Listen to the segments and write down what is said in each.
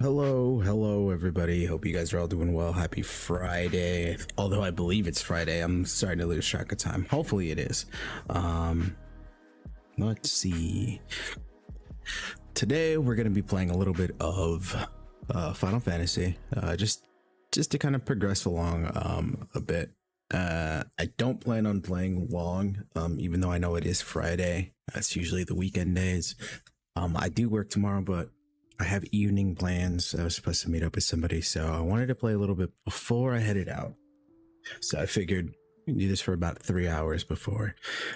Hello, everybody. Hope you guys are all doing well. Happy Friday. Although I believe it's Friday, I'm starting to lose track of time. Hopefully it is. Let's see. Today we're going to be playing a little bit of Final Fantasy, just to kind of progress along a bit. I don't plan on playing long, even though I know it is Friday. That's usually the weekend days. I do work tomorrow, but I have evening plans. I was supposed to meet up with somebody, so I wanted to play a little bit before I headed out. So I figured we can do this for about 3 hours before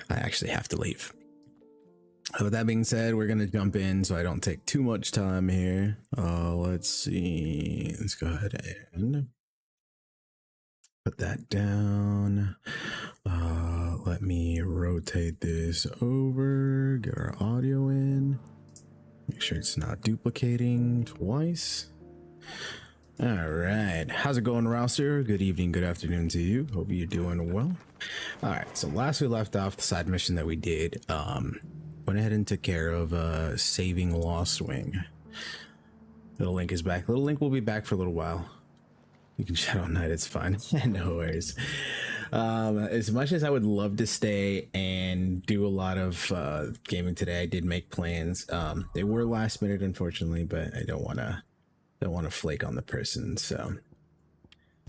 I actually have to leave. With that being said, we're going to jump in so I don't take too much time here. Let's see. Let's go ahead and put that down. Let me rotate this over, get our audio in. Make sure it's not duplicating twice. All right. How's it going, Rouser? Good evening, good afternoon to you. Hope you're doing well. All right. So last we left off, the side mission that we did, went ahead and took care of saving Lost Wing. Little Link is back. Little Link will be back for a little while. You can Shadow Knight, it's fine. No worries. As much as I would love to stay and do a lot of gaming today, I did make plans. They were last minute, unfortunately, but I don't want to flake on the person. So,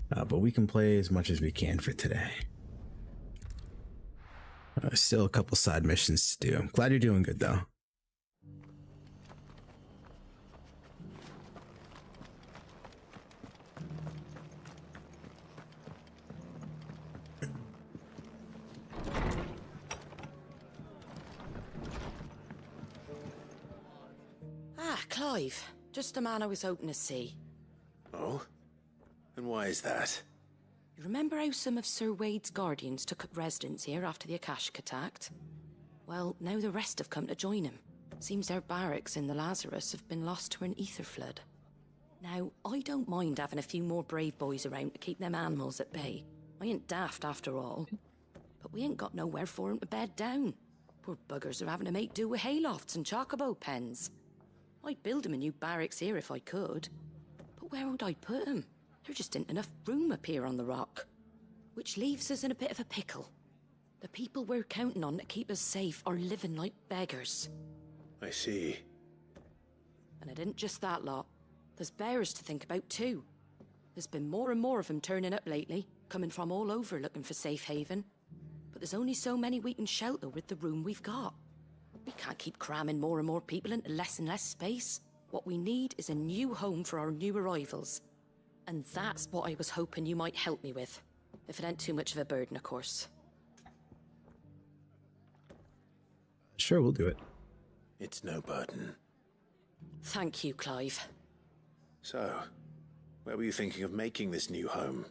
but we can play as much as we can for today. Still a couple side missions to do. I'm glad you're doing good though. Clive, just the man I was hoping to see. Oh? And why is that? You remember how some of Sir Wade's guardians took up residence here after the Akashic attacked? Well, now the rest have come to join him. Seems their barracks in the Lazarus have been lost to an ether flood. Now, I don't mind having a few more brave boys around to keep them animals at bay. I ain't daft after all. But we ain't got nowhere for 'em to bed down. Poor buggers are having to make do with haylofts and chocobo pens. I'd build 'em a new barracks here if I could. But where would I put 'em? There just ain't enough room up here on the rock. Which leaves us in a bit of a pickle. The people we're counting on to keep us safe are living like beggars. I see. And it isn't just that lot. There's bears to think about too. There's been more and more of them turning up lately, coming from all over looking for safe haven. But there's only so many we can shelter with the room we've got. We can't keep cramming more and more people into less and less space. What we need is a new home for our new arrivals. And that's what I was hoping you might help me with. If it ain't too much of a burden, of course. Sure, we'll do it. It's no burden. Thank you, Clive. So, where were you thinking of making this new home?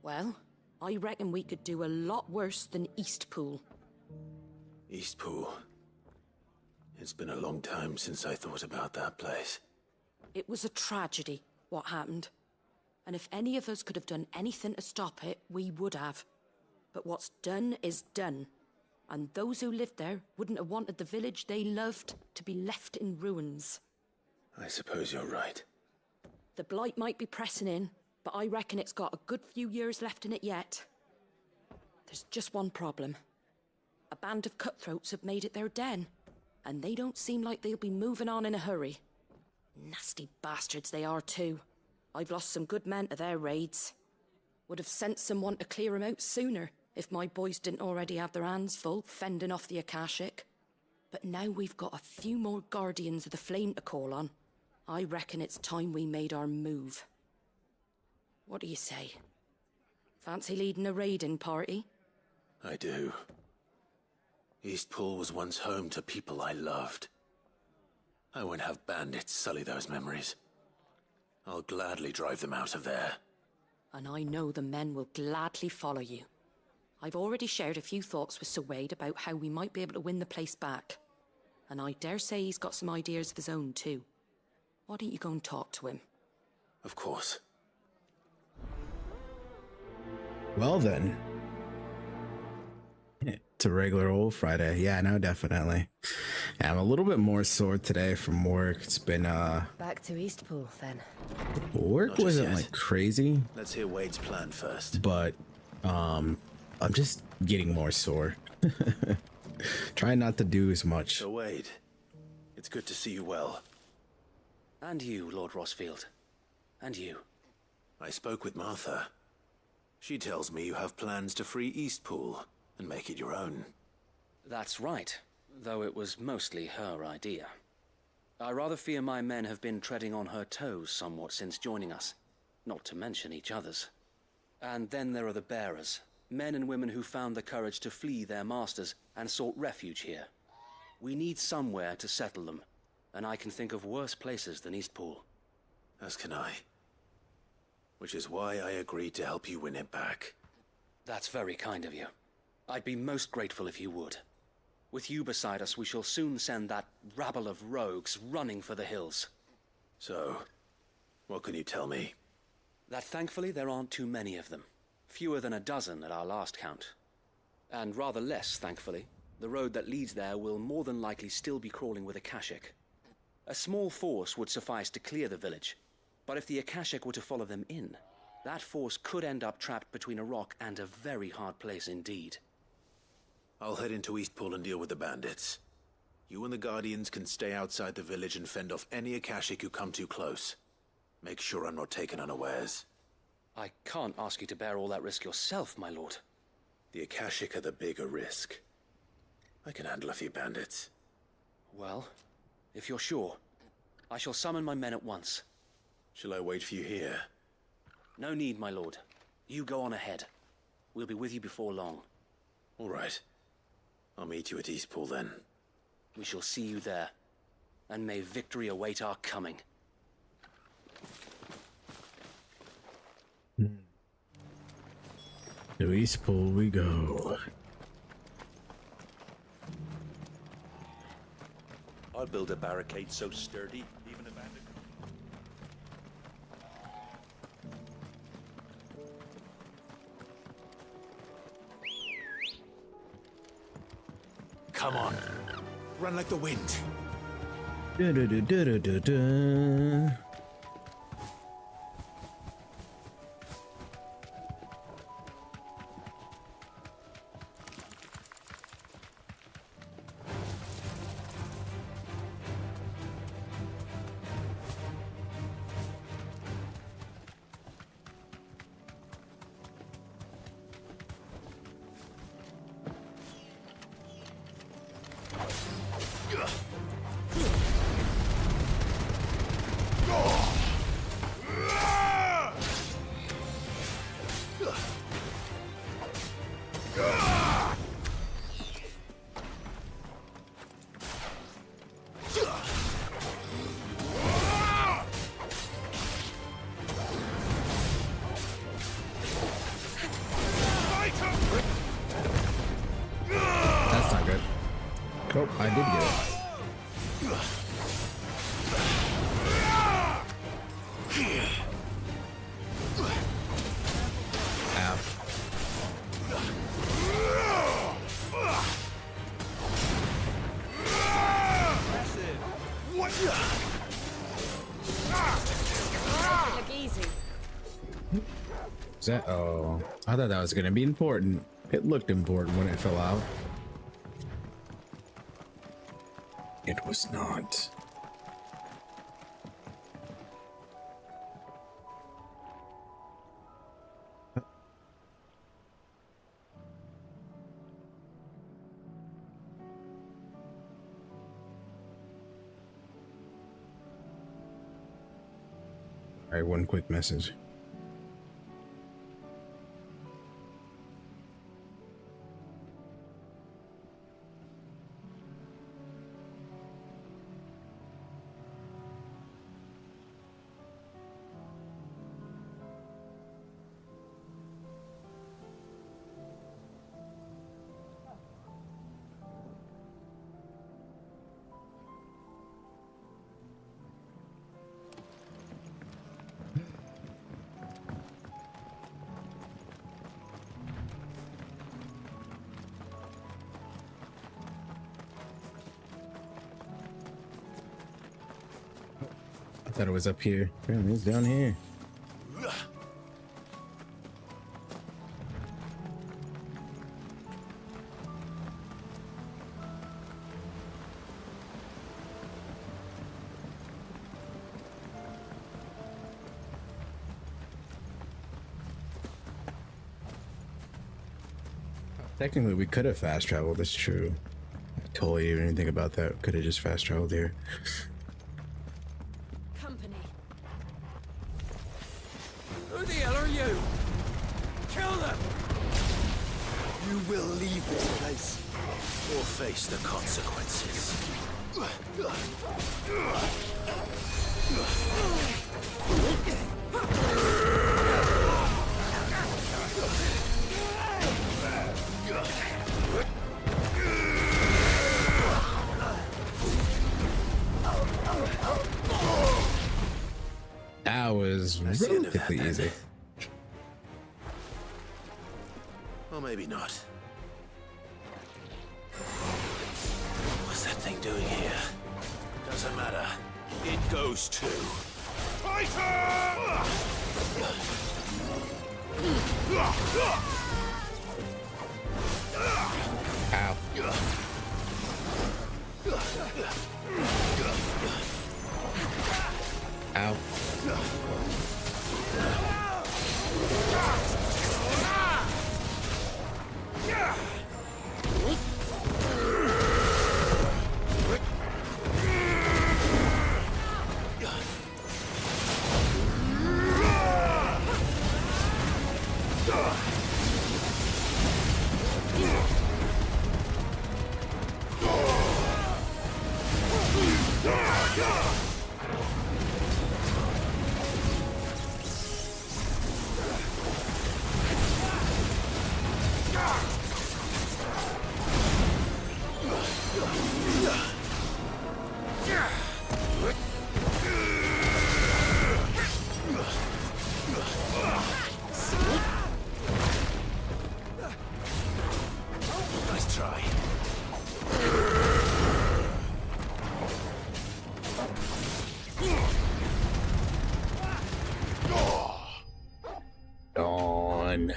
Well, I reckon we could do a lot worse than Eastpool. Eastpool. It's been a long time since I thought about that place. It was a tragedy, what happened. And if any of us could have done anything to stop it, we would have. But what's done is done. And those who lived there wouldn't have wanted the village they loved to be left in ruins. I suppose you're right. The blight might be pressing in, but I reckon it's got a good few years left in it yet. There's just one problem. A band of cutthroats have made it their den, and they don't seem like they'll be moving on in a hurry. Nasty bastards they are too. I've lost some good men to their raids. Would have sent someone to clear 'em out sooner, if my boys didn't already have their hands full fending off the Akashic. But now we've got a few more Guardians of the Flame to call on. I reckon it's time we made our move. What do you say? Fancy leading a raiding party? I do. Eastpool was once home to people I loved. I won't have bandits sully those memories. I'll gladly drive them out of there. And I know the men will gladly follow you. I've already shared a few thoughts with Sir Wade about how we might be able to win the place back. And I dare say he's got some ideas of his own too. Why don't you go and talk to him? Of course. Well then. It's a regular old Friday. Yeah, no, definitely. Yeah, I'm a little bit more sore today from work. It's been Back to Eastpool, then. work Not just wasn't yet. like crazy, Let's hear Wade's plan first. but I'm just getting more sore. Trying not to do as much. So Wade, it's good to see you well. And you, Lord Rossfield. And you. I spoke with Martha. She tells me you have plans to free Eastpool and make it your own. That's right, though it was mostly her idea. I rather fear my men have been treading on her toes somewhat since joining us, not to mention each other's. And then there are the bearers, men and women who found the courage to flee their masters and sought refuge here. We need somewhere to settle them, and I can think of worse places than Eastpool. As can I. Which is why I agreed to help you win it back. That's very kind of you. I'd be most grateful if you would. With you beside us, we shall soon send that rabble of rogues running for the hills. So, what can you tell me? That thankfully there aren't too many of them. Fewer than a dozen at our last count. And rather less, thankfully. The road that leads there will more than likely still be crawling with Akashic. A small force would suffice to clear the village, but if the Akashic were to follow them in, that force could end up trapped between a rock and a very hard place indeed. I'll head into Eastpool and deal with the bandits. You and the Guardians can stay outside the village and fend off any Akashic who come too close. Make sure I'm not taken unawares. I can't ask you to bear all that risk yourself, my lord. The Akashic are the bigger risk. I can handle a few bandits. Well, if you're sure, I shall summon my men at once. Shall I wait for you here? No need, my lord. You go on ahead. We'll be with you before long. All right. I'll meet you at Eastpool then. We shall see you there. And may victory await our coming. To Eastpool we go. I'll build a barricade so sturdy, even a bandit. Come on. Run like the wind. That's not good. Nope, I did get it. Ow. Look easy. Is that? Oh, I thought that was gonna be important. It looked important when it fell out. It was not. All right, one quick message. I thought it was up here. Apparently it's down here. Technically, we could have fast traveled. That's true. I totally didn't even think about that. Could have just fast traveled here. Company. Who the hell are you? Kill them! You will leave this place or face the consequences. That was That's the end of that, relatively then. easy. Or maybe not. What's that thing doing here? Doesn't matter. It goes too. Ow. Ow. Nice try. Dawn.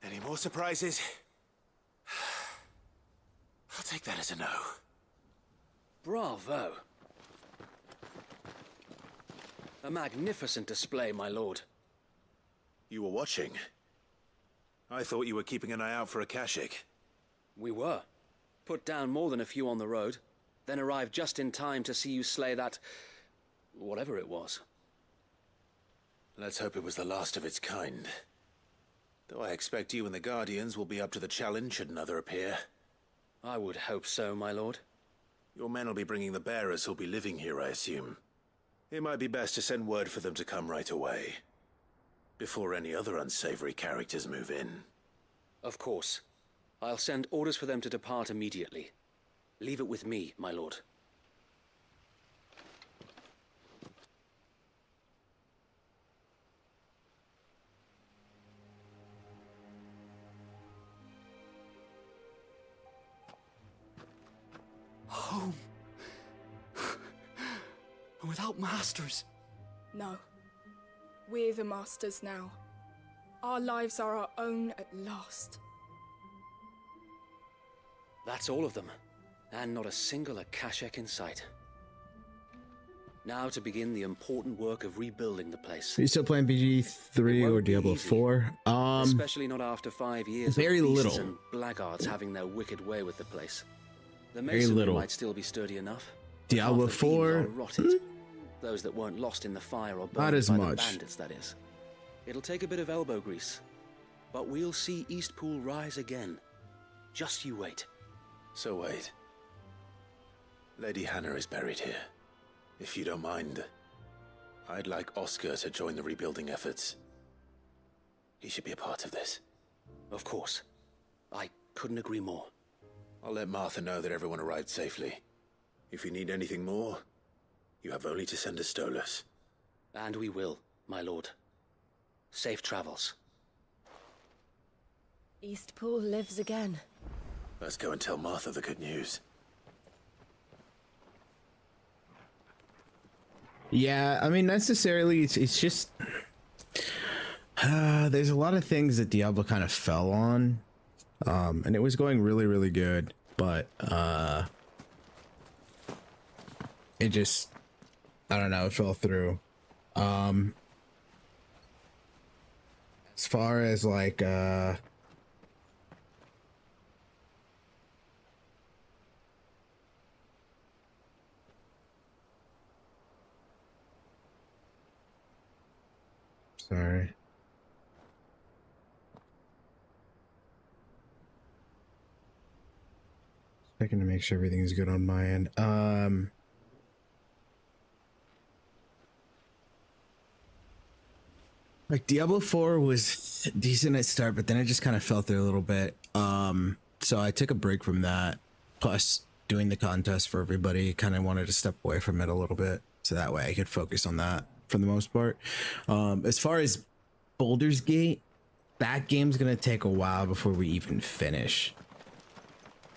Any more surprises? I'll take that as a no. Bravo. A magnificent display, my lord. You were watching. I thought you were keeping an eye out for a Kashik. We were. Put down more than a few on the road, then arrived just in time to see you slay that... whatever it was. Let's hope it was the last of its kind. Though I expect you and the Guardians will be up to the challenge should another appear. I would hope so, my lord. Your men will be bringing the bearers who'll be living here, I assume. It might be best to send word for them to come right away, before any other unsavory characters move in. Of course. I'll send orders for them to depart immediately. Leave it with me, my lord. Home. And without masters. No. We're the masters now. Our lives are our own at last. That's all of them. And not a single Akashek in sight. Now to begin the important work of rebuilding the place. Are you still playing BG3 It or won't be Diablo easy. 4? Especially not after 5 years very of beasts little. and blackguards having their wicked way with the place. The Very masonry little. might still be sturdy enough. but Diablo half the beams 4, are rotted. Those that weren't lost in the fire or burned as by much. the bandits, that is. It'll take a bit of elbow grease, but we'll see Eastpool rise again. Just you wait. So wait. Lady Hannah is buried here. If you don't mind, I'd like Oscar to join the rebuilding efforts. He should be a part of this. Of course. I couldn't agree more. I'll let Martha know that everyone arrived safely. If you need anything more, you have only to send a Stolas. And we will, my lord. Safe travels. Eastpool lives again. Let's go and tell Martha the good news. Yeah, I mean, necessarily, it's just... there's a lot of things that Diablo kind of fell on. And it was going really, really good. But, it just... I don't know, it fell through. As far as, like, sorry. Checking to make sure everything's good on my end. Like Diablo 4 was decent at start, but then it just kind of fell through a little bit. So I took a break from that. Plus doing the contest for everybody, kind of wanted to step away from it a little bit. So that way I could focus on that for the most part. As far as Baldur's Gate, that game's gonna take a while before we even finish.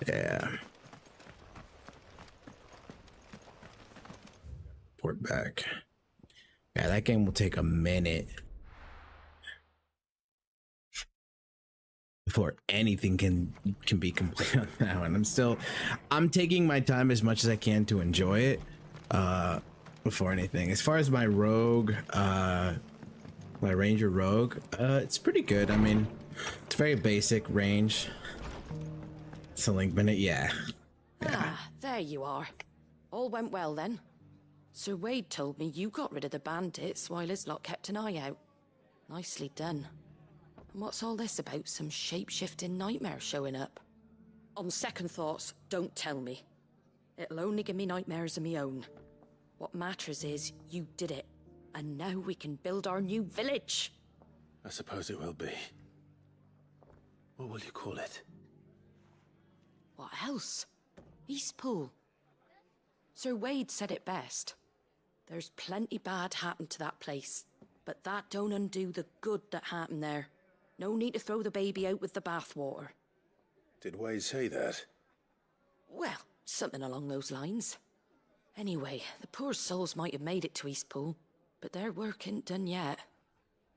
Yeah. Port back. Yeah, that game will take a minute before anything can be complete on that one. I'm taking my time as much as I can to enjoy it before anything. As far as my rogue, my ranger rogue, it's pretty good. I mean, it's very basic range. It's a link minute, yeah. Ah, there you are. All went well then. Sir Wade told me you got rid of the bandits while his lot kept an eye out. Nicely done. And what's all this about some shape-shifting nightmare showing up? On second thoughts, don't tell me. It'll only give me nightmares of my own. What matters is you did it. And now we can build our new village. I suppose it will be. What will you call it? What else? Eastpool. Sir Wade said it best. There's plenty bad happened to that place, but that don't undo the good that happened there. No need to throw the baby out with the bathwater. Did Wade say that? Well, something along those lines. Anyway, the poor souls might have made it to Eastpool, but their work ain't done yet.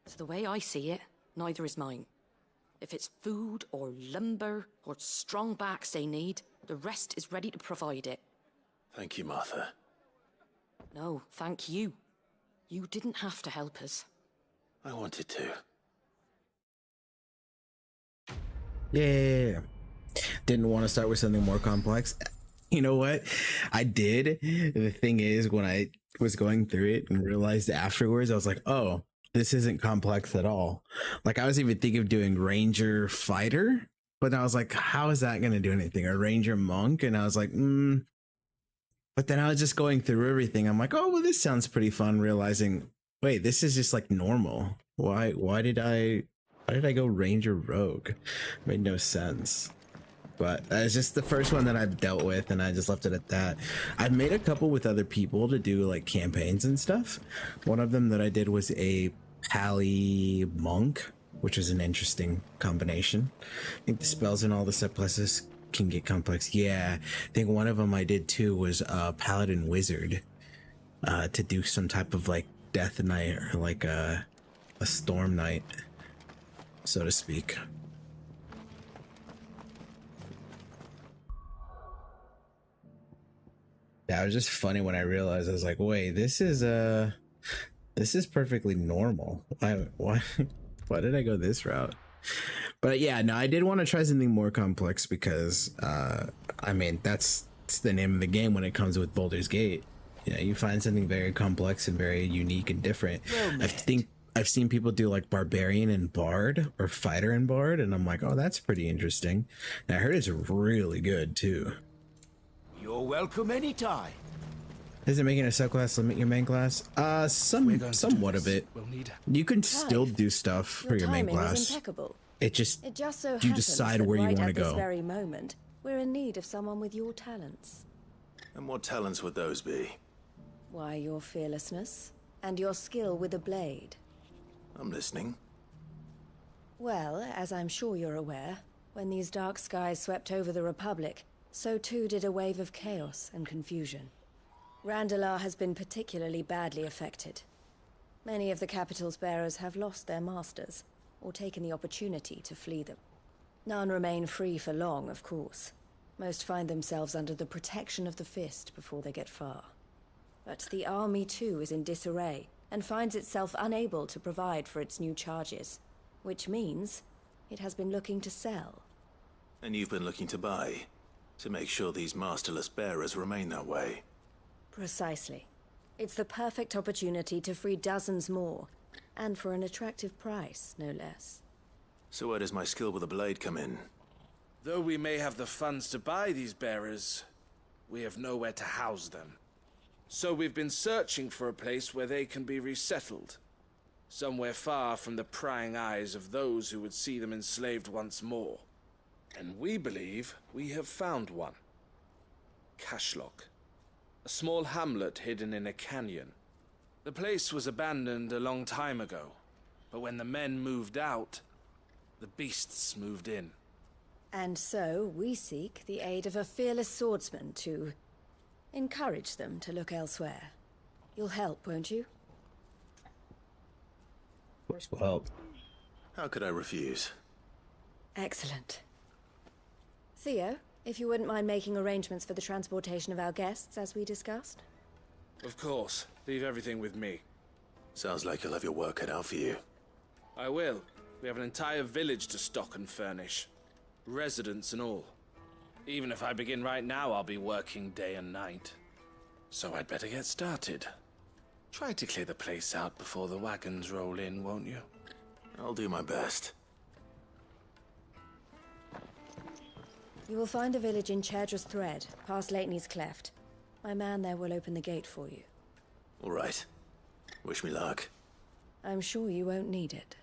So the way I see it, neither is mine. If it's food or lumber or strong backs they need, the rest is ready to provide it. Thank you, Martha. No, thank you. You didn't have to help us. I wanted to. Yeah. Didn't want to start with something more complex. You know what? I did. The thing is, when I was going through it and realized afterwards, I was like, oh, this isn't complex at all. Like, I was even thinking of doing Ranger Fighter, but I was like, how is that going to do anything? Or Ranger Monk? And I was like, But then I was just going through everything. I'm like, oh, well, this sounds pretty fun. Realizing, wait, this is just like normal. Why did I go Ranger Rogue? Made no sense. But it's just the first one that I've dealt with, and I just left it at that. I've made a couple with other people to do like campaigns and stuff. One of them that I did was a Pally Monk, which is an interesting combination. I think the spells and all the subclasses can get complex. Yeah, I think one of them I did too was Paladin Wizard, to do some type of like Death Knight or like a Storm Knight, so to speak. Yeah, it was just funny when I realized, I was like, wait, this is perfectly normal. Why did I go this route? But yeah, no, I did want to try something more complex because I mean, that's the name of the game when it comes with Baldur's Gate. You know, you find something very complex and very unique and different. I think I've seen people do like Barbarian and Bard or Fighter and Bard, and I'm like, oh, that's pretty interesting. And I heard it's really good too. You're welcome anytime. Is it making a subclass limit your main class? Somewhat of it. We'll need You can still do stuff for your main timing was class. impeccable. It just so you decide happens where that you right want to at this go. very moment, we're in need of someone with your talents. And what talents would those be? Why, your fearlessness and your skill with a blade. I'm listening. Well, as I'm sure you're aware, when these dark skies swept over the Republic, so too did a wave of chaos and confusion. Randalar has been particularly badly affected. Many of the capital's bearers have lost their masters, or taken the opportunity to flee them. None remain free for long, of course. Most find themselves under the protection of the Fist before they get far. But the army too is in disarray, and finds itself unable to provide for its new charges, which means it has been looking to sell. And you've been looking to buy, to make sure these masterless bearers remain that way. Precisely. It's the perfect opportunity to free dozens more, and for an attractive price, no less. So where does my skill with a blade come in? Though we may have the funds to buy these bearers, we have nowhere to house them. So we've been searching for a place where they can be resettled. Somewhere far from the prying eyes of those who would see them enslaved once more. And we believe we have found one. Cashlock. A small hamlet hidden in a canyon. The place was abandoned a long time ago, but when the men moved out, the beasts moved in. And so we seek the aid of a fearless swordsman to encourage them to look elsewhere. You'll help, won't you? Of course, will help. How could I refuse? Excellent. Theo, if you wouldn't mind making arrangements for the transportation of our guests, as we discussed. Of course. Leave everything with me. Sounds like you'll have your work cut out for you. I will. We have an entire village to stock and furnish. Residents and all. Even if I begin right now, I'll be working day and night. So I'd better get started. Try to clear the place out before the wagons roll in, won't you? I'll do my best. You will find a village in Chairdra's Thread, past Lateney's Cleft. My man there will open the gate for you. All right. Wish me luck. I'm sure you won't need it.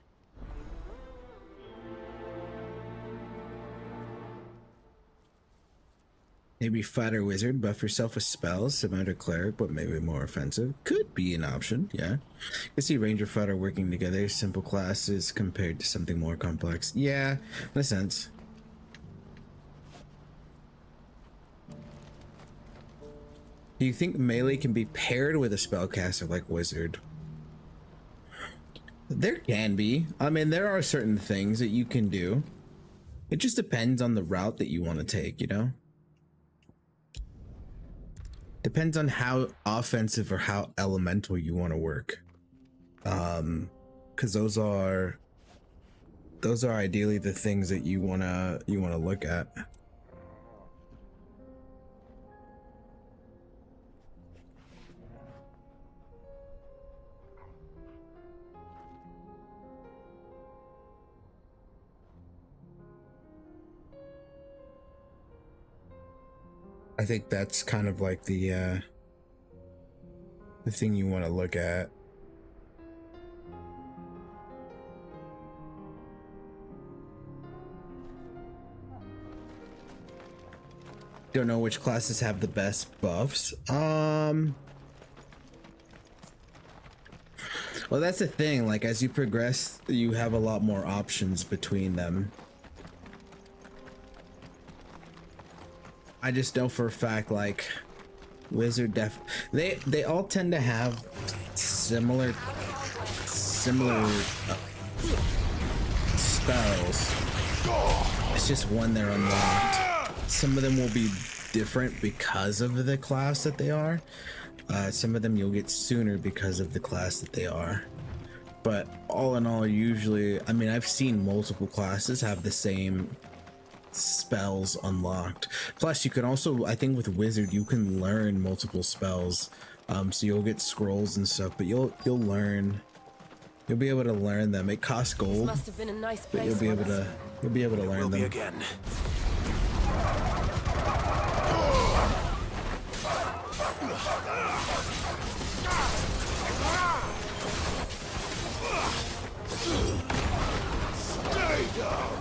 Maybe Fighter Wizard, buff yourself with spells, similar to Cleric, but maybe more offensive. Could be an option, yeah. I can see Ranger Fighter working together, simple classes compared to something more complex. Yeah, in a sense. Do you think melee can be paired with a spellcaster like Wizard? There can be. I mean, there are certain things that you can do. It just depends on the route that you want to take, you know? Depends on how offensive or how elemental you want to work. Because those are those are ideally the things that you wanna look at. I think that's kind of like the thing you want to look at. Don't know which classes have the best buffs. Well, that's the thing. Like, as you progress, you have a lot more options between them. I just know for a fact, like, Wizard they all tend to have similar spells. It's just when they're unlocked. Some of them will be different because of the class that they are. Some of them you'll get sooner because of the class that they are. But all in all, usually, I mean, I've seen multiple classes have the same spells unlocked. Plus, you can also, I think with Wizard, you can learn multiple spells. So you'll get scrolls and stuff, but you'll be able to learn them. It costs gold, Must have been a nice but place. you'll be able to learn them. Again. Stay down.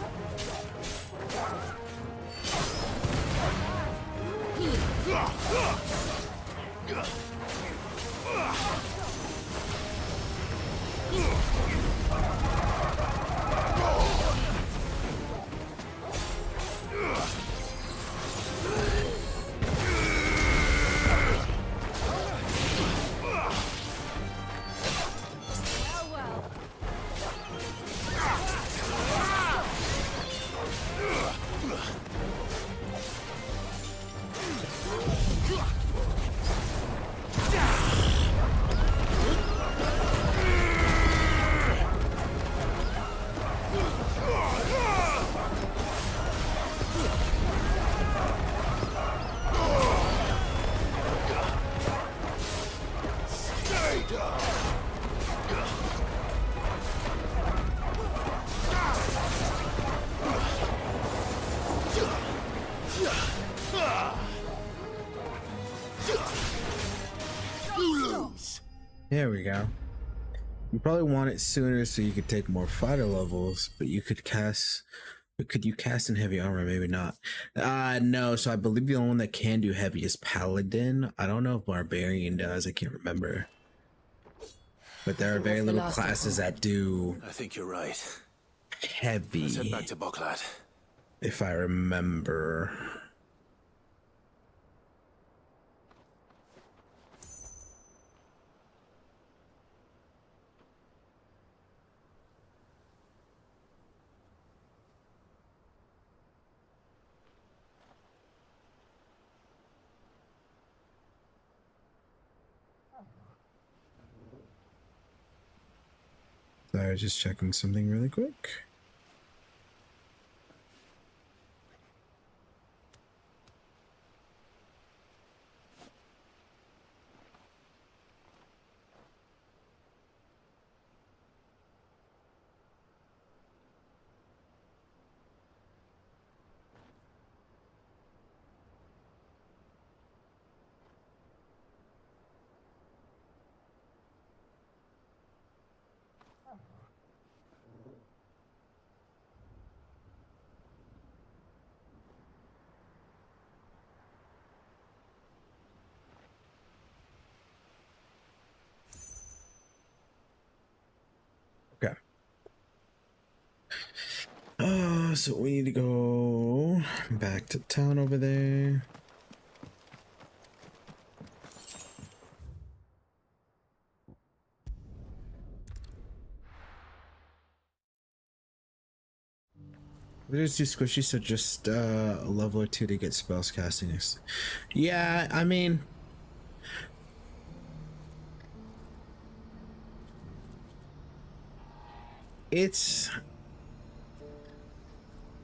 There we go. You probably want it sooner so you could take more fighter levels, but you could cast. But could you cast in heavy armor? Maybe not. No. So I believe the only one that can do heavy is Paladin. I don't know if Barbarian does. I can't remember. But there are very little classes that do. I think you're right. Heavy. Let's head back to Boklat. If I remember. Sorry, just checking something really quick. Okay. So we need to go back to town over there. There's too squishy, so just a level or two to get spells casting. Yeah, I mean,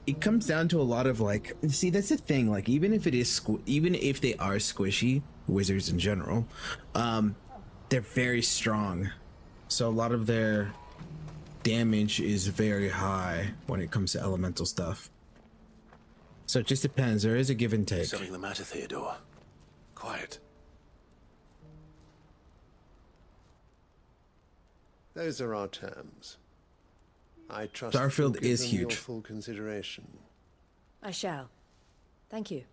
it comes down to a lot of like, see, that's the thing, like even if it is even if they are squishy, wizards in general, they're very strong, so a lot of their damage is very high when it comes to elemental stuff. So it just depends. There is a give and take. Something the matter, Theodore? Quiet. Those are our terms. I trust Starfield you'll give is them huge. your full consideration. I shall. Thank you.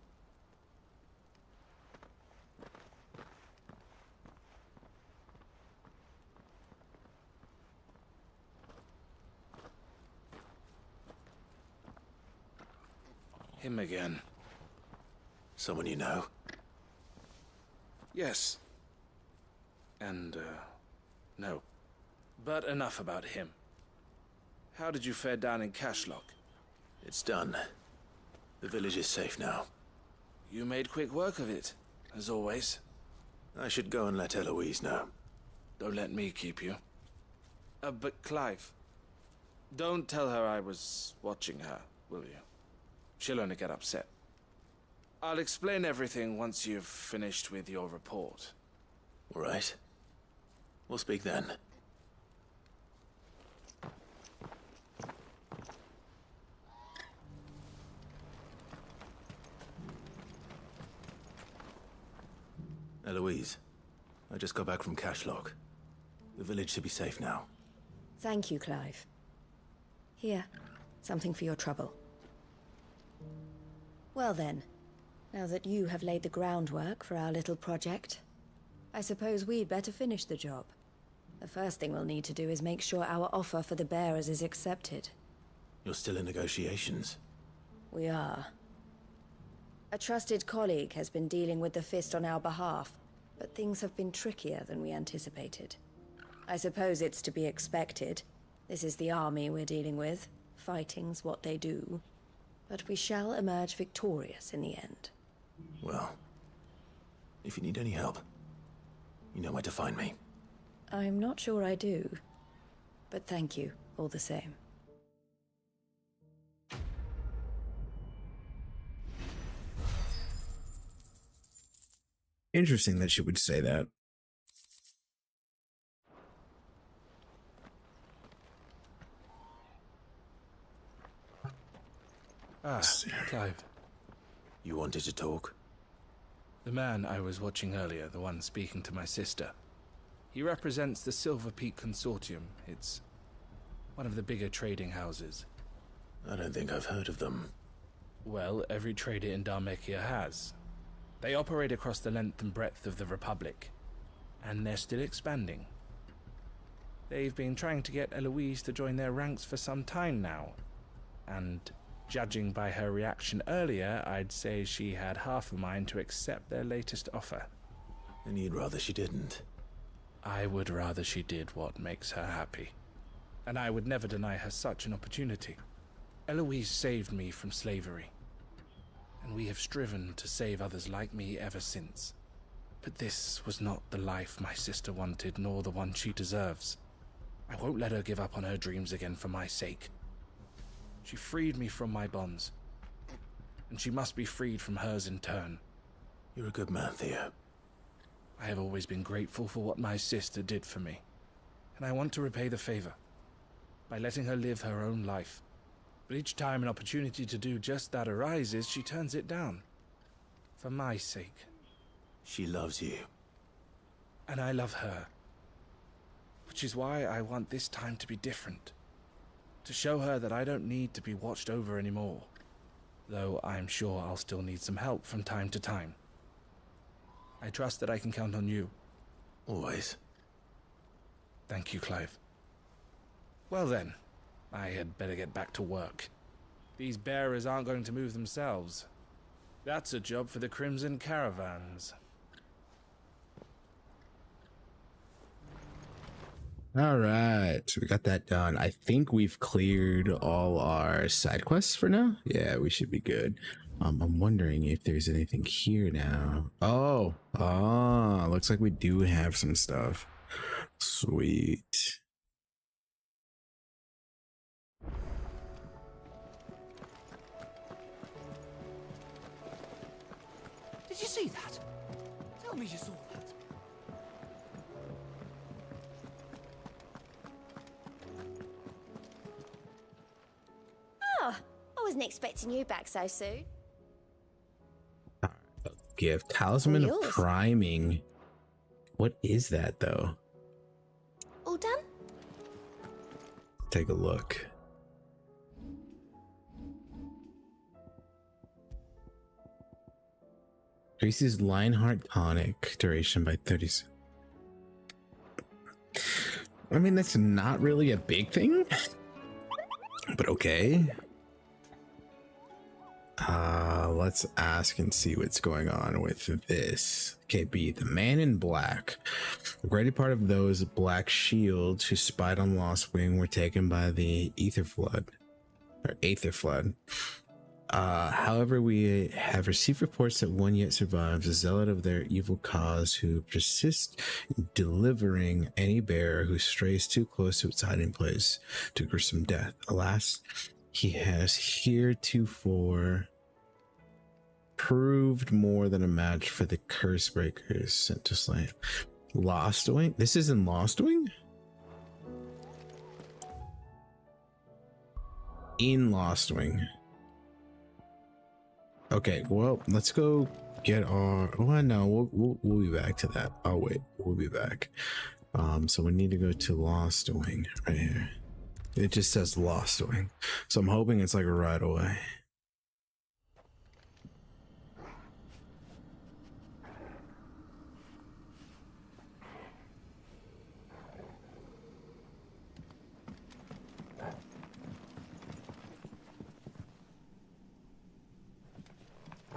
Him again. Someone you know? Yes. And, no. But enough about him. How did you fare down in Cashlock? It's done. The village is safe now. You made quick work of it, as always. I should go and let Eloise know. Don't let me keep you. But Clive, don't tell her I was watching her, will you? She'll only get upset. I'll explain everything once you've finished with your report. All right. We'll speak then. Eloise, I just got back from Cashlock. The village should be safe now. Thank you, Clive. Here, something for your trouble. Well then, now that you have laid the groundwork for our little project, I suppose we'd better finish the job. The first thing we'll need to do is make sure our offer for the bearers is accepted. You're still in negotiations. We are. A trusted colleague has been dealing with the Fist on our behalf, but things have been trickier than we anticipated. I suppose it's to be expected. This is the army we're dealing with. Fighting's what they do. But we shall emerge victorious in the end. Well, if you need any help, you know where to find me. I'm not sure I do. But thank you, all the same. Interesting that she would say that. Clive. You wanted to talk? The man I was watching earlier, the one speaking to my sister. He represents the Silver Peak Consortium. It's one of the bigger trading houses. I don't think I've heard of them. Well, every trader in Dharmekia has. They operate across the length and breadth of the Republic, and they're still expanding. They've been trying to get Eloise to join their ranks for some time now, and judging by her reaction earlier, I'd say she had half a mind to accept their latest offer. And you'd rather she didn't? I would rather she did what makes her happy, and I would never deny her such an opportunity. Eloise saved me from slavery, and we have striven to save others like me ever since. But this was not the life my sister wanted, nor the one she deserves. I won't let her give up on her dreams again for my sake. She freed me from my bonds, and she must be freed from hers in turn. You're a good man, Theo. I have always been grateful for what my sister did for me, and I want to repay the favor by letting her live her own life. But each time an opportunity to do just that arises, she turns it down. For my sake. She loves you. And I love her. Which is why I want this time to be different. To show her that I don't need to be watched over anymore. Though I'm sure I'll still need some help from time to time. I trust that I can count on you. Always. Thank you, Clive. Well then, I had better get back to work. These bearers aren't going to move themselves. That's a job for the Crimson Caravans. All right, so we got that done. I think we've cleared all our side quests for now. Yeah, we should be good. I'm wondering if there's anything here now. Oh, looks like we do have some stuff. Sweet. see that? Tell me you saw that. Oh, I wasn't expecting you back so soon. Gift. Talisman of yours. priming. What is that though? All done? Take a look. Increases Lionheart tonic duration by 30. I mean, that's not really a big thing, but okay. Let's ask and see what's going on with this. KB, the man in black. A great part of those black shields who spied on Lost Wing were taken by the Aether Flood. However, we have received reports that one yet survives, a zealot of their evil cause who persists in delivering any bearer who strays too close to its hiding place to gruesome death. Alas, he has heretofore proved more than a match for the curse breakers sent to slay him. Lost Wing? This is in Lost Wing? In Lost Wing. Okay, well, let's go get our... Oh, no, we'll be back to that. Oh, wait, we'll be back. So we need to go to Lost Wing right here. It just says Lost Wing. So I'm hoping it's like a right away.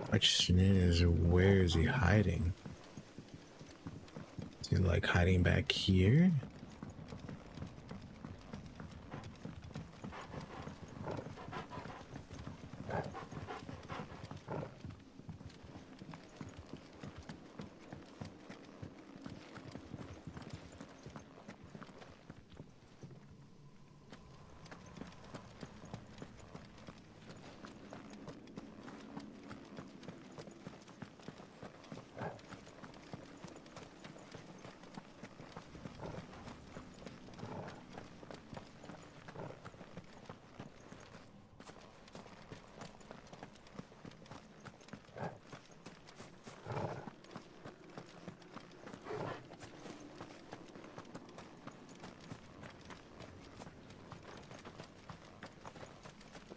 Question is, where is he hiding? Is he like hiding back here?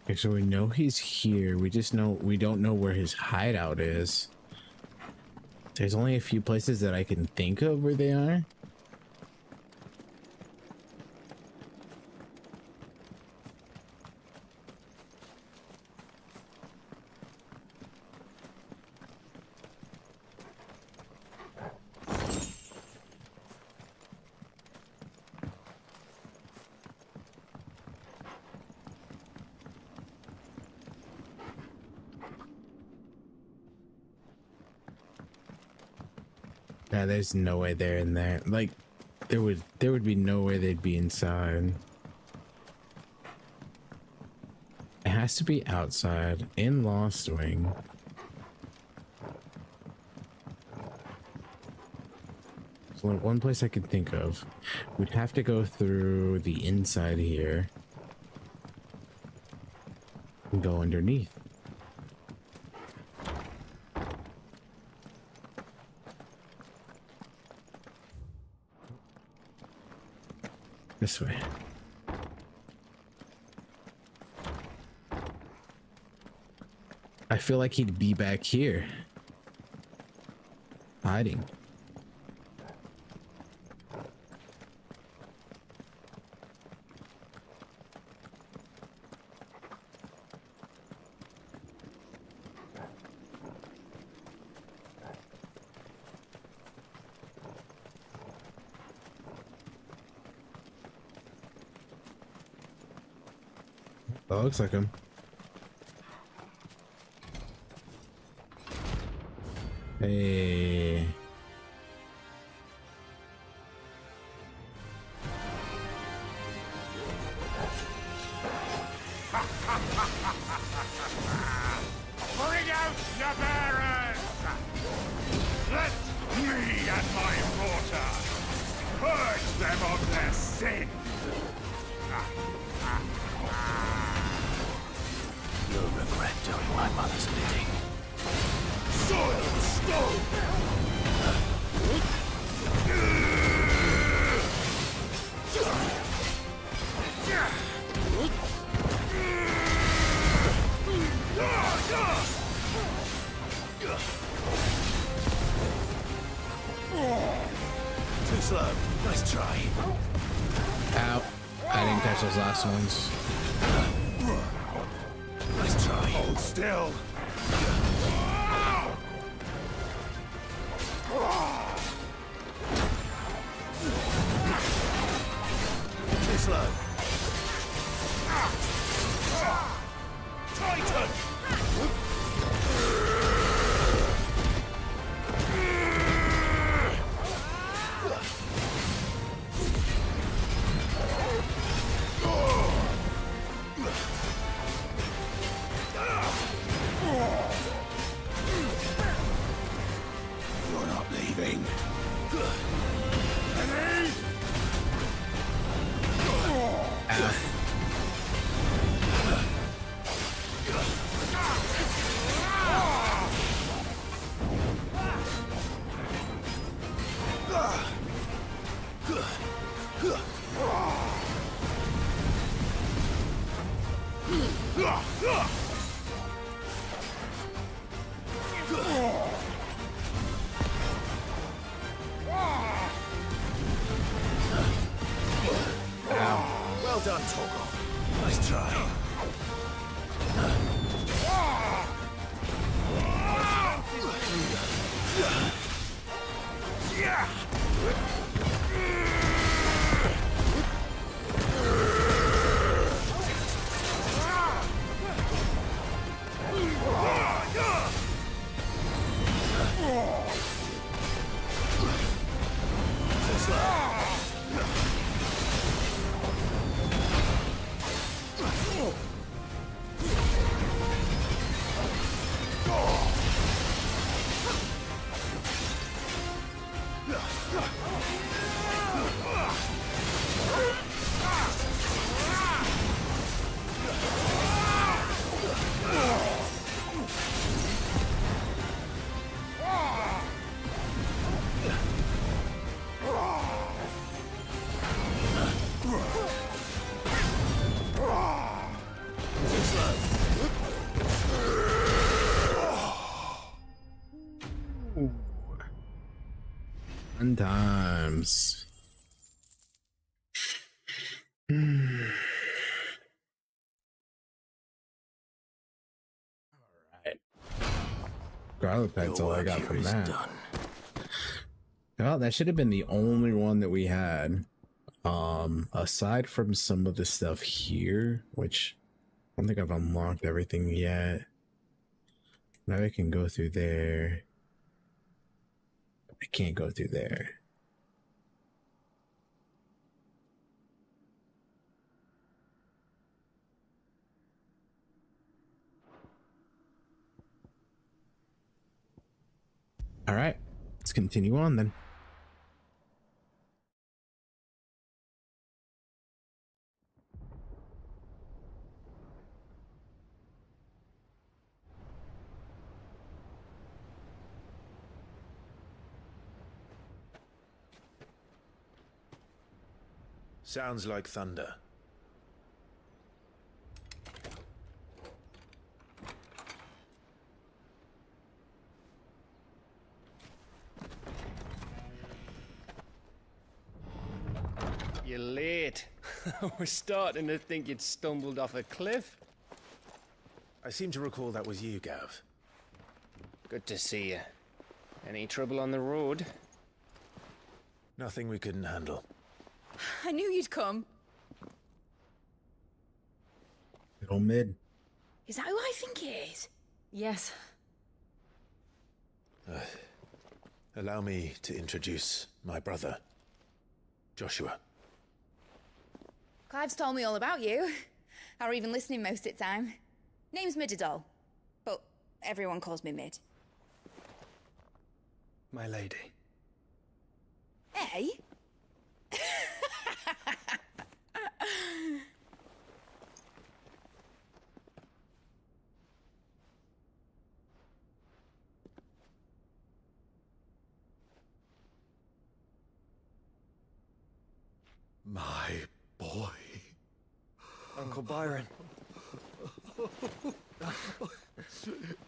Okay, so we know he's here. We don't know where his hideout is. There's only a few places that I can think of where they are. Yeah, there's no way they're in there. Like, there would be no way they'd be inside. It has to be outside in Lost Wing. So one place I can think of, we'd have to go through the inside here and go underneath. This way. I feel like he'd be back here. Hiding. That looks like him. Hey. Bring out your bearers! doing my mother's bidding. Soil and stone! Too slow. Nice try. Ow. I didn't catch those last ones. Nice try. Hold still. Too slow. Titan! You're not leaving. Well done, Torgal. Nice try. Fun times. Alright. Garlic Pet's all I got from that. Done. Well, that should have been the only one that we had. Aside from some of the stuff here, which I don't think I've unlocked everything yet. Now I can go through there. I can't go through there. All right, let's continue on then. Sounds like thunder. You're late. We're starting to think you'd stumbled off a cliff. I seem to recall that was you, Gav. Good to see you. Any trouble on the road? Nothing we couldn't handle. I knew you'd come. Little mid. Is that who I think it is? Yes. Allow me to introduce my brother, Joshua. Clive's told me all about you. Or even listening most of the time. Name's Midadol, but everyone calls me Mid. My lady. Hey? My boy. Uncle Byron.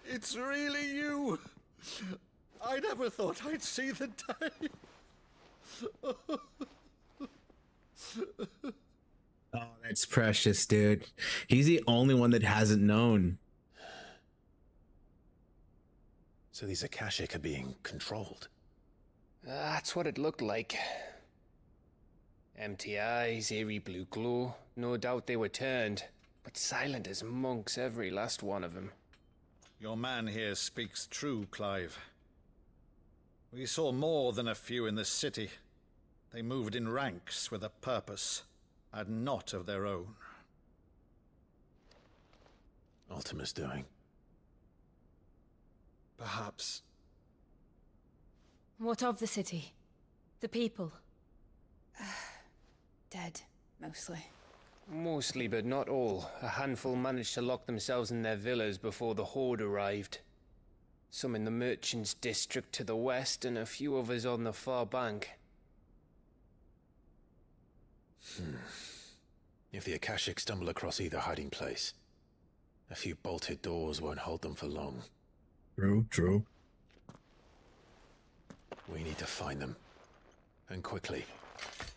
It's really you. I never thought I'd see the day. Oh, that's precious, dude. He's the only one that hasn't known. So these Akashic are being controlled. That's what it looked like. Empty eyes, eerie blue glow. No doubt they were turned, but silent as monks, every last one of them. Your man here speaks true, Clive. We saw more than a few in the city. They moved in ranks with a purpose, and not of their own. Ultima's doing. Perhaps. What of the city? The people? Dead, mostly. Mostly, but not all. A handful managed to lock themselves in their villas before the Horde arrived. Some in the Merchants' District to the west, and a few others on the far bank. If the Akashic stumble across either hiding place, a few bolted doors won't hold them for long. True. We need to find them. And quickly.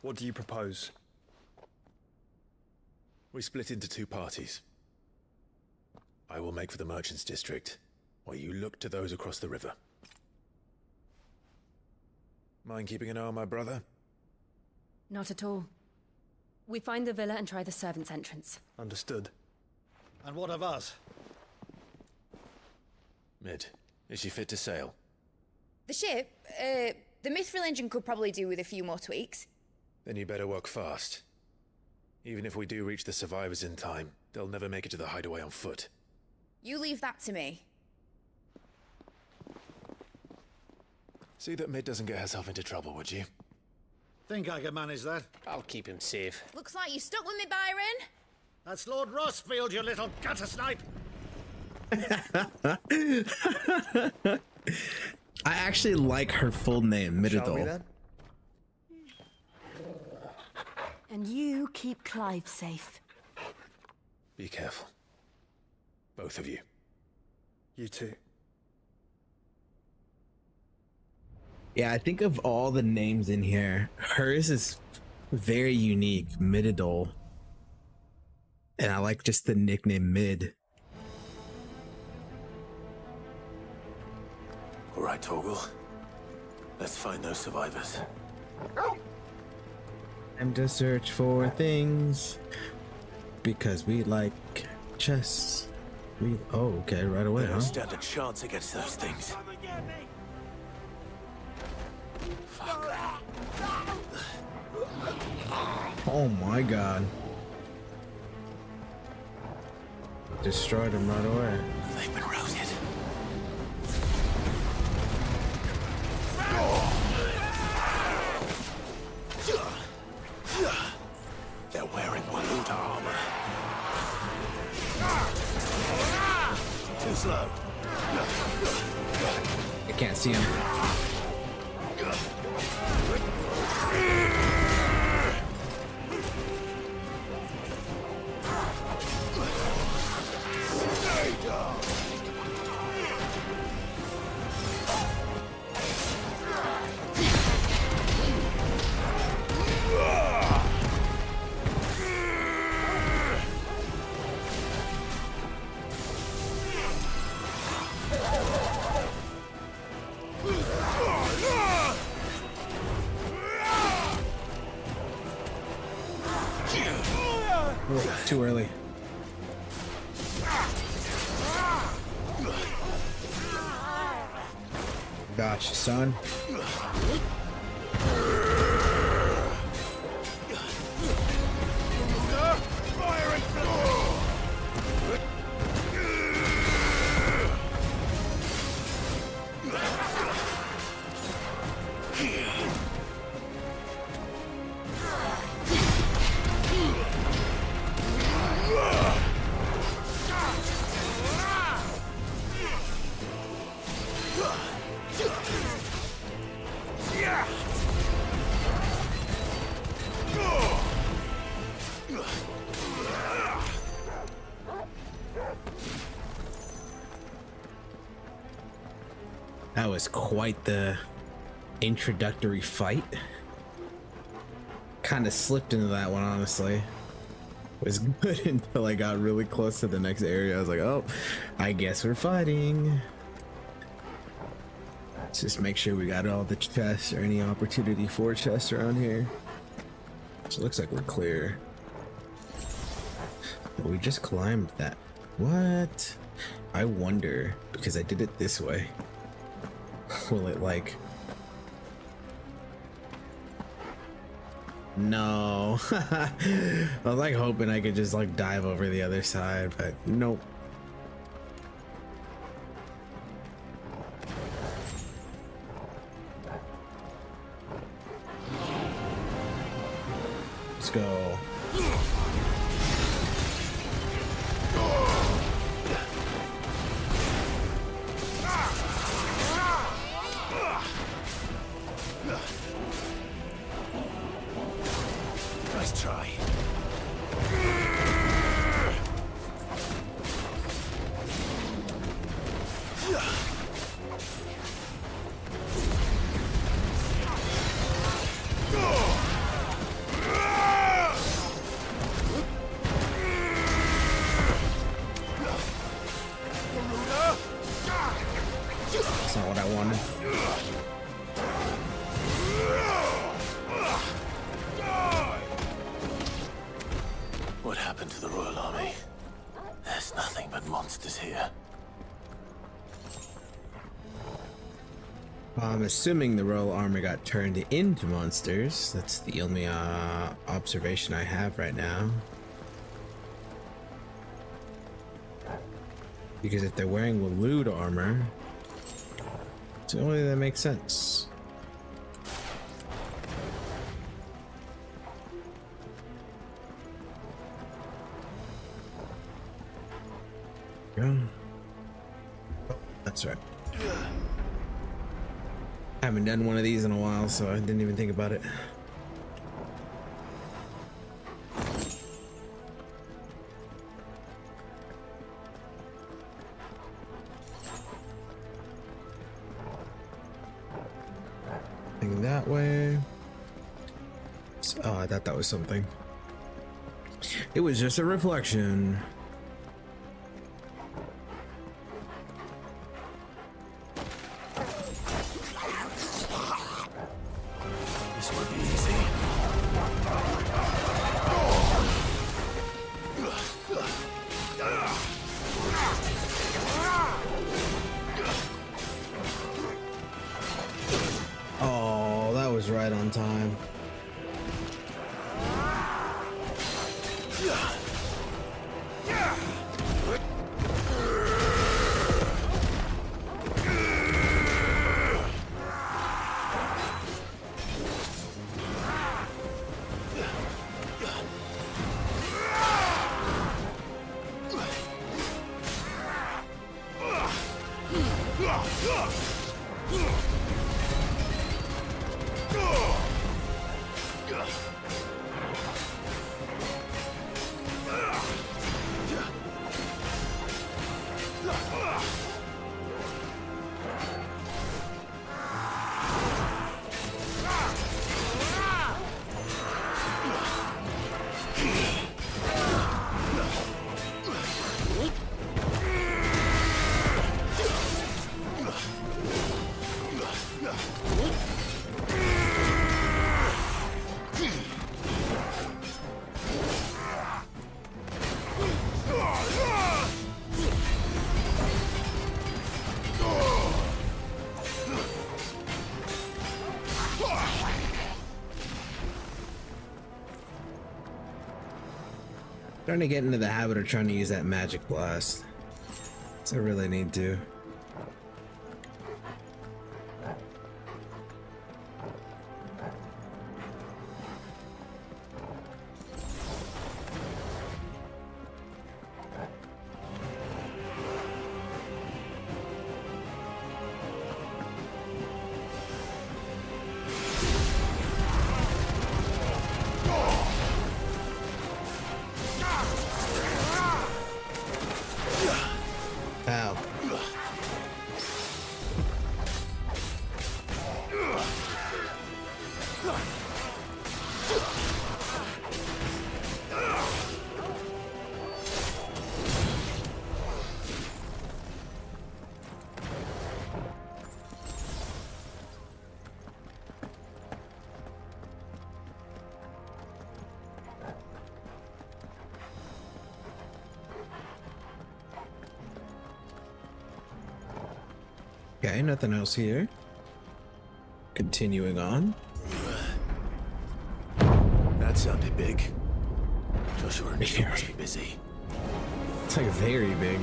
What do you propose? We split into two parties. I will make for the Merchants' District, while you look to those across the river. Mind keeping an eye on my brother? Not at all. We find the villa and try the servants' entrance. Understood. And what of us? Mid, is she fit to sail? The ship, the Mithril engine could probably do with a few more tweaks. Then you better work fast. Even if we do reach the survivors in time, they'll never make it to the hideaway on foot. You leave that to me. See that Mid doesn't get herself into trouble, would you? Think I can manage that? I'll keep him safe. Looks like you stuck with me, Byron. That's Lord Rossfield, you little gutter snipe! I actually like her full name, Shall we Mididol. then? And you keep Clive safe. Be careful. Both of you. You too. Yeah, I think of all the names in here, hers is very unique, Mididol. And I like just the nickname Mid. All right, Torgal. Let's find those survivors. Time to search for things because we like chests. Oh, okay, right away, They don't huh? stand a chance against those things. Fuck. Oh my god. Destroyed him right away. They've been routed. They're wearing Waluta armor. Too slow. I can't see him. Oh, too early. Gotcha, son. That was quite the introductory fight. Kind of slipped into that one, honestly. It was good until I got really close to the next area. I was like, oh, I guess we're fighting. Let's just make sure we got all the chests or any opportunity for chests around here. So it looks like we're clear. But we just climbed that. What? I wonder, because I did it this way. Will it like... No. I was like hoping I could just like dive over the other side, but nope. Let's go. Nice try. That's not what I wanted. What happened to the Royal Army? There's nothing but monsters here. I'm assuming the Royal Army got turned into monsters. That's the only observation I have right now. Because if they're wearing Waloed armor, it's the only thing that makes sense. Yeah. Oh, that's right. I haven't done one of these in a while, so I didn't even think about it. Thing that way. Oh, I thought that was something. It was just a reflection. Right on time. Trying to get into the habit of trying to use that magic blast. So I really need to. Ow. Okay, nothing else here. Continuing on. That sounded big. Joshua and Jill must be busy. It's like very big.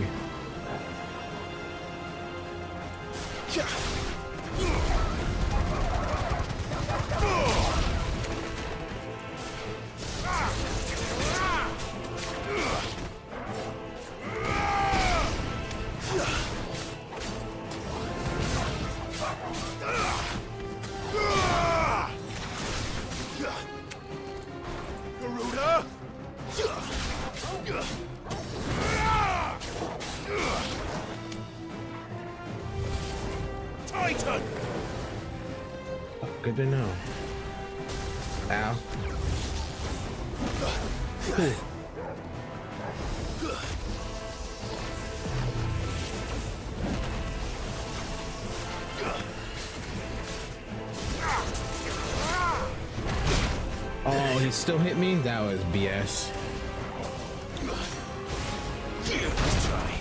Titan! Good to know. Ow. Oh, he still hit me? That was BS. Let's try.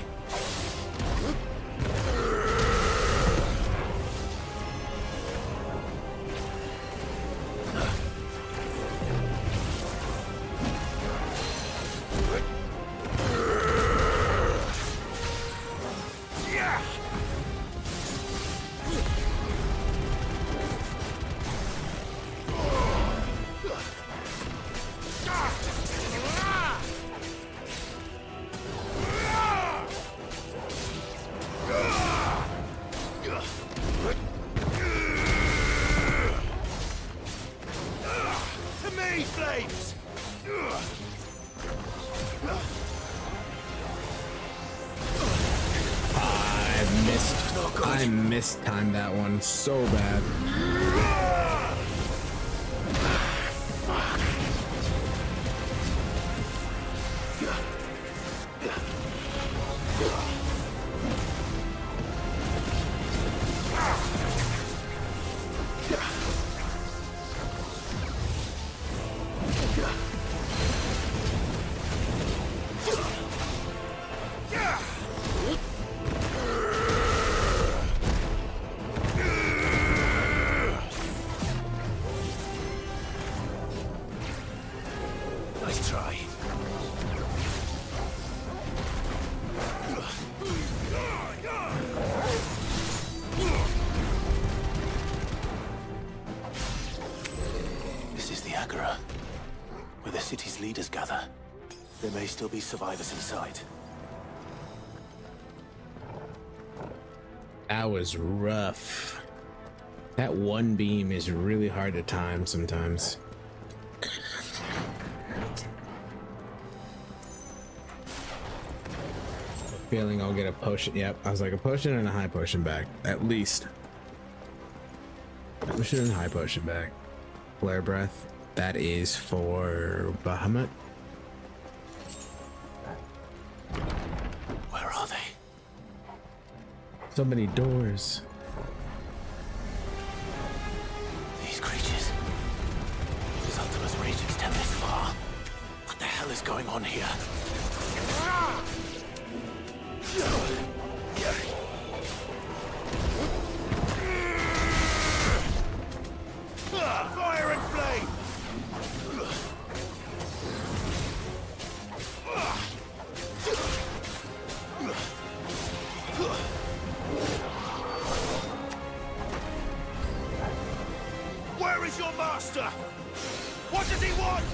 Flames! I mistimed that one so bad. Nice try. This is the Agora, where the city's leaders gather. There may still be survivors inside. That was rough. That one beam is really hard to time sometimes. Feeling I'll get a potion. Yep, I was like a potion and a high potion back, at least. Potion and high potion back. Flare breath. That is for Bahamut. Where are they? So many doors. These creatures. His Ultima's rage extend this far. What the hell is going on here? Fire and flame! Where is your master? What does he want?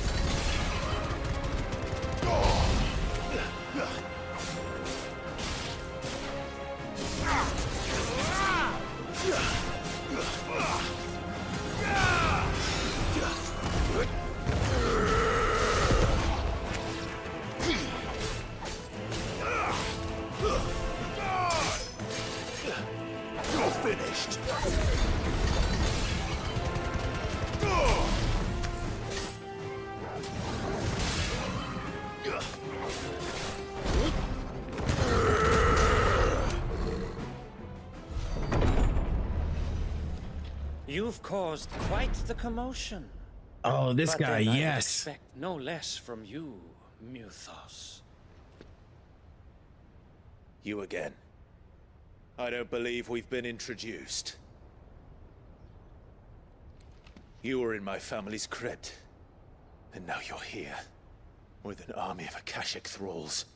You're finished. You've caused quite the commotion. Oh, this But guy, then I yes. expect no less from you, Muthos. You again. I don't believe we've been introduced. You were in my family's crypt, and now you're here, with an army of Akashic thralls.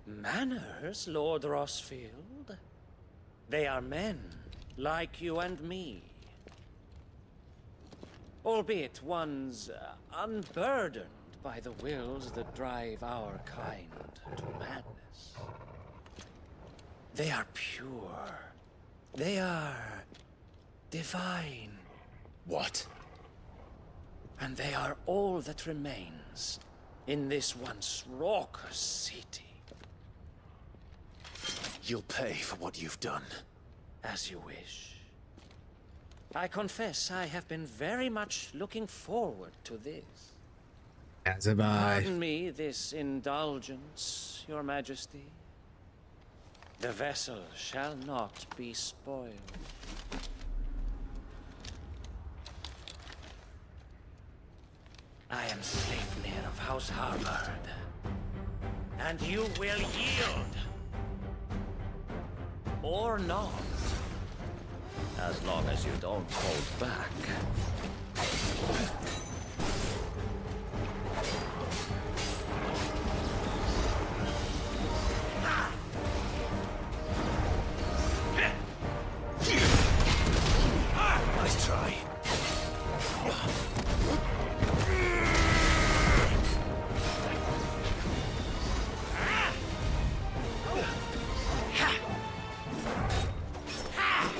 Manners, Lord Rossfield? They are men, like you and me. Albeit ones unburdened by the wills that drive our kind to madness. They are pure. They are divine. What? And they are all that remains in this once raucous city. You'll pay for what you've done. As you wish. I confess I have been very much looking forward to this. As have I. Pardon me this indulgence, Your Majesty. The vessel shall not be spoiled. I am Sleipnir of House Harvard, and you will yield. Or not. As long as you don't hold back. Nice try.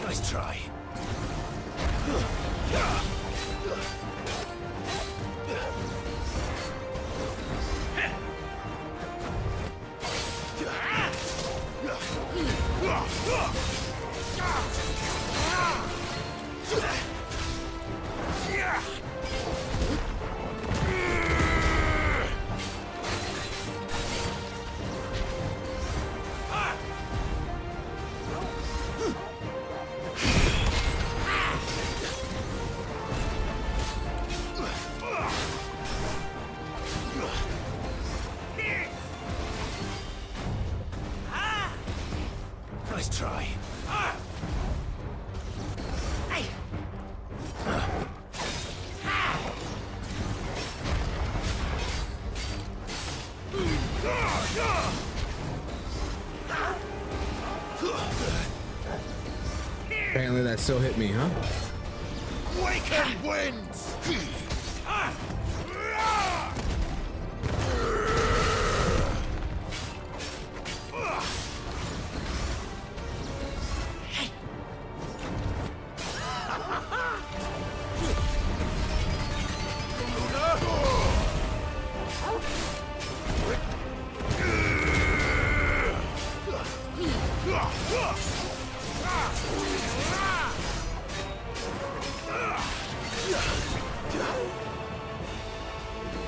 Nice try. Nice try. Apparently that still hit me, huh? Waken winds!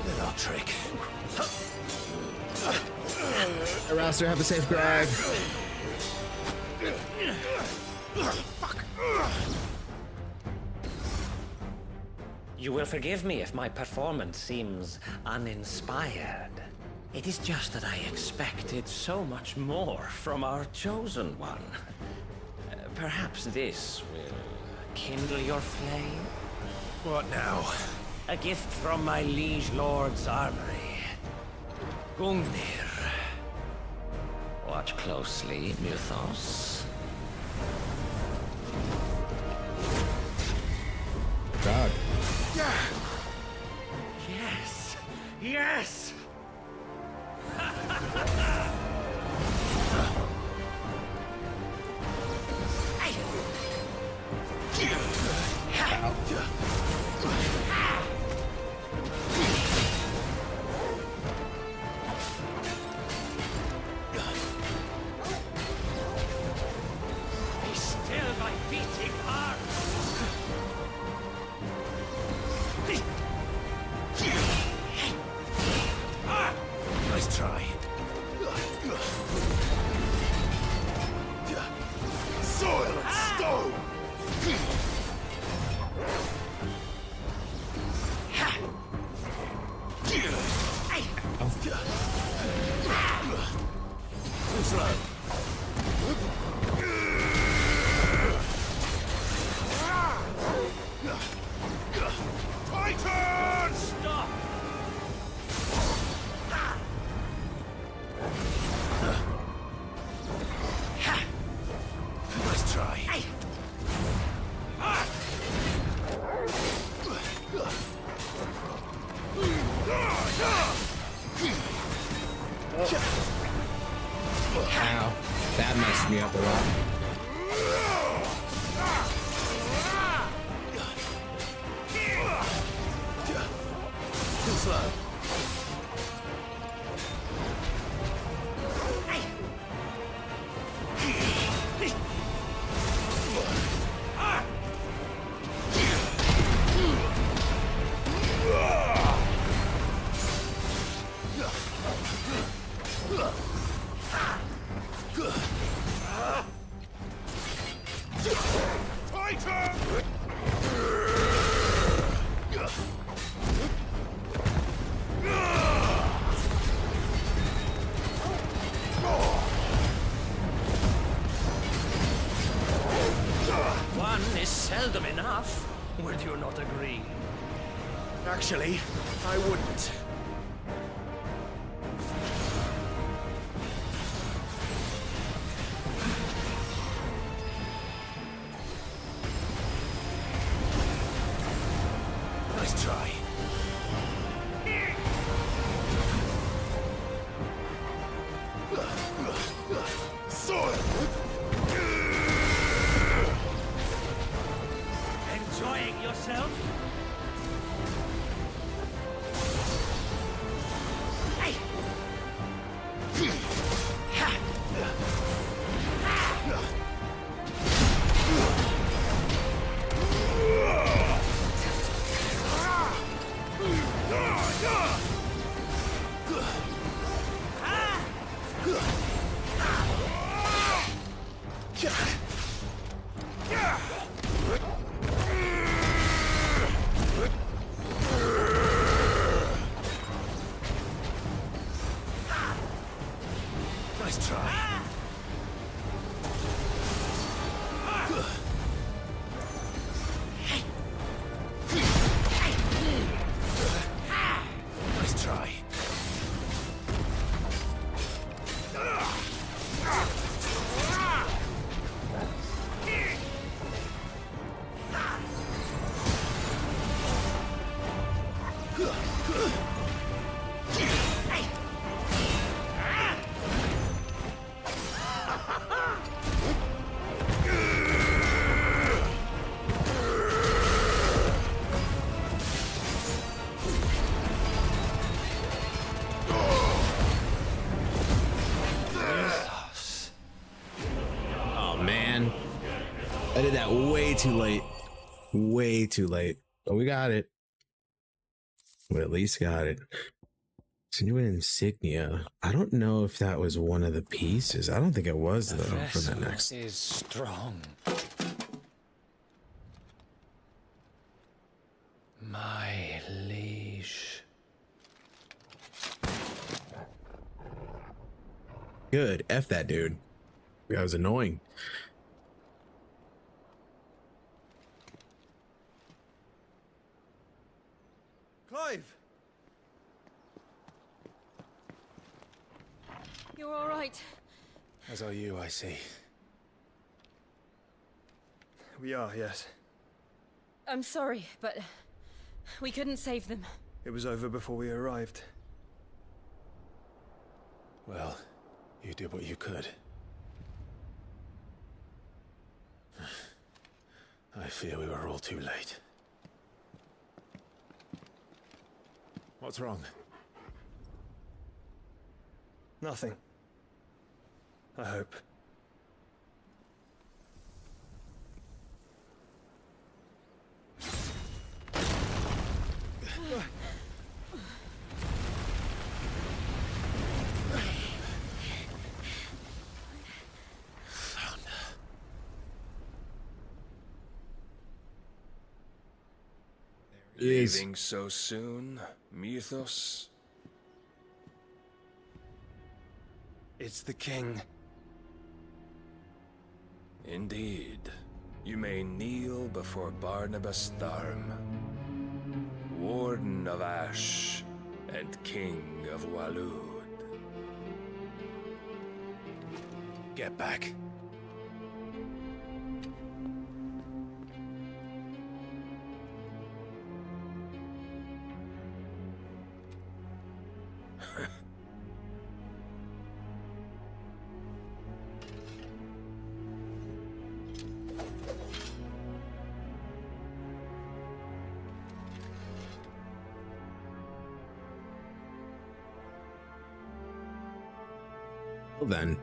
Little trick. Rouster, have a safe drive. You will forgive me if my performance seems uninspired. It is just that I expected so much more from our chosen one. Perhaps this will kindle your flame? What now? A gift from my liege lord's armory. Gungnir. Watch closely, Mythos. God. Yes! Yes! Be still, my beating heart! Nice try. Soil and stone! Too slow. try. Ow. That messed me up a lot. Too slow. One is seldom enough. Would you not agree? Actually, I wouldn't. Nice try. Enjoying yourself? Nice try. Nice try. Oh man, I did that way too late. Way too late. But we got it. We at least got it. Genuine insignia. I don't know if that was one of the pieces. I don't think it was though. For the next. Is strong. My liege. Good. F that dude. That was annoying. Clive! You're all right. As are you, I see. We are, yes. I'm sorry, but we couldn't save them. It was over before we arrived. Well, you did what you could. I fear we were all too late. What's wrong? Nothing. I hope. Leaving so soon, Mythos? It's the king. Indeed. You may kneel before Barnabas Tharm, Warden of Ash and King of Waloed. Get back. then.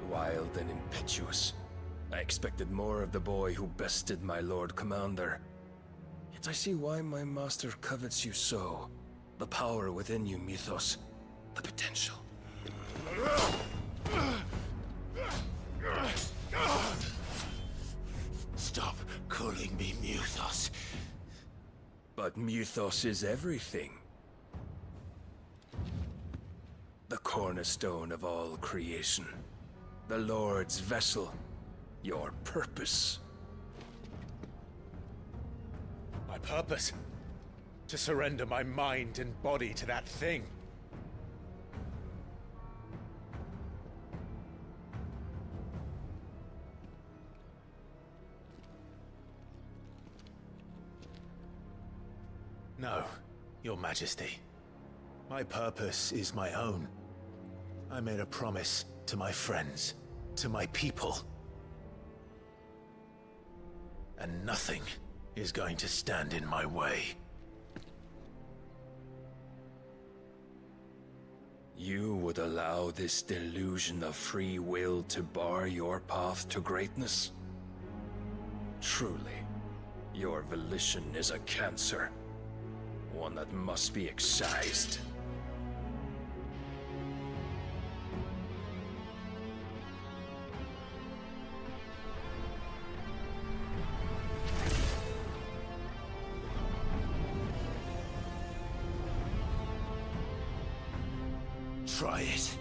Wild and impetuous. I expected more of the boy who bested my Lord Commander. Yet I see why my master covets you so. The power within you, Mythos. The potential. Stop calling me Mythos. But Mythos is everything. The cornerstone of all creation. The Lord's vessel. Your purpose. My purpose? To surrender my mind and body to that thing. No, Your Majesty. My purpose is my own. I made a promise to my friends, to my people. And nothing is going to stand in my way. You would allow this delusion of free will to bar your path to greatness? Truly, your volition is a cancer. One that must be excised. Try it.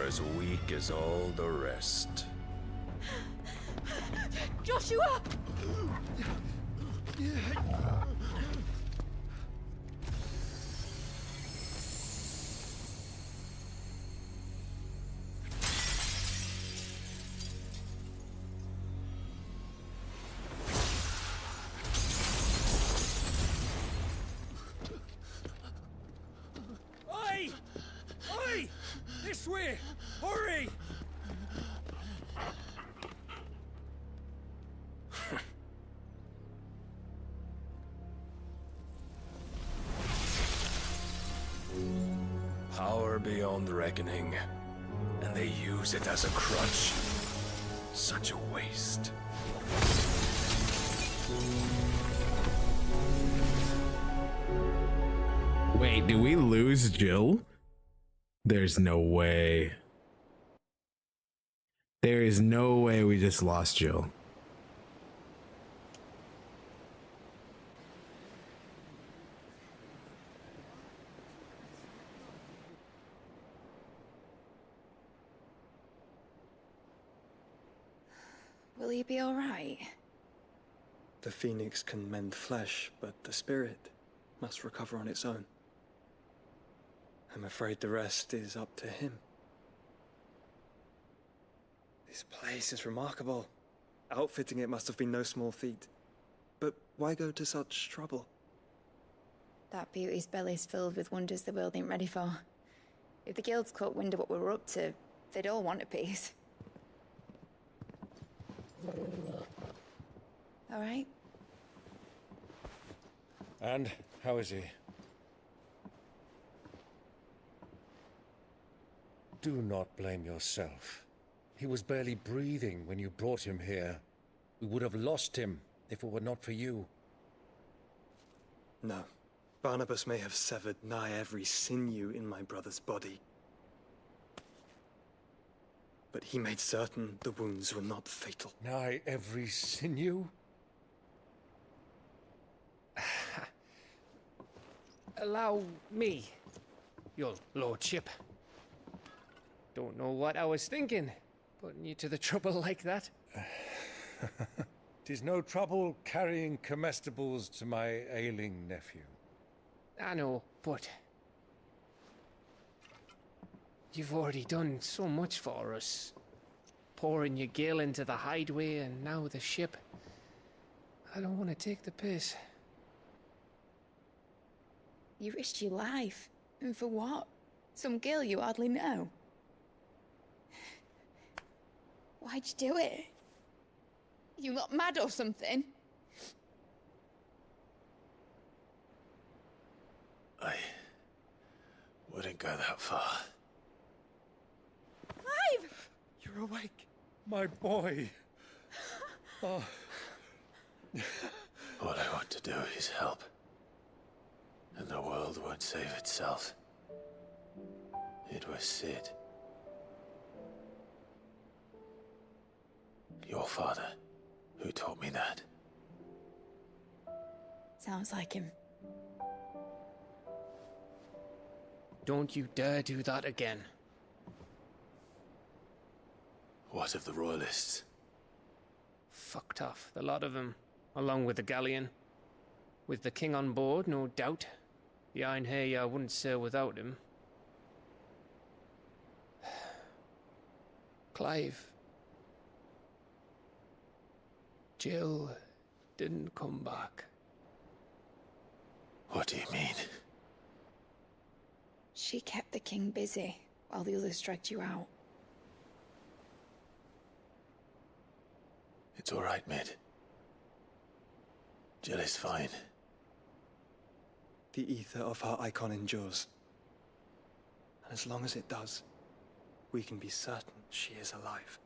As weak as all the rest. Joshua! Oi! Oi! This way! Hurry! Power beyond reckoning, and they use it as a crutch. Such a waste. Wait, do we lose Jill? There's no way. There is no way we just lost Jill. Will he be all right? The phoenix can mend flesh, but the spirit must recover on its own. I'm afraid the rest is up to him. This place is remarkable. Outfitting it must have been no small feat. But why go to such trouble? That beauty's belly's filled with wonders the world ain't ready for. If the guilds caught wind of what we were up to, they'd all want a piece. All right? And how is he? Do not blame yourself. He was barely breathing when you brought him here. We would have lost him if it were not for you. No. Barnabas may have severed nigh every sinew in my brother's body. But he made certain the wounds were not fatal. Nigh every sinew? Allow me, your lordship. Don't know what I was thinking, putting you to the trouble like that. 'Tis no trouble carrying comestibles to my ailing nephew. I know, but you've already done so much for us. Pouring your gil into the hideaway and now the ship. I don't want to take the piss. You risked your life. And for what? Some girl you hardly know. Why'd you do it? You not mad or something? I wouldn't go that far. Clive! You're awake, my boy. Oh. All I want to do is help. And the world won't save itself. It was Sid. Your father, who taught me that. Sounds like him. Don't you dare do that again. What of the Royalists? Fucked off, the lot of them, along with the galleon. With the king on board, no doubt. The Iron Hair wouldn't sail without him. Clive. Jill didn't come back. What do you mean? She kept the king busy while the others dragged you out. It's all right, Mid. Jill is fine. The ether of her icon endures. And as long as it does, we can be certain she is alive.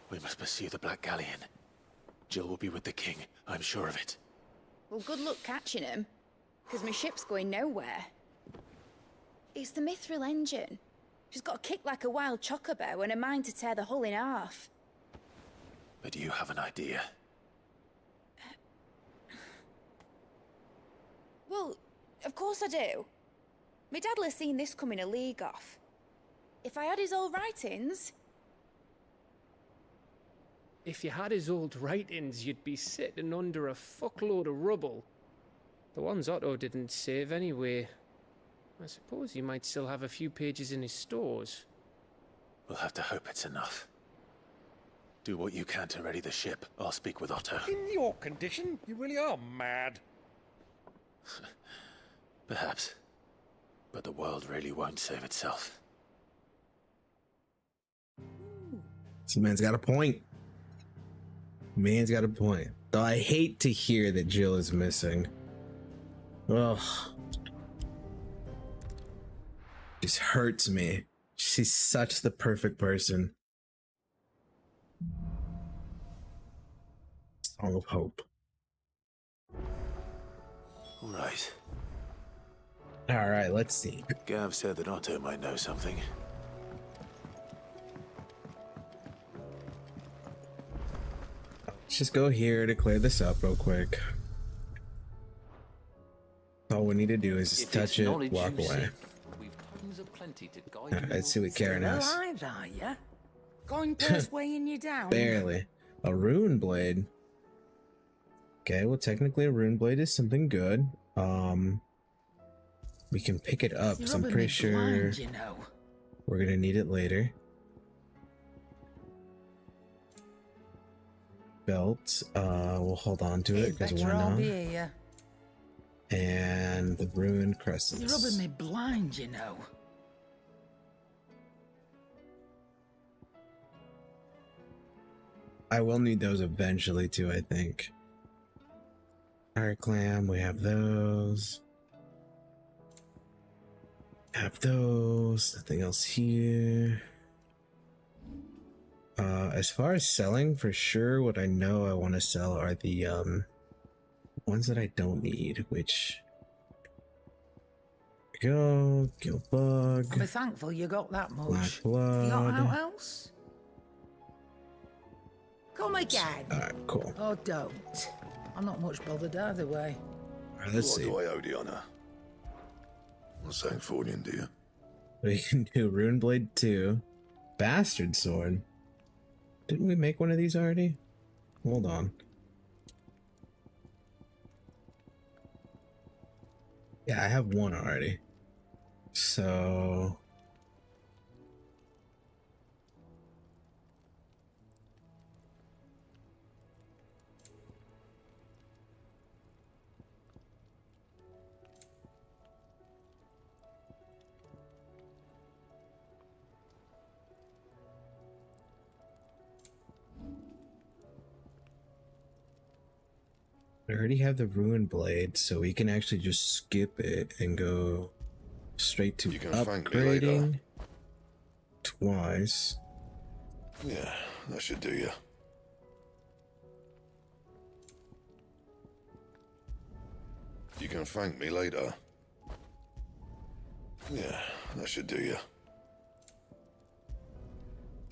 We must pursue the Black Galleon. Jill will be with the king, I'm sure of it. Well, good luck catching him, because my ship's going nowhere. It's the Mithril engine. She's got a kick like a wild chocobo and a mind to tear the hull in half. But you have an idea. Well, of course I do. My dad'll have seen this coming a league off. If I had his old writings... If you had his old writings, you'd be sitting under a fuckload of rubble. The ones Otto didn't save anyway. I suppose he might still have a few pages in his stores. We'll have to hope it's enough. Do what you can to ready the ship. I'll speak with Otto. In your condition, you really are mad. Perhaps. But the world really won't save itself. This man's got a point. Man's got a point. Though I hate to hear that Jill is missing. Ugh. Just hurts me. She's such the perfect person. Song of Hope. Right. All right, let's see. Gav said that Otto might know something. Let's just go here to clear this up real quick. All we need to do is just touch it, walk away. Let's see what Karen has. Alive, are ya? Goingpost weighing you down? Barely. A rune blade. Okay, well technically a rune blade is something good. We can pick it up, so I'm pretty sure we're gonna need it later. Belt, we'll hold on to it because why not? And the ruined crescents. You're rubbing me blind, you know. I will need those eventually too, I think. Fire clam, we have those. Have those. Nothing else here. As far as selling, for sure, what I know I want to sell are the ones that I don't need, which go kill bug. I'm thankful you got that much. Black blood. You got out else? Come again. Alright, cool. Or don't. I'm not much bothered either way. Alright, let's see. What do I owe the honor? Not saying Fordian, do you? We can do Runeblade 2. Bastard Sword. Didn't we make one of these already? Hold on. Yeah, I have one already. So... I already have the Ruin Blade, so we can actually just skip it and go straight to upgrading twice. Yeah, that should do you. You can thank me later. Yeah, that should do you.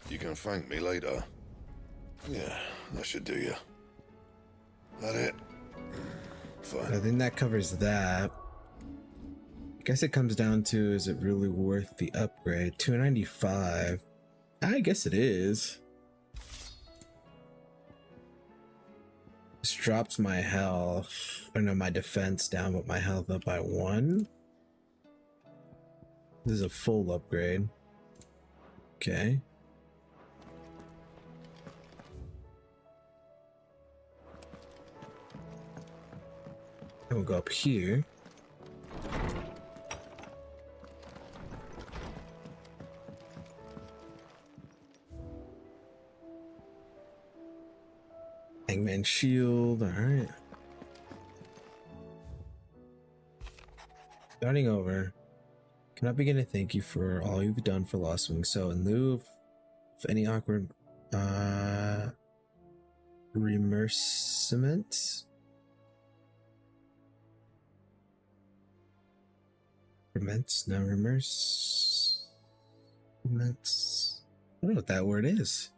You can thank me later. Yeah, that should do you. That it? Fine. I think that covers that. I guess it comes down to, is it really worth the upgrade? 295. I guess it is. This drops my health, or no, my defense down, but my health up by 1. This is a full upgrade. Okay. And we'll go up here. Hangman shield, alright. Starting over. Can I begin to thank you for all you've done for Lost Wing? So in lieu of any awkward remerciments? No remerciments. I don't know what that word is.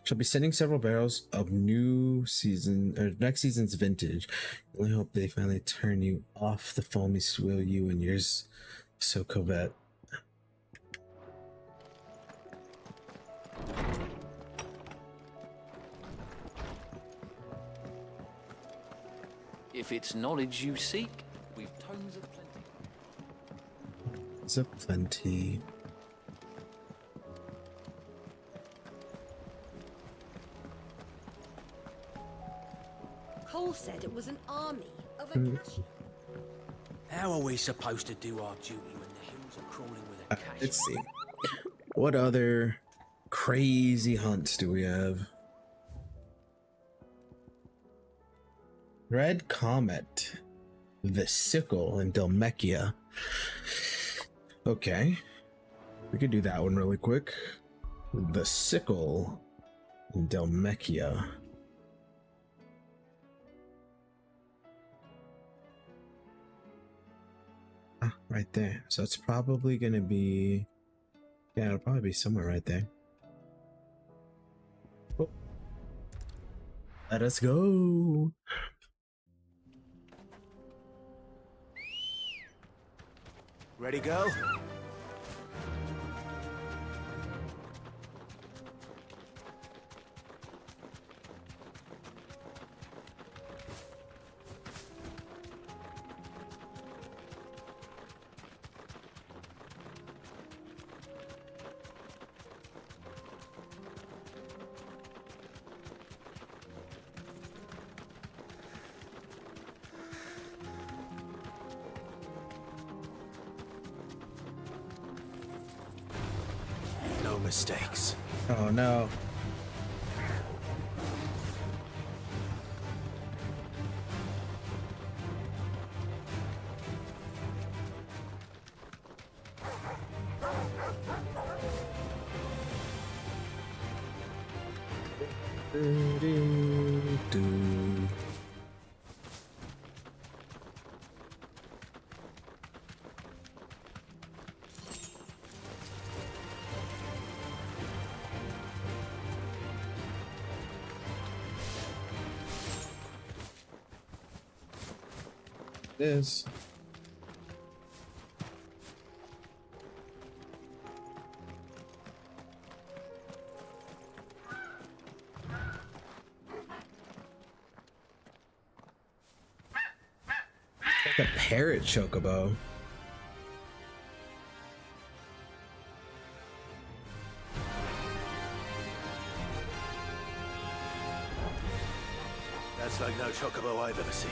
Shall be sending several barrels of next season's vintage. I only hope they finally turn you off the foamy swill you and yours so covet. If it's knowledge you seek, we've tons of plenty. There's a plenty. Cole said it was an army of Akashi. How are we supposed to do our duty when the hills are crawling with a cash? Let's see. What other crazy hunts do we have? Red Comet, Vesicle, and Delmechia. Okay. We could do that one really quick. Vesicle and Delmechia. Right there. So it's probably gonna be, yeah, it'll probably be somewhere right there. Oh. Let us go. Ready, go? No mistakes. Oh no. It is. Like a parrot chocobo. That's like no chocobo I've ever seen.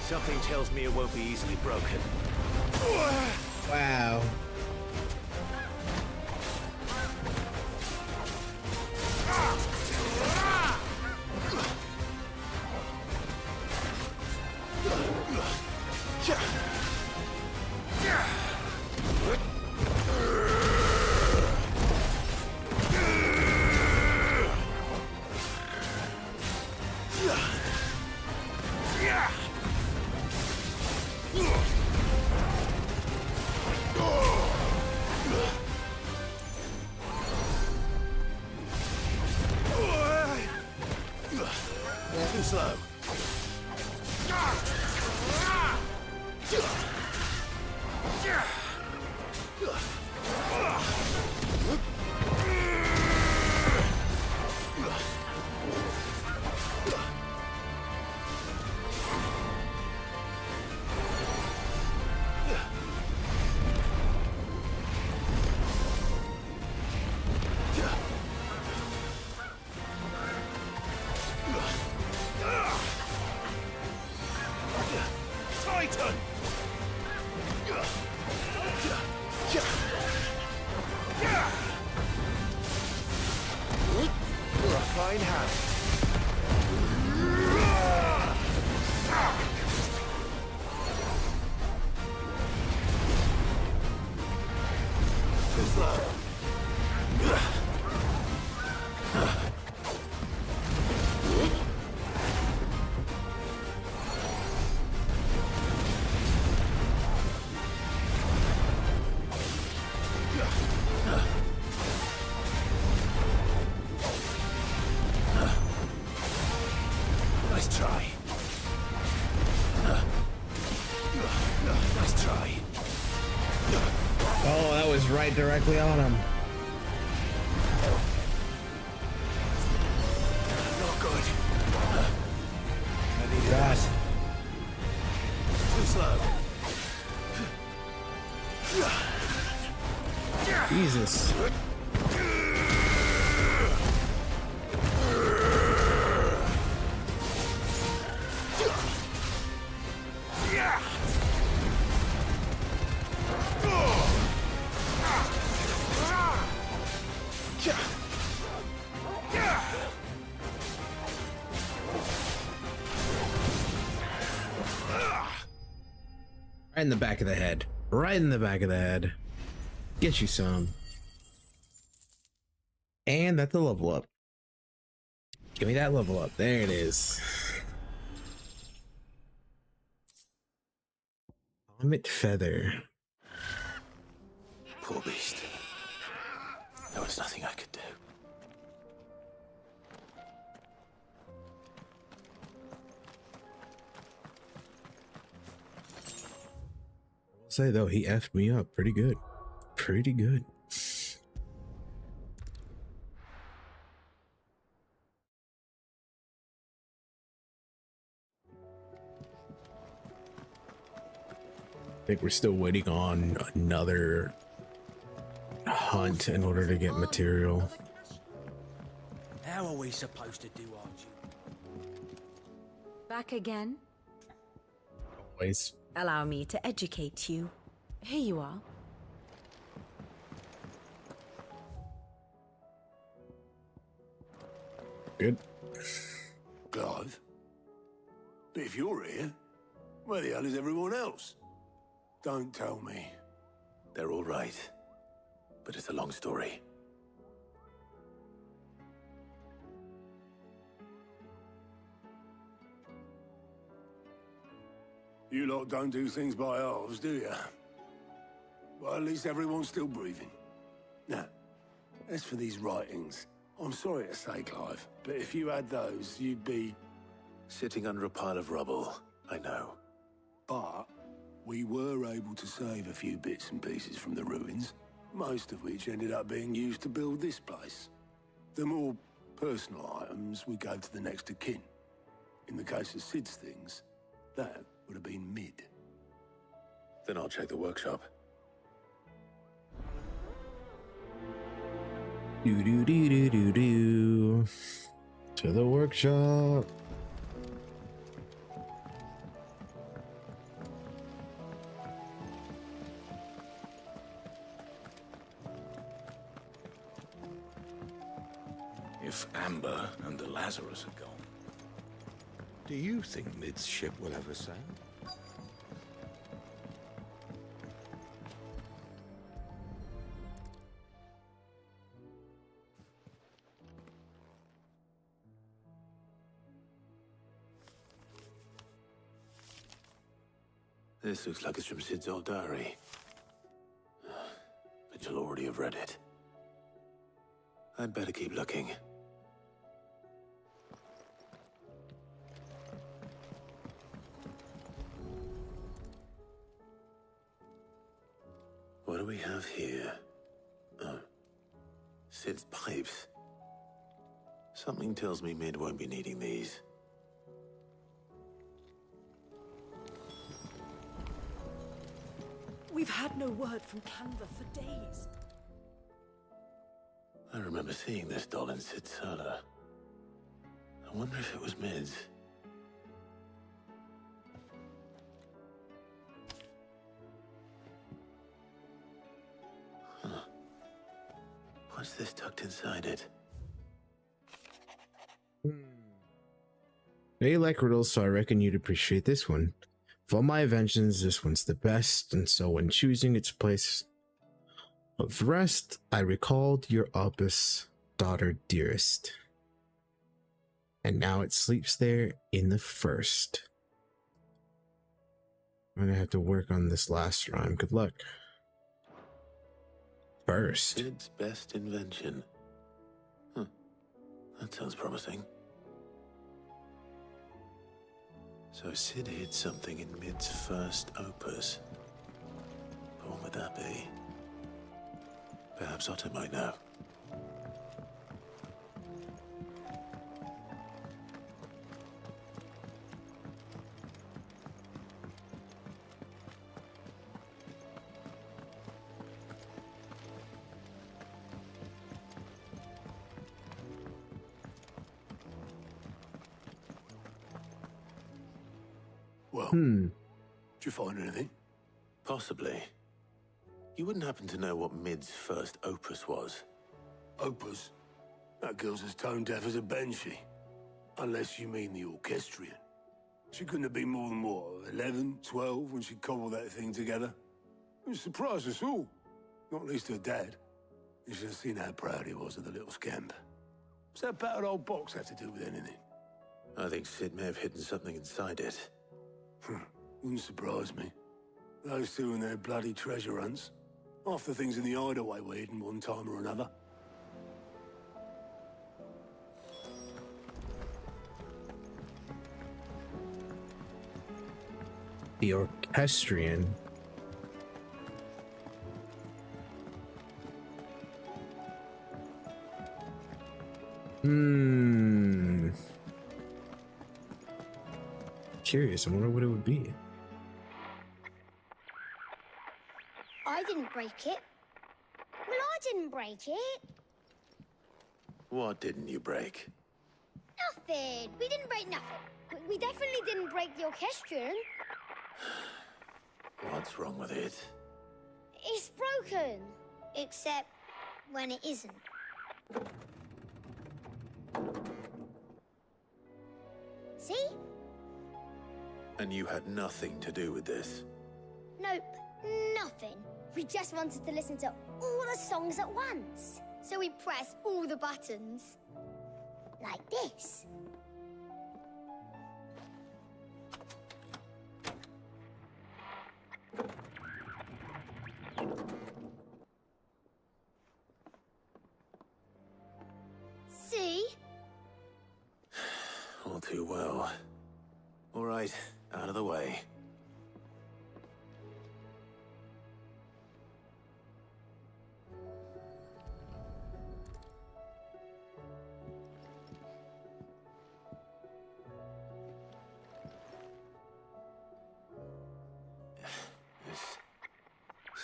Something tells me it won't be easily broken. Wow. Too slow. Titan! You're a fine hand. Too slow. Nice try. Nice try. Oh, that was right directly on him. Not good. I needed God. that. Too slow. Jesus. Right in the back of the head. Right in the back of the head. Get you some. And that's a level up. Give me that level up. There it is. Vomit feather. Poor beast. There was nothing I could do. I'll say though, he effed me up pretty good. Pretty good. I think we're still waiting on another hunt in order to get material. How are we supposed to do our duty? Back again? Always. Allow me to educate you. Here you are. Good. Clive? But if you're here, where the hell is everyone else? Don't tell me. They're all right. But it's a long story. You lot don't do things by halves, do you? Well, at least everyone's still breathing. Now, as for these writings, I'm sorry to say, Clive, but if you had those, you'd be... sitting under a pile of rubble, I know. But we were able to save a few bits and pieces from the ruins, most of which ended up being used to build this place. The more personal items we gave to the next of kin. In the case of Sid's things, that would have been Mid. Then I'll check the workshop. Do do do do do do. To the workshop. If Amber and the Lazarus are gone, do you think Mid's ship will ever sail? This looks like it's from Sid's old diary. But you'll already have read it. I'd better keep looking. What do we have here? Oh. Sid's pipes. Something tells me Mid won't be needing these. We've had no word from Canva for days. I remember seeing this doll in Sid's cellar. I wonder if it was Mid's. Huh. What's this tucked inside it? Now you like riddles, so I reckon you'd appreciate this one. Of all my inventions, this one's the best, and so when choosing its place of rest, I recalled your opus, daughter dearest. And now it sleeps there in the first. I'm gonna have to work on this last rhyme. Good luck. First. Sid's best invention. Huh. That sounds promising. So Sid hid something in Mid's first opus. But what would that be? Perhaps Otto might know. Well, did you find anything? Possibly. You wouldn't happen to know what Mid's first opus was? Opus? That girl's as tone deaf as a banshee. Unless you mean the orchestrion. She couldn't have been more than, what, 11, 12 when she cobbled that thing together? It surprised us all. Not least her dad. You should have seen how proud he was of the little scamp. What's that battered old box have to do with anything? I think Sid may have hidden something inside it. Wouldn't surprise me. Those two and their bloody treasure hunts. Half the things in the hideaway were hidden one time or another. The orchestrion. Curious, I wonder what it would be. I didn't break it. Well, I didn't break it. What didn't you break? Nothing. We didn't break nothing. We definitely didn't break the orchestrion. What's wrong with it? It's broken. Except when it isn't. See? And you had nothing to do with this? Nope, nothing. We just wanted to listen to all the songs at once. So we pressed all the buttons. Like this. See? All too well. All right, out of the way.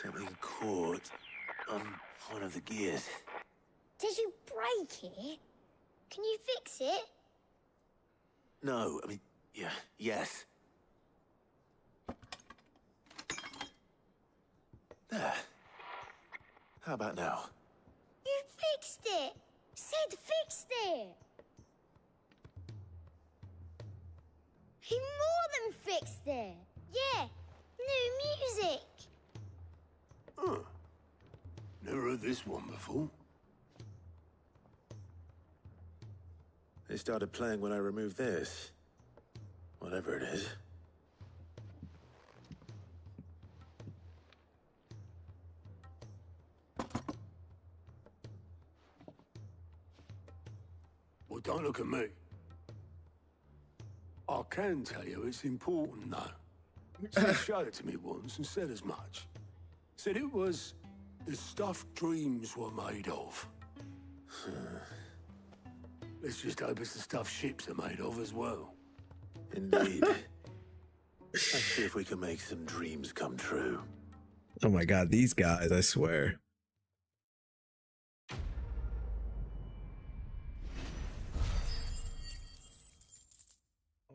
Something caught on one of the gears. Did you break it? Can you fix it? No, I mean, yeah, yes. There. How about now? You fixed it! Sid fixed it! He more than fixed it! Yeah, new music! Huh. Never heard this one before. They started playing when I removed this. Whatever it is. Well, don't look at me. I can tell you it's important, though. Sid showed it to me once and said as much. Said it was the stuff dreams were made of. Let's just hope it's the stuff ships are made of as well. Indeed. Let's see if we can make some dreams come true. Oh my god, these guys, I swear.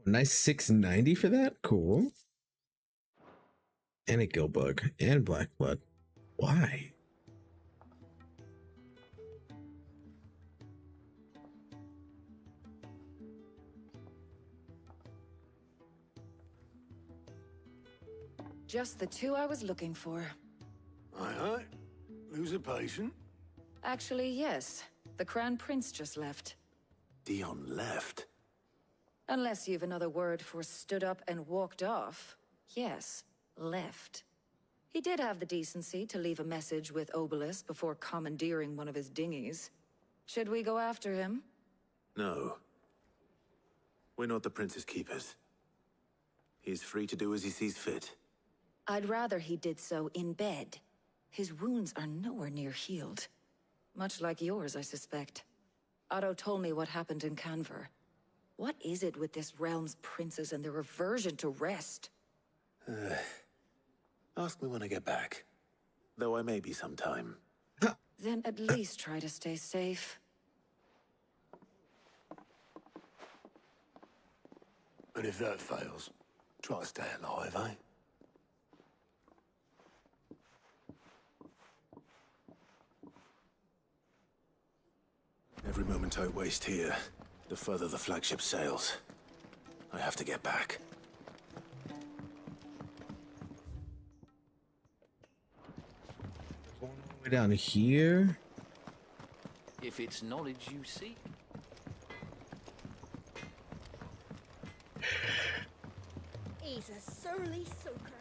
Nice 690 for that? Cool. And a gill bug and black blood. Why? Just the two I was looking for. Aye. Lose a patient? Actually, yes. The Crown Prince just left. Dion left? Unless you've another word for stood up and walked off. Yes, left. He did have the decency to leave a message with Obelisk before commandeering one of his dinghies. Should we go after him? No. We're not the Prince's keepers. He's free to do as he sees fit. I'd rather he did so in bed. His wounds are nowhere near healed. Much like yours, I suspect. Otto told me what happened in Canver. What is it with this realm's princes and their aversion to rest? Ask me when I get back. Though I may be sometime. Then at least try to stay safe. And if that fails, try to stay alive, eh? Every moment I waste here, the further the flagship sails. I have to get back. Way down here. If it's knowledge you seek. He's a surly soaker.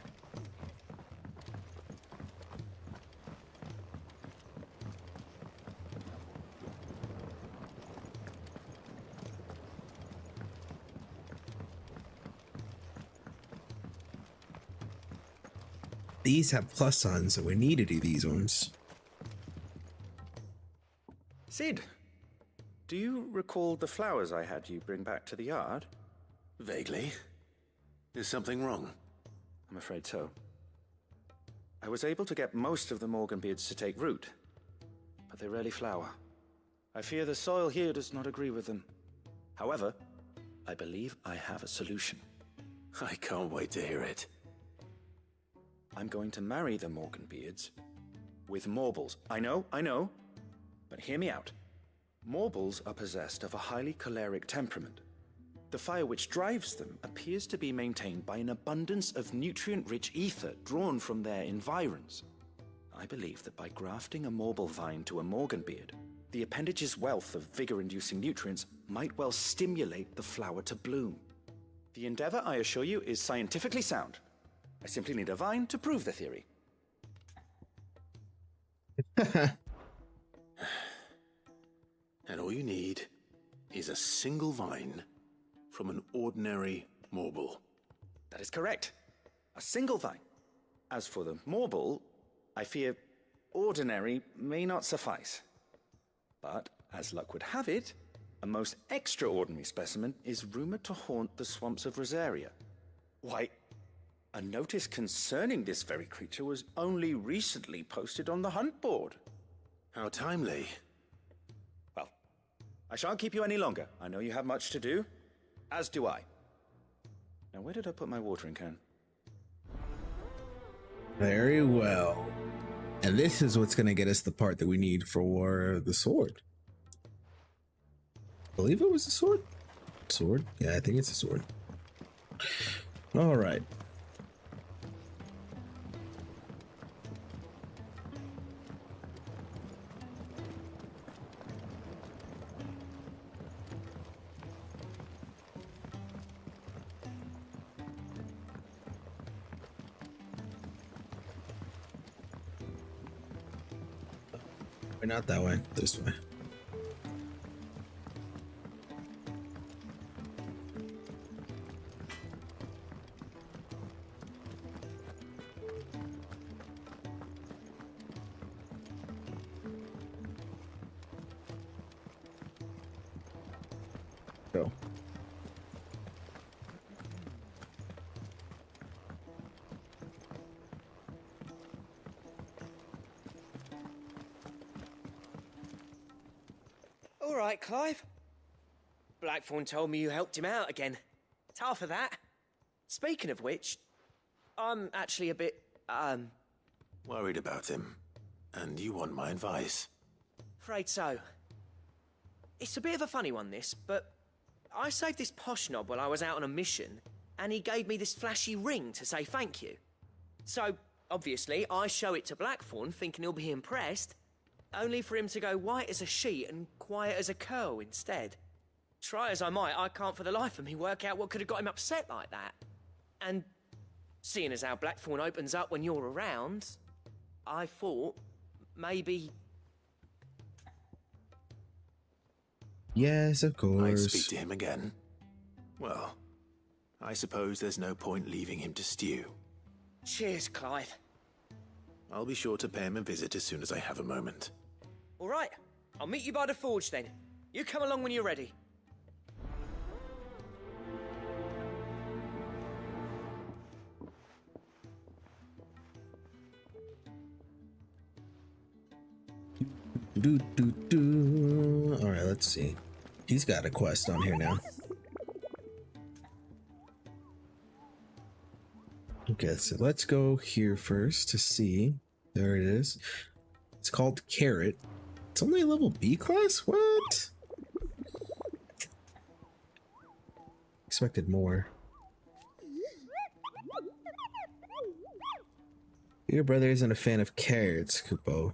These have plus on, so we need to do these ones. Sid, do you recall the flowers I had you bring back to the yard? Vaguely. Is something wrong? I'm afraid so. I was able to get most of the Morganbeards to take root, but they rarely flower. I fear the soil here does not agree with them. However, I believe I have a solution. I can't wait to hear it. I'm going to marry the Morganbeards with Morbles. I know, but hear me out. Morbles are possessed of a highly choleric temperament. The fire which drives them appears to be maintained by an abundance of nutrient-rich ether drawn from their environs. I believe that by grafting a Morble vine to a Morganbeard, the appendage's wealth of vigor-inducing nutrients might well stimulate the flower to bloom. The endeavor, I assure you, is scientifically sound. I simply need a vine to prove the theory. And all you need is a single vine from an ordinary Morble. That is correct. A single vine. As for the Morble, I fear ordinary may not suffice. But, as luck would have it, a most extraordinary specimen is rumored to haunt the swamps of Rosaria. Why, A notice concerning this very creature was only recently posted on the hunt board. How timely. Well, I shan't keep you any longer. I know you have much to do, as do I. Now, where did I put my watering can? Very well. And this is what's going to get us the part that we need for the sword. I believe it was a sword. Sword? Yeah, I think it's a sword. All right. Not that way, this way. Go. All right, Clive. Blackthorn told me you helped him out again. It's half of that. Speaking of which, I'm actually a bit, Worried about him. And you want my advice? afraid so. It's a bit of a funny one, this, but I saved this posh knob while I was out on a mission, and he gave me this flashy ring to say thank you. So, obviously, I show it to Blackthorn, thinking he'll be impressed, only for him to go white as a sheet and quiet as a curl instead. Try as I might, I can't for the life of me work out what could have got him upset like that. And seeing as how Blackthorn opens up when you're around, I thought maybe... Yes, of course. I'd speak to him again. Well, I suppose there's no point leaving him to stew. Cheers, Clive. I'll be sure to pay him a visit as soon as I have a moment. All right, I'll meet you by the forge then. You come along when you're ready. All right, let's see. He's got a quest on here now. Okay, so let's go here first to see. There it is. It's called Carrot. It's only a level B class? What? Expected more. Your brother isn't a fan of carrots, Kupo.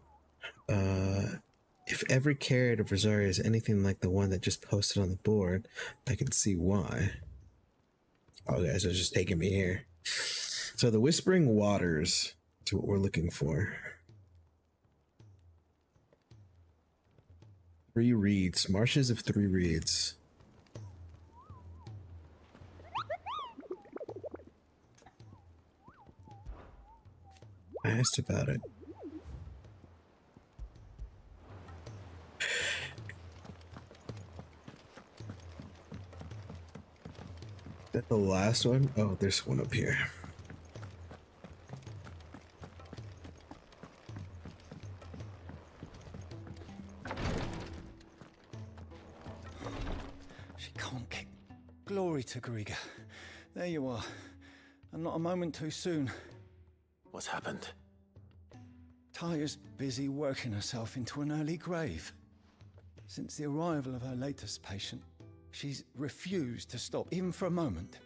If every carrot of Rosaria is anything like the one that just posted on the board, I can see why. Oh, guys, it's just taking me here. So the Whispering Waters is what we're looking for. 3 reeds. Marshes of 3 reeds. I asked about it. Is that the last one? Oh, there's one up here. She can't kick. Glory to Griga. There you are. And not a moment too soon. What's happened? Taya's busy working herself into an early grave. Since the arrival of her latest patient, she's refused to stop, even for a moment.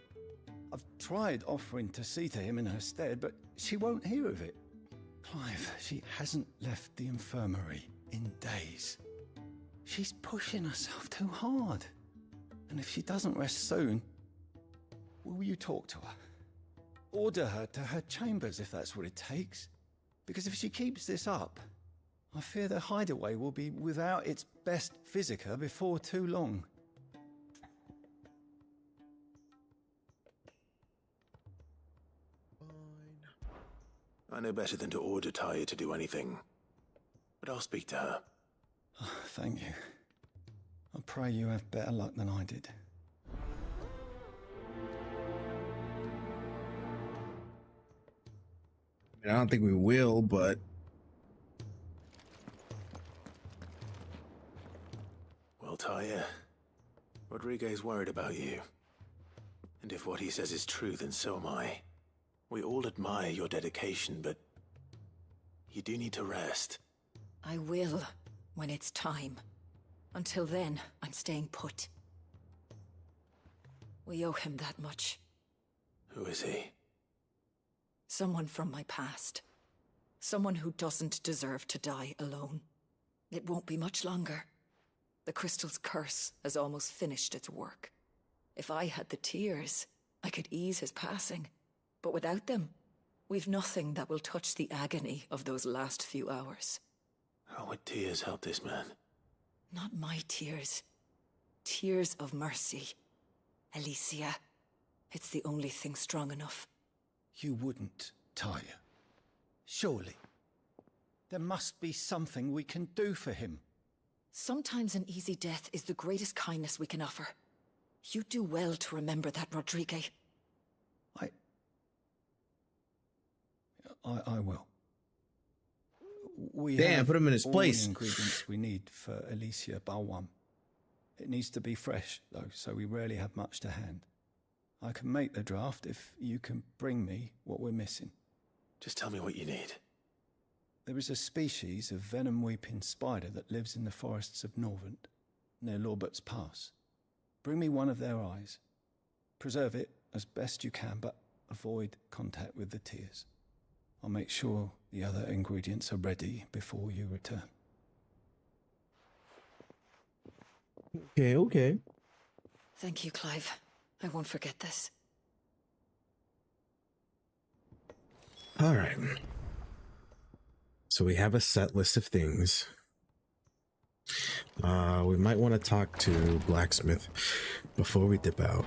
I've tried offering to see to him in her stead, but she won't hear of it. Clive, she hasn't left the infirmary in days. She's pushing herself too hard. And if she doesn't rest soon, will you talk to her? Order her to her chambers if that's what it takes. Because if she keeps this up, I fear the hideaway will be without its best physica before too long. I know better than to order Taya to do anything. But I'll speak to her. Oh, thank you. I pray you have better luck than I did. I don't think we will, but Well, Tyre, Rodriguez worried about you. And if what he says is true, then so am I. We all admire your dedication, but you do need to rest. I will, when it's time. Until then, I'm staying put. We owe him that much. Who is he? Someone from my past. Someone who doesn't deserve to die alone. It won't be much longer. The crystal's curse has almost finished its work. If I had the tears, I could ease his passing. But without them, we've nothing that will touch the agony of those last few hours. How would tears help this man? Not my tears. Tears of mercy. Alicia. It's the only thing strong enough. You wouldn't, Tyre. Surely. There must be something we can do for him. Sometimes an easy death is the greatest kindness we can offer. You do well to remember that, Rodriguez. I will. We damn, have put him in his all place. the ingredients we need for Alicia Balwam. It needs to be fresh, though, so we rarely have much to hand. I can make the draft if you can bring me what we're missing. Just tell me what you need. There is a species of venom-weeping spider that lives in the forests of Norvent, near Lorbert's Pass. Bring me one of their eyes. Preserve it as best you can, but avoid contact with the tears. I'll make sure the other ingredients are ready before you return. Okay. Thank you, Clive. I won't forget this. All right. So we have a set list of things. We might want to talk to Blacksmith before we dip out.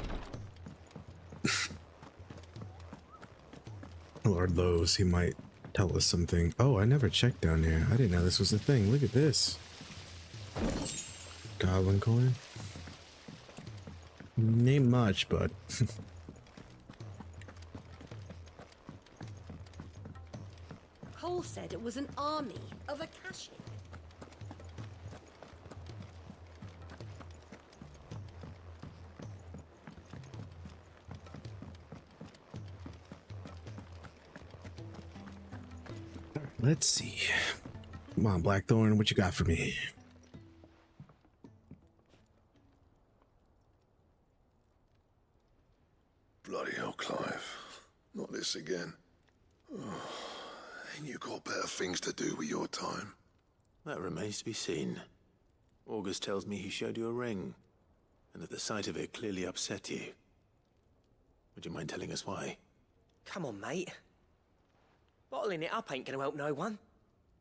Lord Lowe's, he might tell us something. Oh, I never checked down here. I didn't know this was a thing. Look at this. Goblin coin. Ain't much, but Cole said it was an army of Akashi. let's see. Come on, Blackthorn, what you got for me? Bloody hell, Clive. Not this again. Oh, ain't you got better things to do with your time? That remains to be seen. August tells me he showed you a ring, and that the sight of it clearly upset you. Would you mind telling us why? Come on, mate. Bottling it up ain't gonna help no one.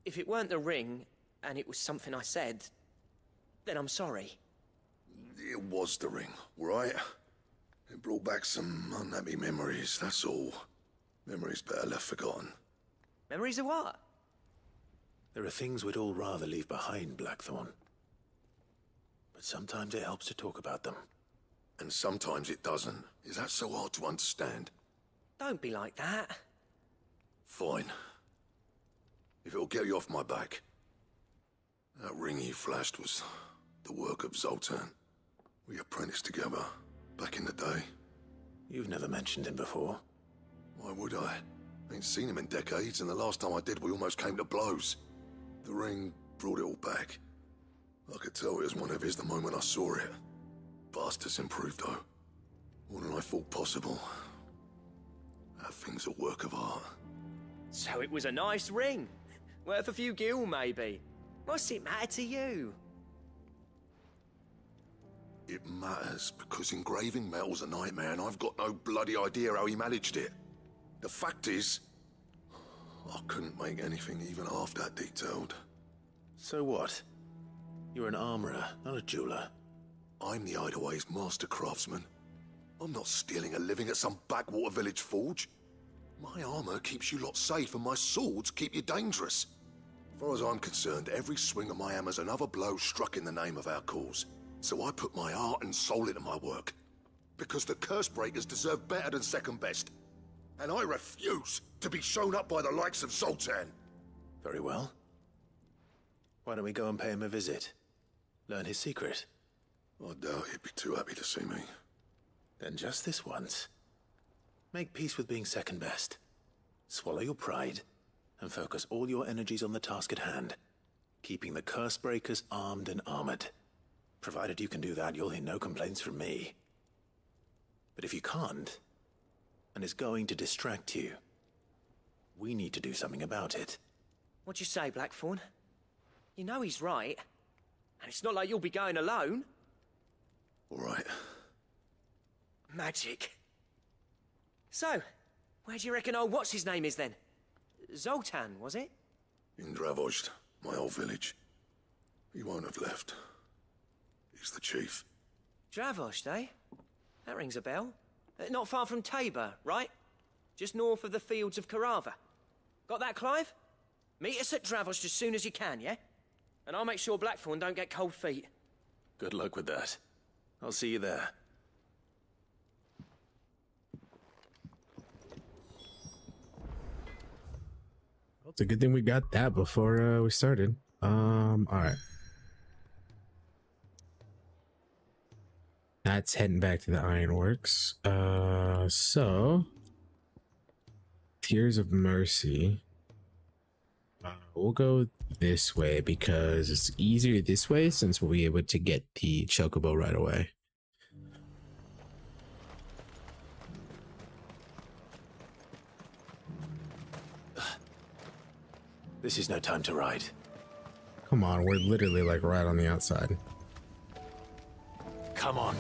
If it weren't the ring, and it was something I said, then I'm sorry. It was the ring, right? It brought back some unhappy memories, that's all. Memories better left forgotten. Memories of what? There are things we'd all rather leave behind, Blackthorn. But sometimes it helps to talk about them. And sometimes it doesn't. Is that so hard to understand? Don't be like that. Fine. If it'll get you off my back. That ring you flashed was the work of Zoltan. We apprenticed together, back in the day. You've never mentioned him before. Why would I? Ain't seen him in decades, and the last time I did, we almost came to blows. The ring brought it all back. I could tell it was one of his the moment I saw it. Bastard's improved, though. More than I thought possible. That thing's a work of art. So it was a nice ring. Worth a few gil, maybe. What's it matter to you? It matters because engraving metal's a nightmare, and I've got no bloody idea how he managed it. The fact is, I couldn't make anything even half that detailed. So what? You're an armorer, not a jeweler. I'm the Hideaway's master craftsman. I'm not stealing a living at some backwater village forge. My armor keeps you lot safe, and my swords keep you dangerous. As far as I'm concerned, every swing of my hammer's another blow struck in the name of our cause. So I put my heart and soul into my work. Because the curse breakers deserve better than second best. and I refuse to be shown up by the likes of Zoltan. Very well. Why don't we go and pay him a visit? Learn his secret. I doubt he'd be too happy to see me. Then just this once. Make peace with being second best. Swallow your pride, and focus all your energies on the task at hand. Keeping the curse breakers armed and armored. Provided you can do that, you'll hear no complaints from me. But if you can't, and it's going to distract you, we need to do something about it. What'd you say, Blackthorn? You know he's right. And it's not like you'll be going alone. All right. Magic. So, where do you reckon old what's-his-name is then? Zoltan, was it? In Dravozd, my old village. He won't have left. He's the chief. Dravozd, eh? That rings a bell. Not far from Tabor, right? Just north of the fields of Carava. Got that, Clive? Meet us at Dravozd as soon as you can, yeah? And I'll make sure Blackthorn don't get cold feet. Good luck with that. I'll see you there. It's a good thing we got that before we started. All right. That's heading back to the Ironworks. So Tears of Mercy. We'll go this way because it's easier this way since we'll be able to get the chocobo right away. This is no time to ride. Come on, we're literally like right on the outside. Come on.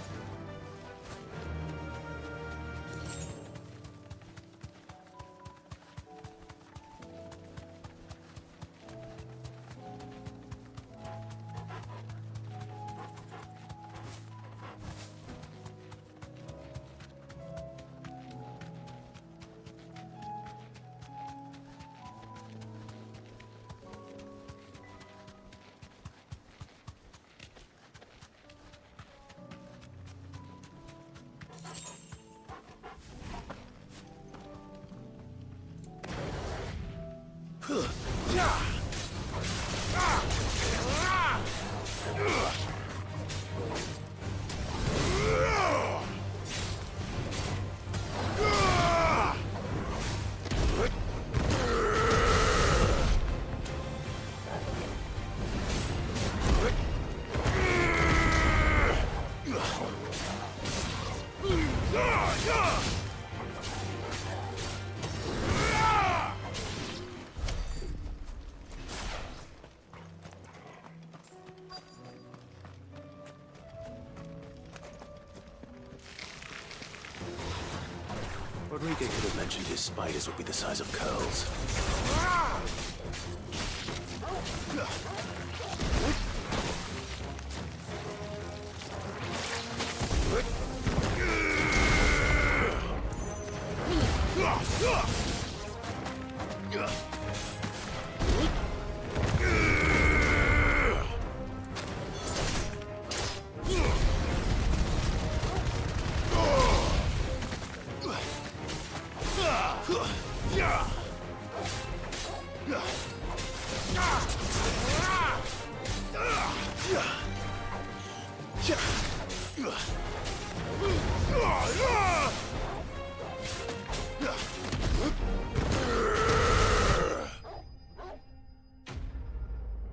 Rodrigo could have mentioned his spiders would be the size of curls.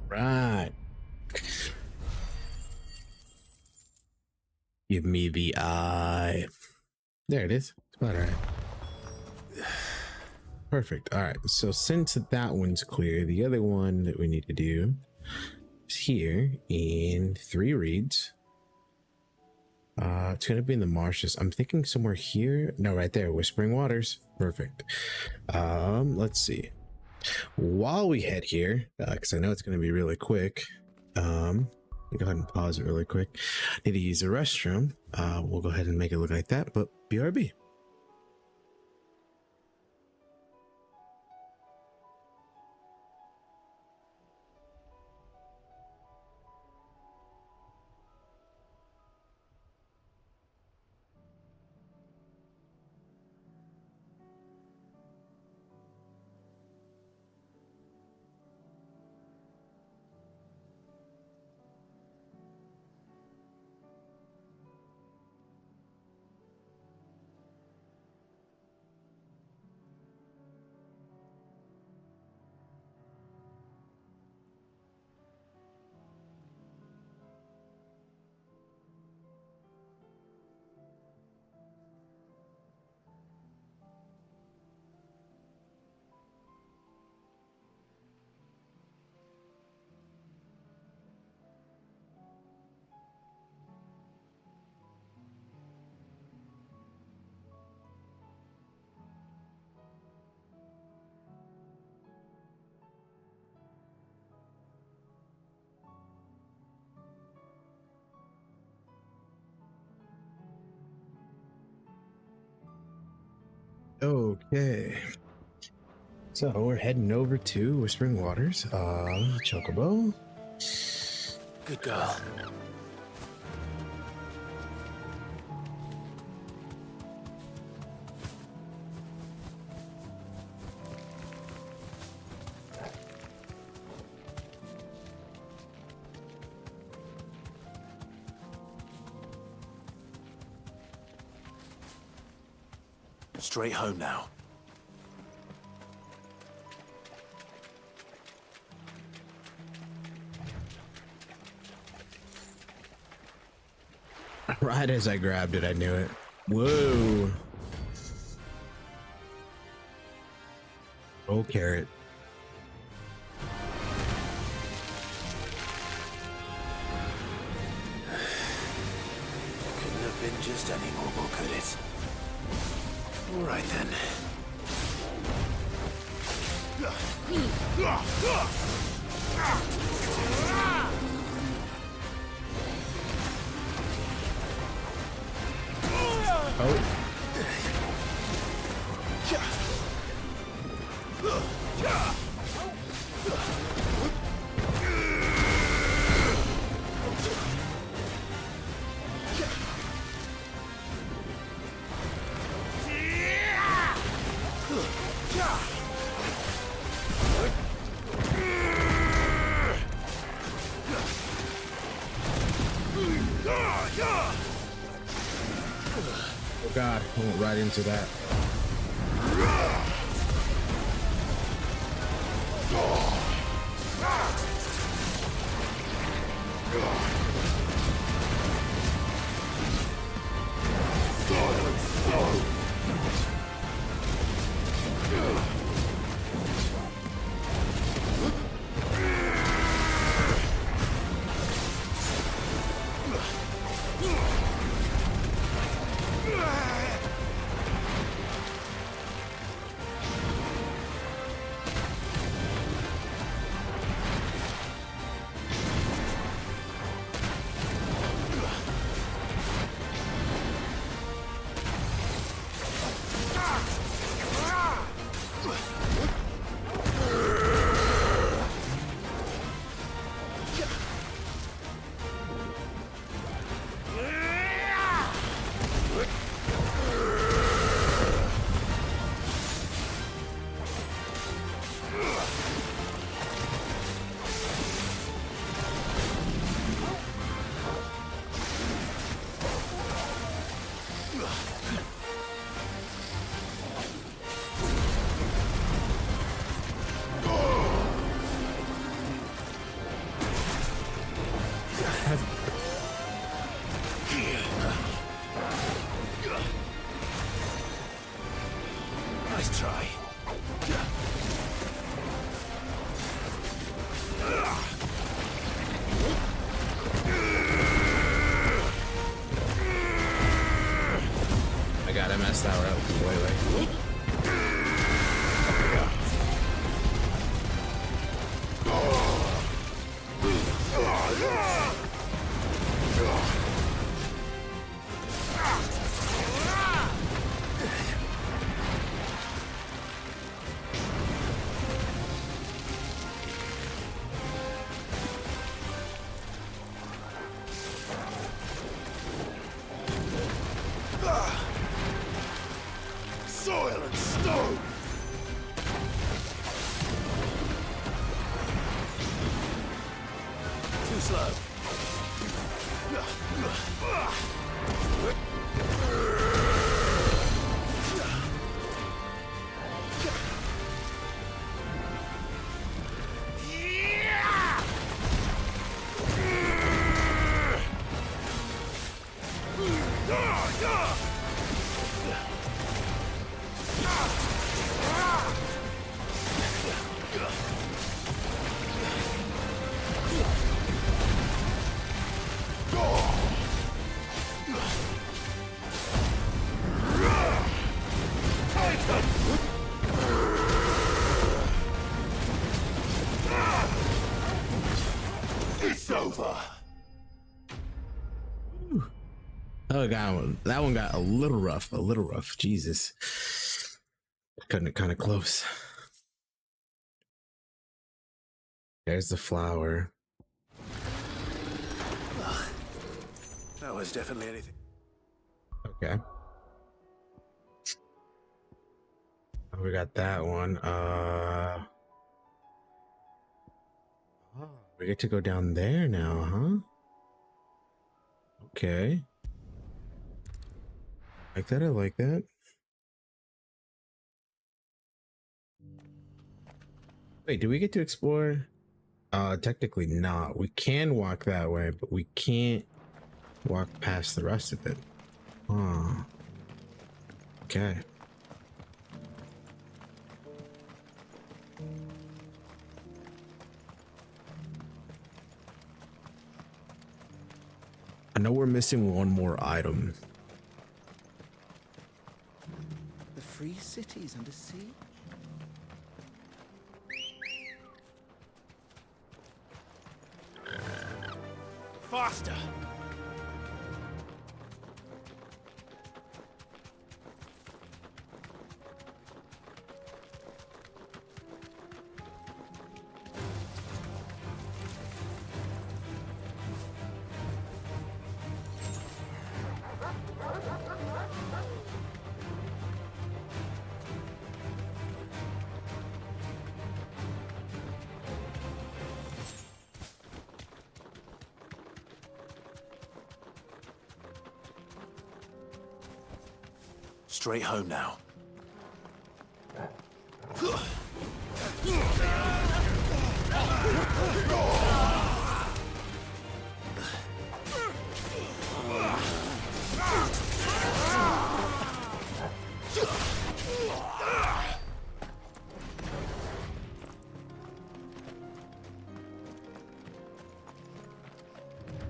Right. Give me the eye. There it is. All right. Perfect. All right. So since that one's clear, the other one that we need to do is here in 3 reeds. It's gonna be in the marshes. I'm thinking somewhere here. No, right there. Whispering Waters. Perfect. Let's see. While we head here, because I know it's gonna be really quick. Go ahead and pause it really quick. Need to use the restroom. We'll go ahead and make it look like that, but BRB. Okay. So we're heading over to Whispering Waters of Chocobo. Good girl. Straight home now. Right as I grabbed it, I knew it. Whoa. Roll carrot. Couldn't have been just any mobile, could it? All right then. Oh. Oh God, I went right into that. Nice try. I gotta mess that one up. Wait. Soil and stone! Too slow. It's over. Oh God, that one got a little rough. Jesus. Cutting it kind of close. There's the flower. That was definitely anything. Okay. Oh, we got that one. Oh, we get to go down there now, huh? Okay. Like that, I like that. Wait, do we get to explore? Technically not. We can walk that way, but we can't walk past the rest of it. Oh. Okay. I know we're missing one more item. The free cities under siege? Faster! Straight home now.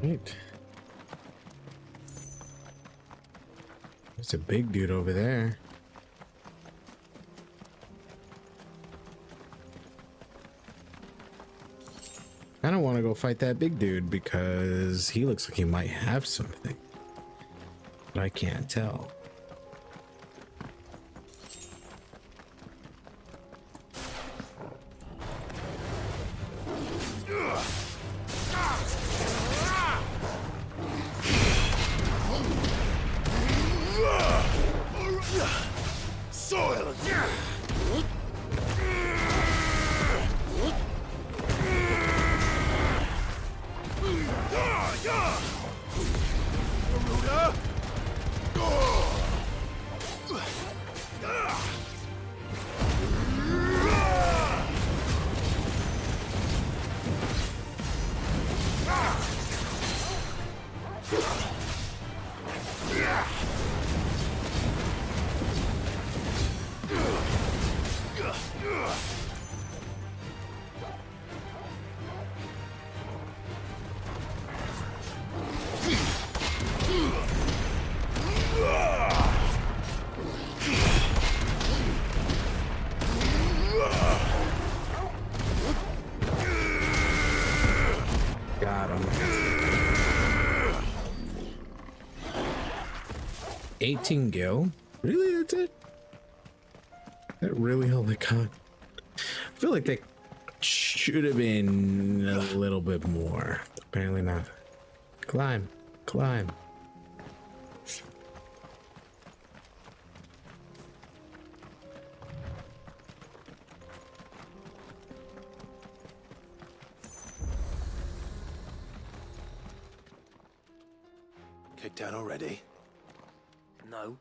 Right. There's a big dude over there. I don't want to go fight that big dude because he looks like he might have something, but I can't tell. Got him. 18 gil? Really? That's it? That really all they got? I feel like they should have been a little bit more. Apparently not. Climb. Climb. Kicked out already? No.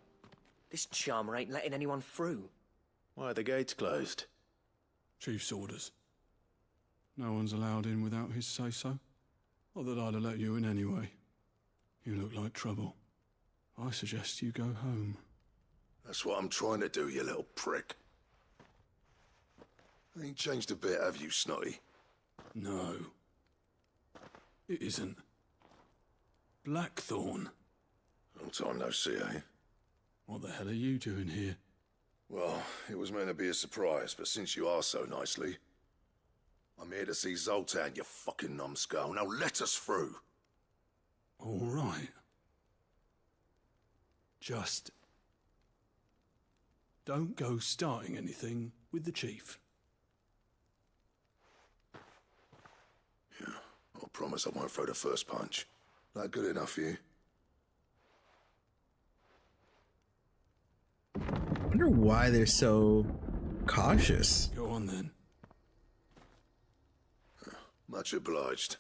This charmer ain't letting anyone through. Why are the gates closed? Chief's orders. No one's allowed in without his say-so. Not that I'd have let you in anyway. You look like trouble. I suggest you go home. That's what I'm trying to do, you little prick. Ain't changed a bit, have you, Snotty? No. It isn't. Blackthorn. Long time no see, eh? What the hell are you doing here? Well, it was meant to be a surprise, but since you are so nicely, I'm here to see Zoltan, you fucking numbskull. Now let us through. All right. Just Don't go starting anything with the chief. Yeah, I promise I won't throw the first punch. That good enough for you? I wonder why they're so cautious. Go on then. Much obliged.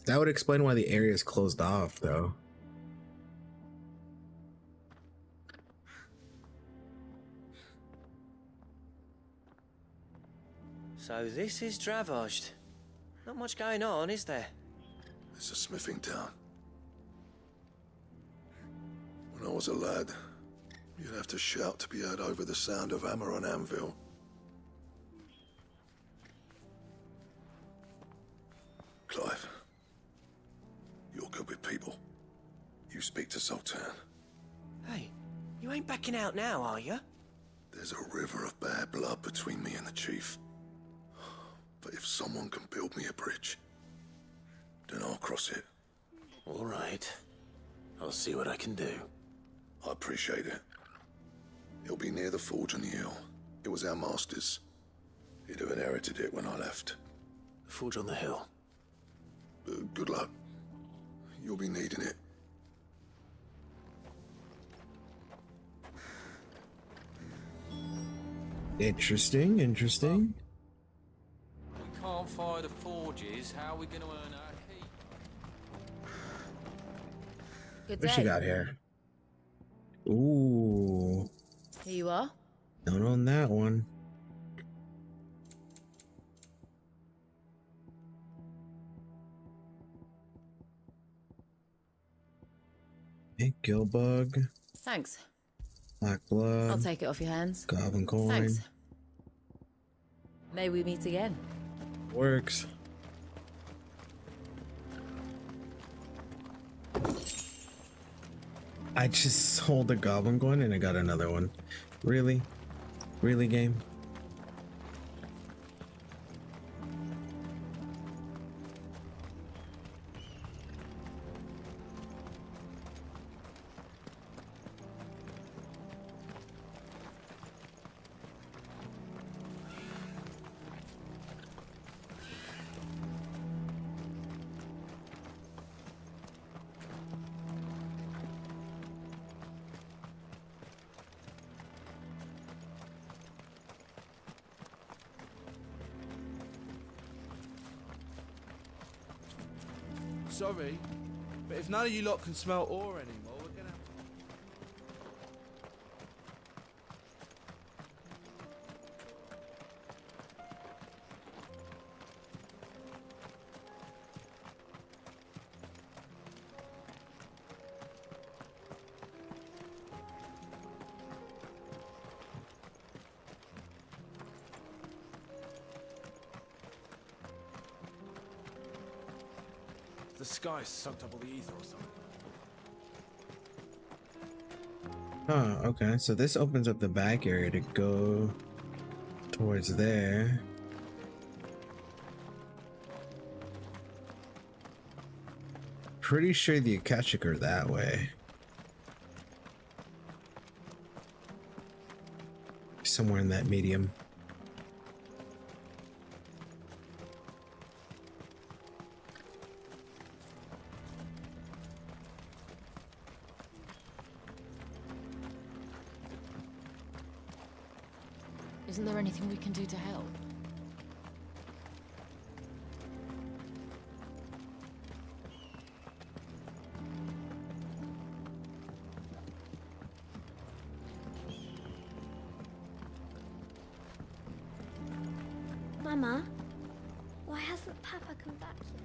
That would explain why the area is closed off, though. So this is Dravosd. Not much going on, is there? It's a smithing town. When I was a lad, you'd have to shout to be heard over the sound of hammer on anvil. Clive, you're good with people. You speak to Sultan. Hey, you ain't backing out now, are you? There's a river of bad blood between me and the chief. But if someone can build me a bridge, then I'll cross it. All right. I'll see what I can do. I appreciate it. It'll be near the forge on the hill. It was our master's. He'd have inherited it when I left. The forge on the hill. Good luck. You'll be needing it. Interesting, interesting. We can't fire the forges. How are we going to earn our keep? Good What day. she got here? Ooh. Here you are. Don't own that one. Hey, Gilbug. Thanks. Black blood. I'll take it off your hands. Goblin coin. Thanks. May we meet again. Works. I just sold a goblin coin and I got another one. Really? Really, game? Sorry, but if none of you lot can smell ore anymore, we're gonna have to... The sky sucked up all the ether or something. Oh, okay. So this opens up the back area to go towards there. Pretty sure the Akashic are that way. Somewhere in that medium. Isn't there anything we can do to help? Mama, why hasn't Papa come back yet?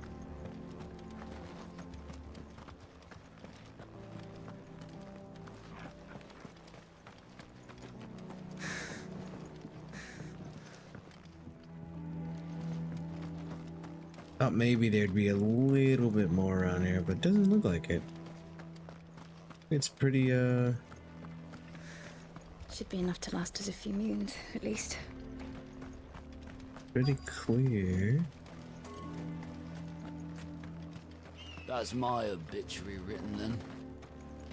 Thought maybe there'd be a little bit more around here, but it doesn't look like it. It's pretty, Should be enough to last us a few moons, at least. pretty clear. That's my obituary written then.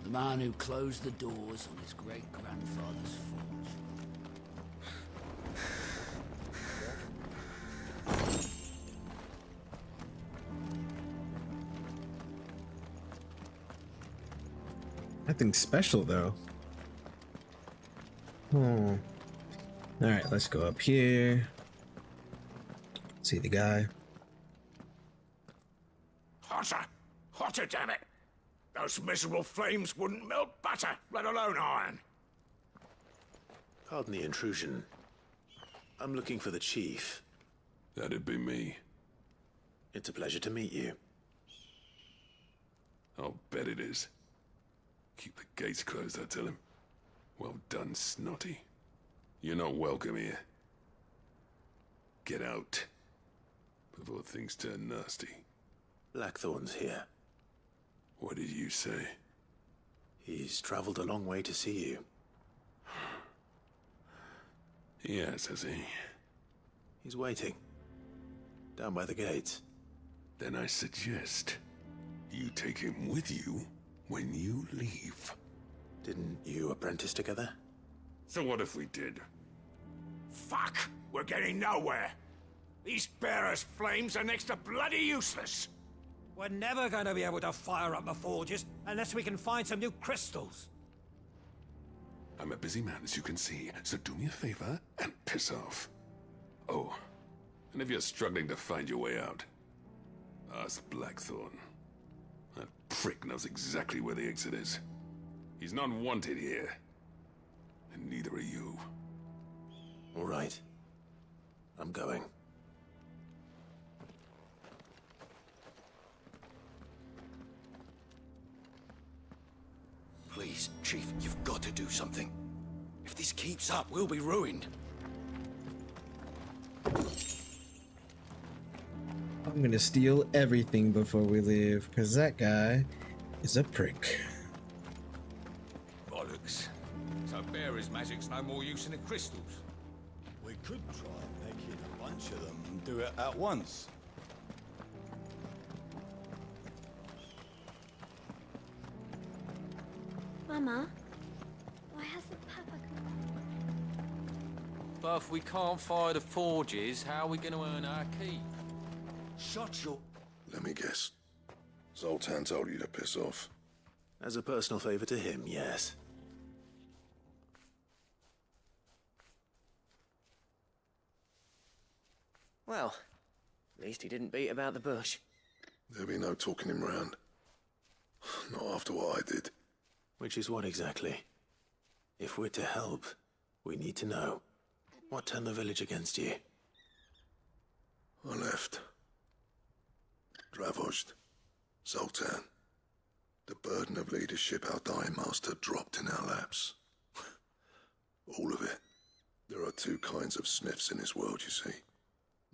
The man who closed the doors on his great-grandfather's forge. Nothing special though. All right, let's go up here. See the guy. Hotter! Hotter, damn it! Those miserable flames wouldn't melt butter, let alone iron. Pardon the intrusion. I'm looking for the chief. That'd be me. It's a pleasure to meet you. I'll bet it is. Keep the gates closed, I tell him. Well done, Snotty. You're not welcome here. Get out. Before things turn nasty. Blackthorn's here. What did you say? He's traveled a long way to see you. Yes, has he? He's waiting. Down by the gates. Then I suggest you take him with you when you leave. Didn't you apprentice together? So what if we did? Fuck! We're getting nowhere. These bearers' flames are next to bloody useless. We're never going to be able to fire up the forges unless we can find some new crystals. I'm a busy man, as you can see, so do me a favor and piss off. Oh, and if you're struggling to find your way out, ask Blackthorn. That prick knows exactly where the exit is. He's not wanted here. And neither are you. All right. I'm going. Please, Chief, you've got to do something. If this keeps up, we'll be ruined. I'm gonna steal everything before we leave, because that guy is a prick. Bollocks. So bearers' magic's no more use than the crystals. We could try making a bunch of them and do it at once. Mama, why hasn't Papa come? But if we can't fire the forges, how are we going to earn our keep? Shut your... Let me guess. Zoltan told you to piss off. As a personal favor to him, yes. Well, at least he didn't beat about the bush. There'll be no talking him round. Not after what I did. Which is what exactly? If we're to help, we need to know. What turned the village against you? I left. Dravozd. Zoltan. The burden of leadership our dying master dropped in our laps. All of it. There are two kinds of smiths in this world, you see.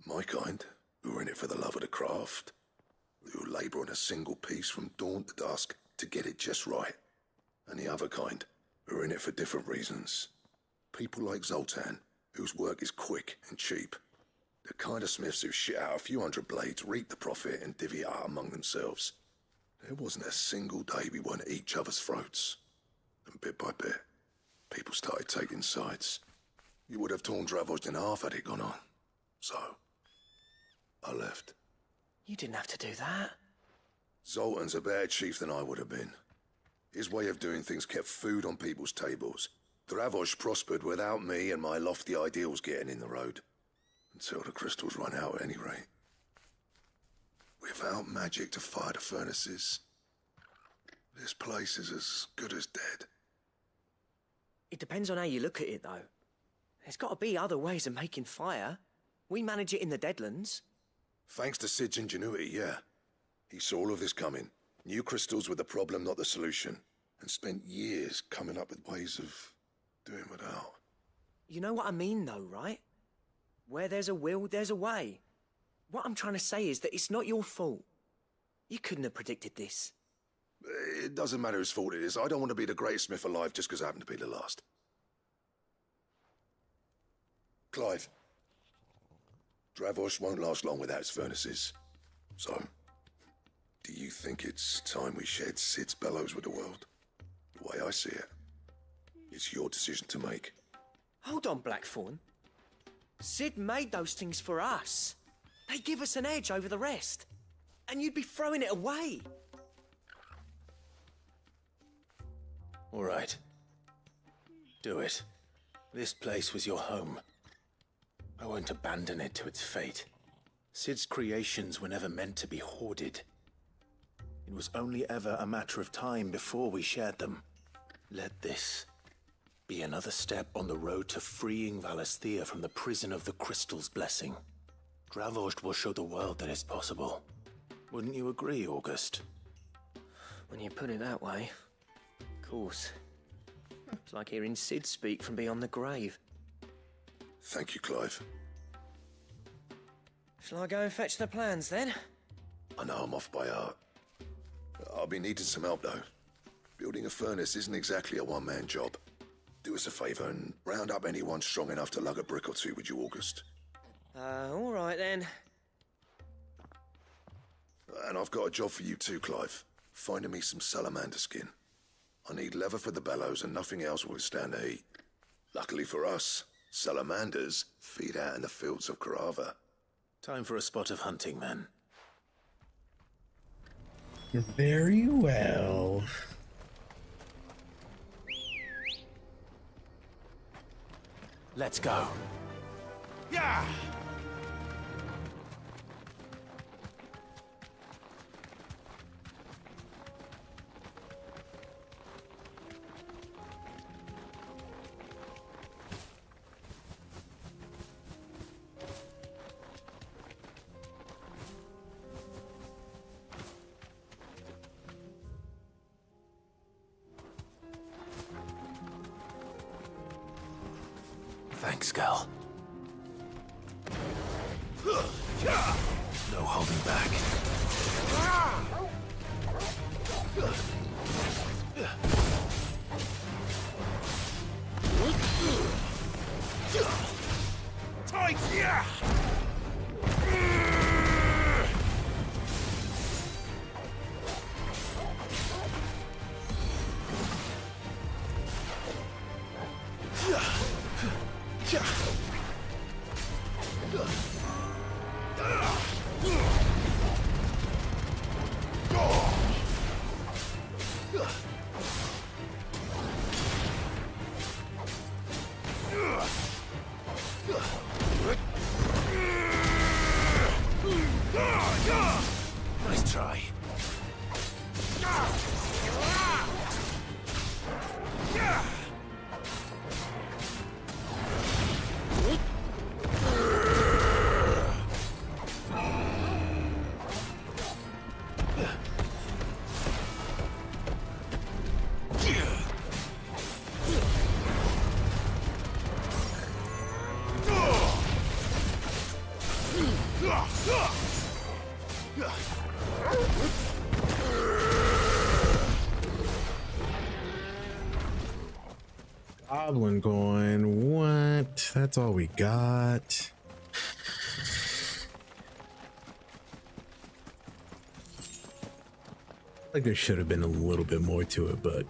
My kind, who are in it for the love of the craft, who labour on a single piece from dawn to dusk to get it just right. And the other kind, who are in it for different reasons. People like Zoltan, whose work is quick and cheap. The kind of smiths who shit out a few hundred blades, reap the profit, and divvy it out among themselves. There wasn't a single day we weren't at each other's throats. And bit by bit, people started taking sides. You would have torn Dravozd in half had it gone on. So, I left. You didn't have to do that. Zoltan's a better chief than I would have been. His way of doing things kept food on people's tables. Dravozd prospered without me and my lofty ideals getting in the road. Until the crystals run out at any rate. Without magic to fire the furnaces, this place is as good as dead. It depends on how you look at it, though. There's got to be other ways of making fire. We manage it in the Deadlands. Thanks to Sid's ingenuity, yeah. He saw all of this coming. Knew crystals were the problem, not the solution. And spent years coming up with ways of doing without. You know what I mean, though, right? Where there's a will, there's a way. What I'm trying to say is that it's not your fault. You couldn't have predicted this. It doesn't matter whose fault it is. I don't want to be the greatest smith alive just because I happen to be the last. Clive. Dravozd won't last long without his furnaces. So, Do you think it's time we shared Sid's bellows with the world? The way I see it, it's your decision to make. Hold on, Blackthorn. Sid made those things for us. They give us an edge over the rest. And you'd be throwing it away. All right. Do it. This place was your home. I won't abandon it to its fate. Sid's creations were never meant to be hoarded. It was only ever a matter of time before we shared them. Let this be another step on the road to freeing Valisthea from the prison of the Crystal's blessing. Dravost will show the world that it's possible. Wouldn't you agree, August? When you put it that way, of course. It's like hearing Sid speak from beyond the grave. Thank you, Clive. Shall I go and fetch the plans, then? I know I'm off by heart. I'll be needing some help, though. Building a furnace isn't exactly a one-man job. Do us a favour and round up anyone strong enough to lug a brick or two with you, August. All right, then. And I've got a job for you too, Clive. Finding me some salamander skin. I need leather for the bellows and nothing else will withstand the heat. Luckily for us, salamanders feed out in the fields of Carava. Time for a spot of hunting, then. Very well. Let's go. Yeah! Thanks, Gal. No holding back. Tight, yeah! Nice try. Goblin going, what? That's all we got. Like there should have been a little bit more to it, but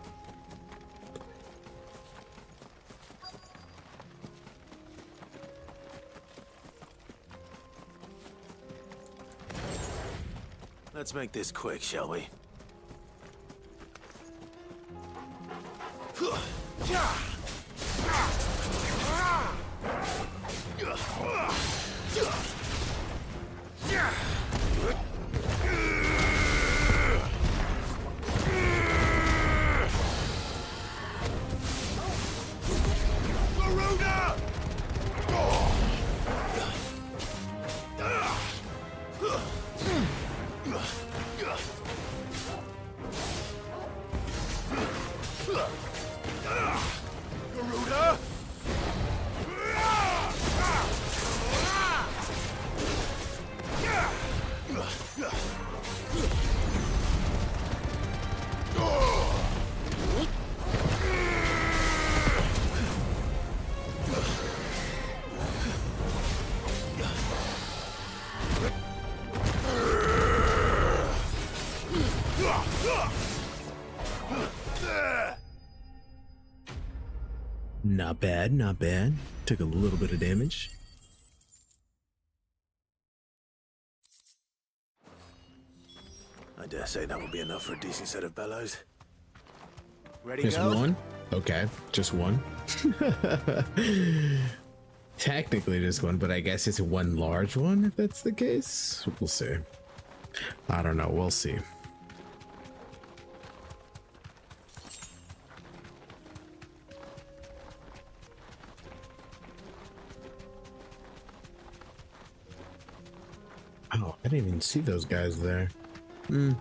Let's make this quick, shall we? Not bad, not bad. Took a little bit of damage. I dare say that will be enough for a decent set of bellows. Ready, Just girl? one? Okay, just one. Technically just one, but I guess it's one large one if that's the case. We'll see. I don't know, we'll see. Oh, I didn't even see those guys there. Hmm.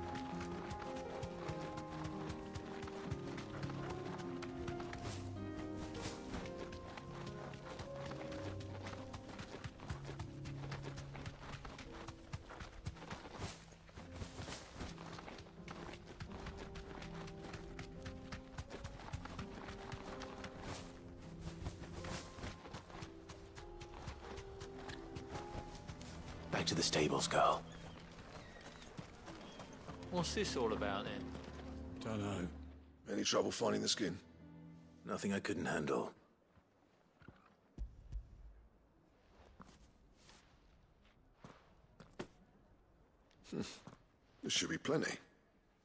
Back to the stables, girl. What's this all about then? Don't know. Any trouble finding the skin? Nothing I couldn't handle. There should be plenty.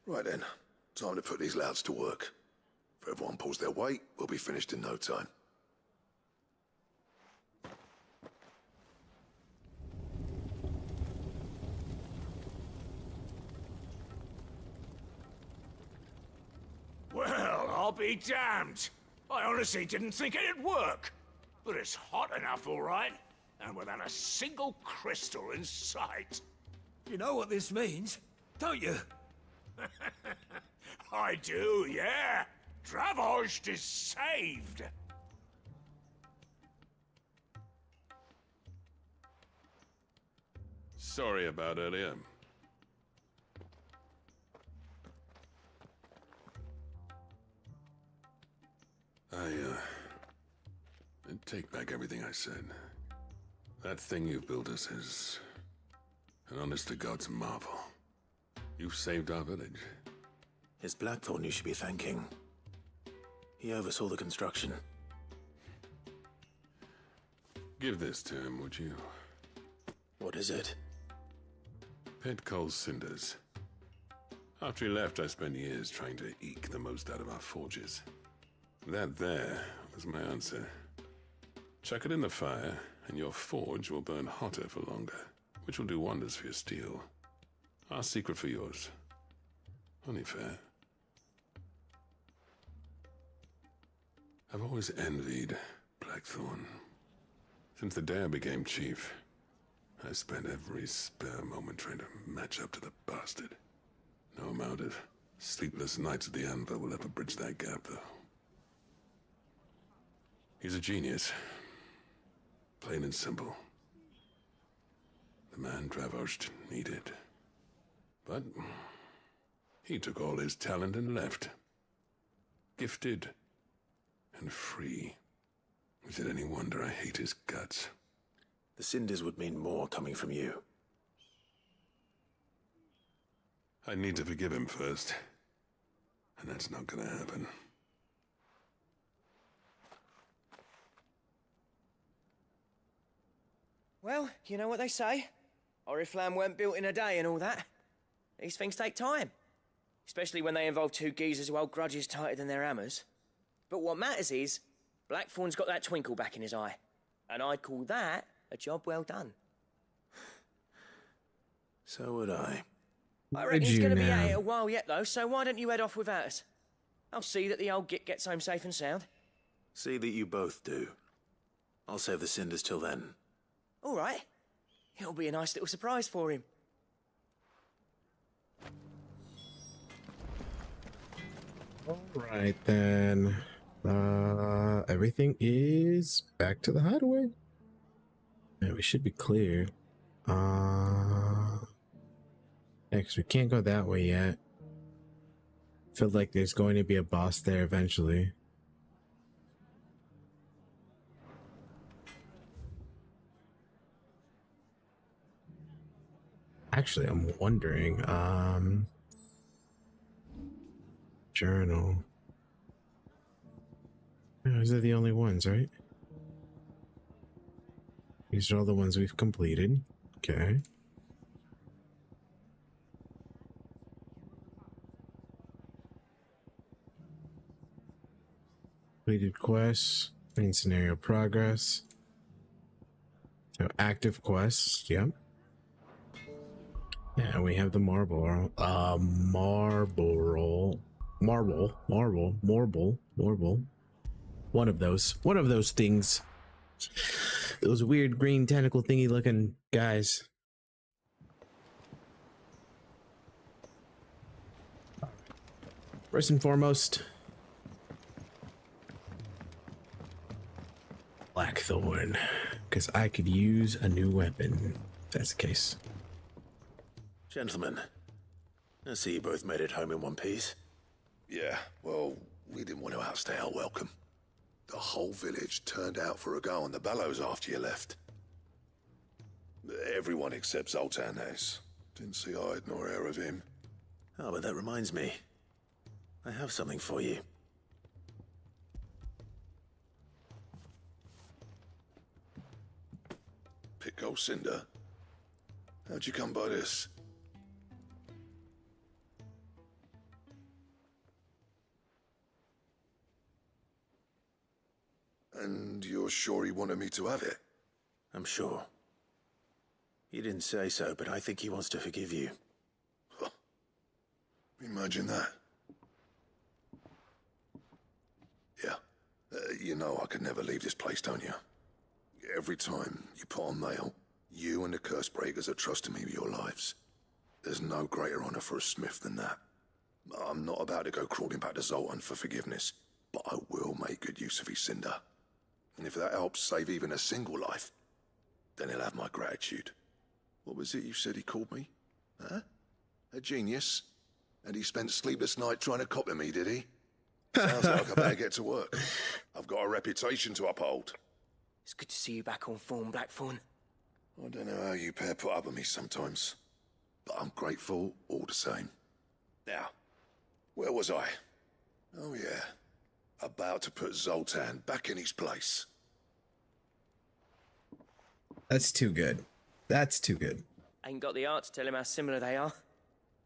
Right then, time to put these louds to work. If everyone pulls their weight, we'll be finished in no time. Well, I'll be damned. I honestly didn't think it'd work. But it's hot enough, all right. And without a single crystal in sight. You know what this means, don't you? I do, yeah. Dravost is saved. Sorry about earlier. I take back everything I said. That thing you built us is an honest-to-God's marvel. You've saved our village. It's Blackthorn you should be thanking. He oversaw the construction. Give this to him, would you? What is it? Pit Cole's cinders. After he left, I spent years trying to eke the most out of our forges. That there was my answer. Chuck it in the fire, and your forge will burn hotter for longer, which will do wonders for your steel. Our secret for yours. Only fair. I've always envied Blackthorn. Since the day I became chief, I spent every spare moment trying to match up to the bastard. No amount of sleepless nights at the anvil will ever bridge that gap, though. He's a genius. Plain and simple. The man Dravost needed. But he took all his talent and left. Gifted and free. Is it any wonder I hate his guts? The cinders would mean more coming from you. I need to forgive him first. And that's not gonna happen. Well, you know what they say. Oriflamme weren't built in a day and all that. These things take time. Especially when they involve two geezers who hold grudges tighter than their hammers. But what matters is, Blackthorn's got that twinkle back in his eye. And I'd call that a job well done. So would I. I reckon he's going to be at it a while yet, though, so why don't you head off without us? I'll see that the old git gets home safe and sound. See that you both do. I'll save the cinders till then. All right. It'll be a nice little surprise for him. All right, then. Everything is back to the hideaway. Yeah, we should be clear. Yeah, because we can't go that way yet. Feel like there's going to be a boss there eventually. Actually, I'm wondering, Journal. Oh, those are the only ones, right? These are all the ones we've completed. Okay. Completed quests. Main scenario progress. So active quests. Yep. Yeah, we have the marble. Marble. One of those things. Those weird green tentacle thingy looking guys. First and foremost, Blackthorn, because I could use a new weapon. If that's the case. Gentlemen, I see you both made it home in one piece. Yeah, well, we didn't want to outstay our welcome. The whole village turned out for a go on the bellows after you left. Everyone except Zoltan has. Didn't see hide nor hair of him. Oh, but that reminds me. I have something for you. Pico Cinder? How'd you come by this? And you're sure he wanted me to have it? I'm sure. He didn't say so, but I think he wants to forgive you. Huh. Imagine that. Yeah. You know I could never leave this place, don't you? Every time you put on mail, you and the curse breakers are trusting me with your lives. There's no greater honor for a smith than that. I'm not about to go crawling back to Zoltan for forgiveness, but I will make good use of his cinder. And if that helps save even a single life, then he'll have my gratitude. What was it you said he called me? Huh? A genius? And he spent sleepless night trying to copy me, did he? Sounds like I better get to work. I've got a reputation to uphold. It's good to see you back on form, Blackthorn. I don't know how you pair put up with me sometimes, but I'm grateful all the same. Now, where was I? Oh yeah, about to put Zoltan back in his place. That's too good. That's too good. Ain't got the heart to tell him how similar they are.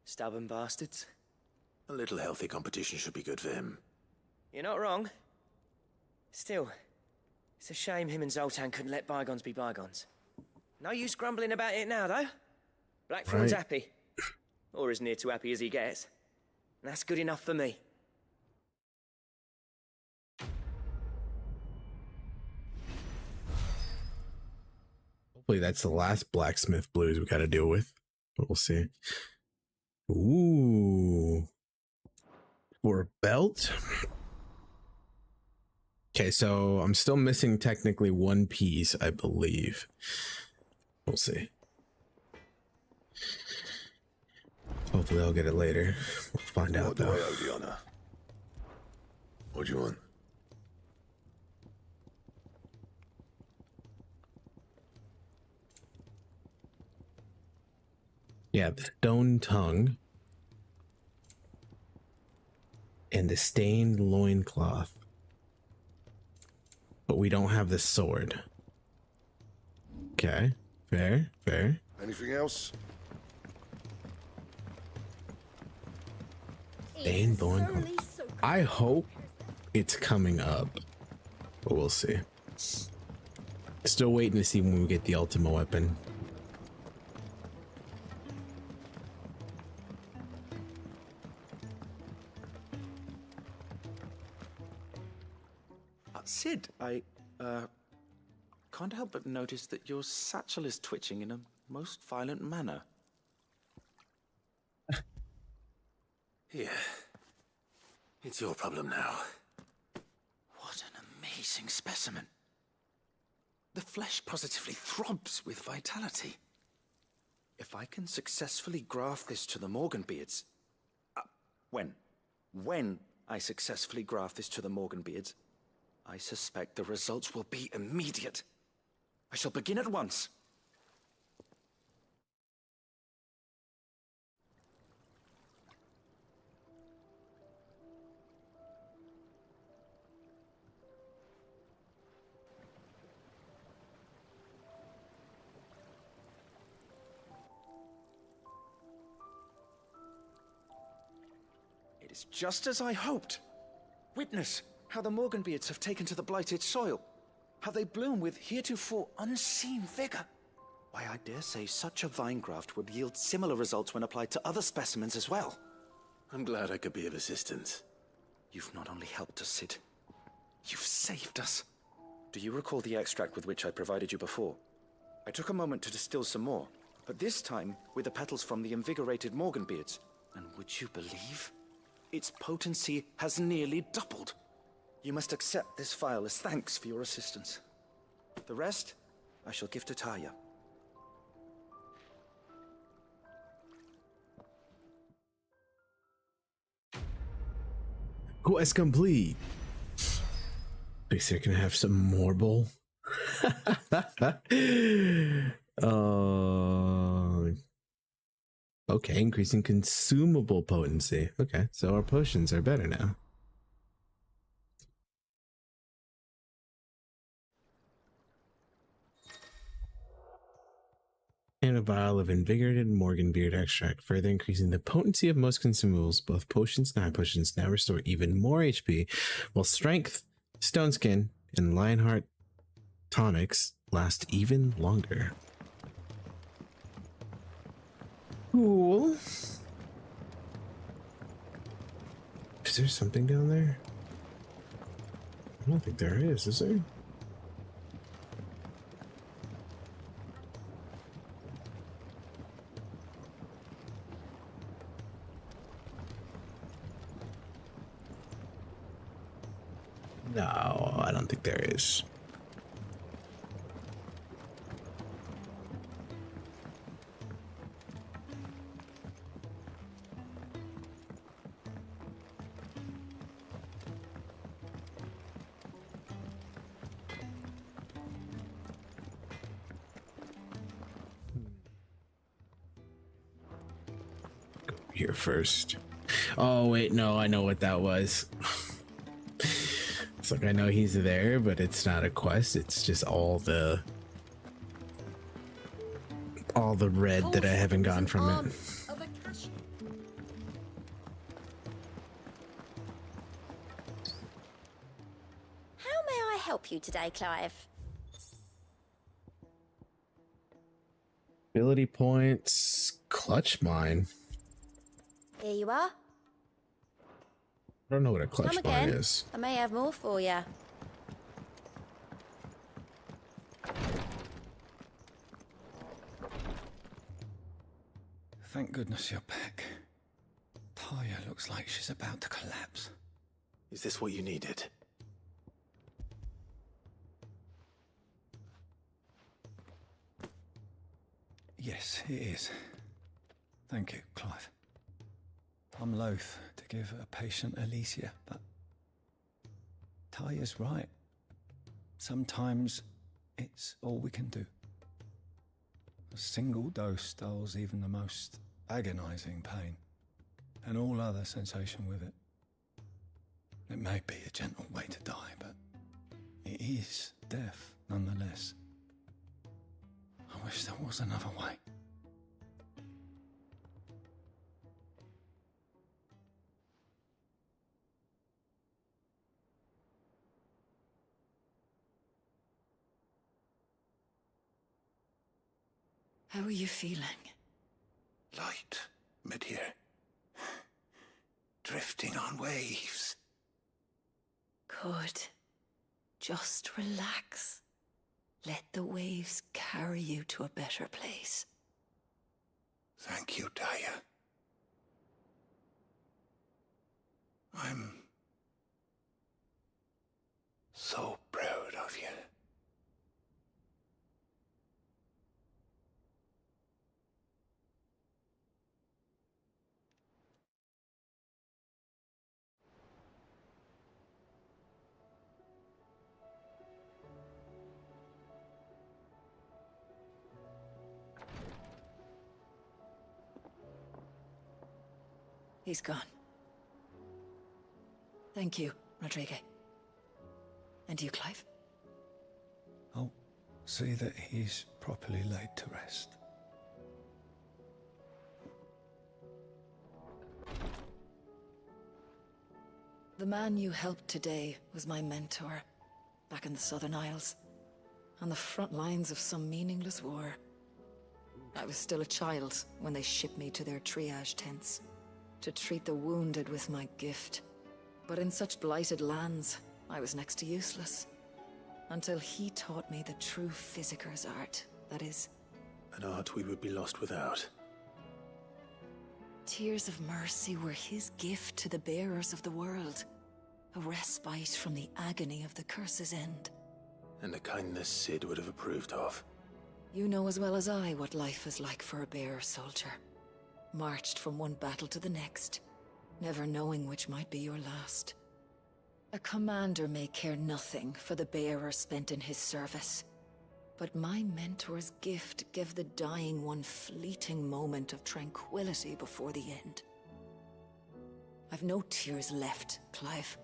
Stubborn bastards. A little healthy competition should be good for him. You're not wrong. Still, it's a shame him and Zoltan couldn't let bygones be bygones. No use grumbling about it now, though. Blackthorn's happy. Or as near to happy as he gets. And that's good enough for me. Hopefully that's the last blacksmith blues we got to deal with. But we'll see. Ooh. For a belt? Okay, so I'm still missing technically one piece, I believe. We'll see. Hopefully I'll get it later. We'll find out though. What do I owe the honor? What do you want? Yeah, the stone tongue. And the stained loincloth. But we don't have the sword. Okay, fair. Anything else? Stained loincloth. I hope it's coming up. But we'll see. Still waiting to see when we get the Ultima weapon. Sid, I can't help but notice that your satchel is twitching in a most violent manner. Here. It's your problem now. What an amazing specimen. The flesh positively throbs with vitality. If I can successfully graft this to the Morganbeards... When I successfully graft this to the Morganbeards, I suspect the results will be immediate. I shall begin at once. It's just as I hoped. Witness how the Morganbeards have taken to the blighted soil. How they bloom with heretofore unseen vigor. Why, I dare say such a vine graft would yield similar results when applied to other specimens as well. I'm glad I could be of assistance. You've not only helped us, Sid, you've saved us. Do you recall the extract with which I provided you before? I took a moment to distill some more, but this time with the petals from the invigorated Morganbeards. And would you believe? Its potency has nearly doubled. You must accept this vial as thanks for your assistance. The rest, I shall give to Taya. Quest complete. Looks like I can have some more bowl. Okay, increasing consumable potency. Okay, so our potions are better now. And a vial of invigorated Morganbeard extract, further increasing the potency of most consumables. Both potions and high potions now restore even more HP, while strength, stone skin, and Lionheart tonics last even longer. Cool. Is there something down there? I don't think there is there? No, I don't think there is. Go here first. Oh, wait, no, I know what that was. It's like I know he's there, but it's not a quest. It's just all the red that I haven't gotten from it. How may I help you today, Clive? Ability points, clutch mine. Here you are. I don't know what a clutch Come mine again. is. I may have more for you. Thank goodness you're back. Taya looks like she's about to collapse. Is this what you needed? Yes, it is. Thank you, Clive. I'm loath to give a patient Alicia, but Taya's right. Sometimes it's all we can do. A single dose dulls even the most agonizing pain, and all other sensation with it. It may be a gentle way to die, but it is death nonetheless. I wish there was another way. How are you feeling? Light, mid-here. Drifting on waves. Good. Just relax. Let the waves carry you to a better place. Thank you, Taya. I'm so proud of you. He's gone. Thank you, Rodrigo. And you, Clive? I'll see that he's properly laid to rest. The man you helped today was my mentor, back in the Southern Isles, on the front lines of some meaningless war. I was still a child when they shipped me to their triage tents, to treat the wounded with my gift. But in such blighted lands, I was next to useless. Until he taught me the true physicker's art, that is. An art we would be lost without. Tears of mercy were his gift to the bearers of the world. A respite from the agony of the curse's end. And a kindness Sid would have approved of. You know as well as I what life is like for a bearer soldier. Marched from one battle to the next, never knowing which might be your last. A commander may care nothing for the bearer spent in his service. But my mentor's gift gave the dying one fleeting moment of tranquility before the end. I've no tears left, Clive.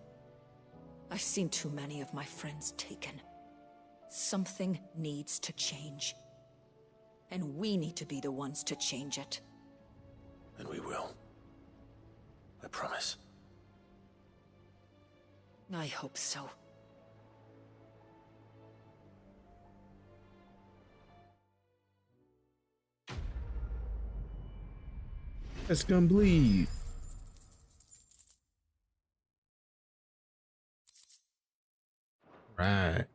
I've seen too many of my friends taken. Something needs to change. And we need to be the ones to change it. And we will. I promise. I hope so. It's gonna bleed. Right.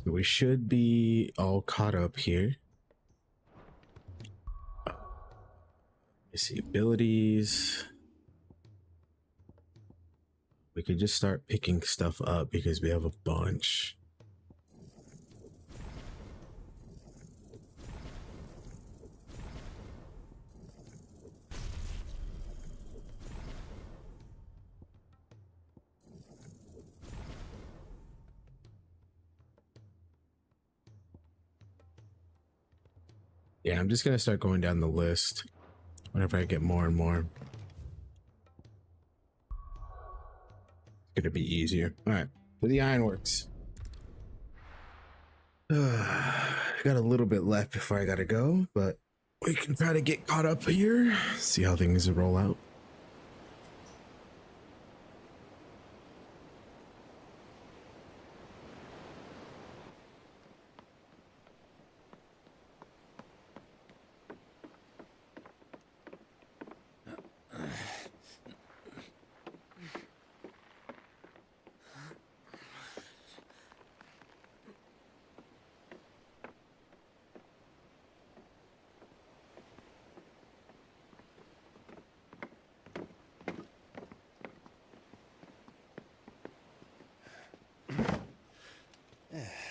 So we should be all caught up here. Let's see, abilities. We could just start picking stuff up because we have a bunch. Yeah, I'm just gonna start going down the list whenever I get more and more. It's gonna be easier. All right, for the ironworks. Got a little bit left before I gotta go, but we can try to get caught up here. See how things roll out.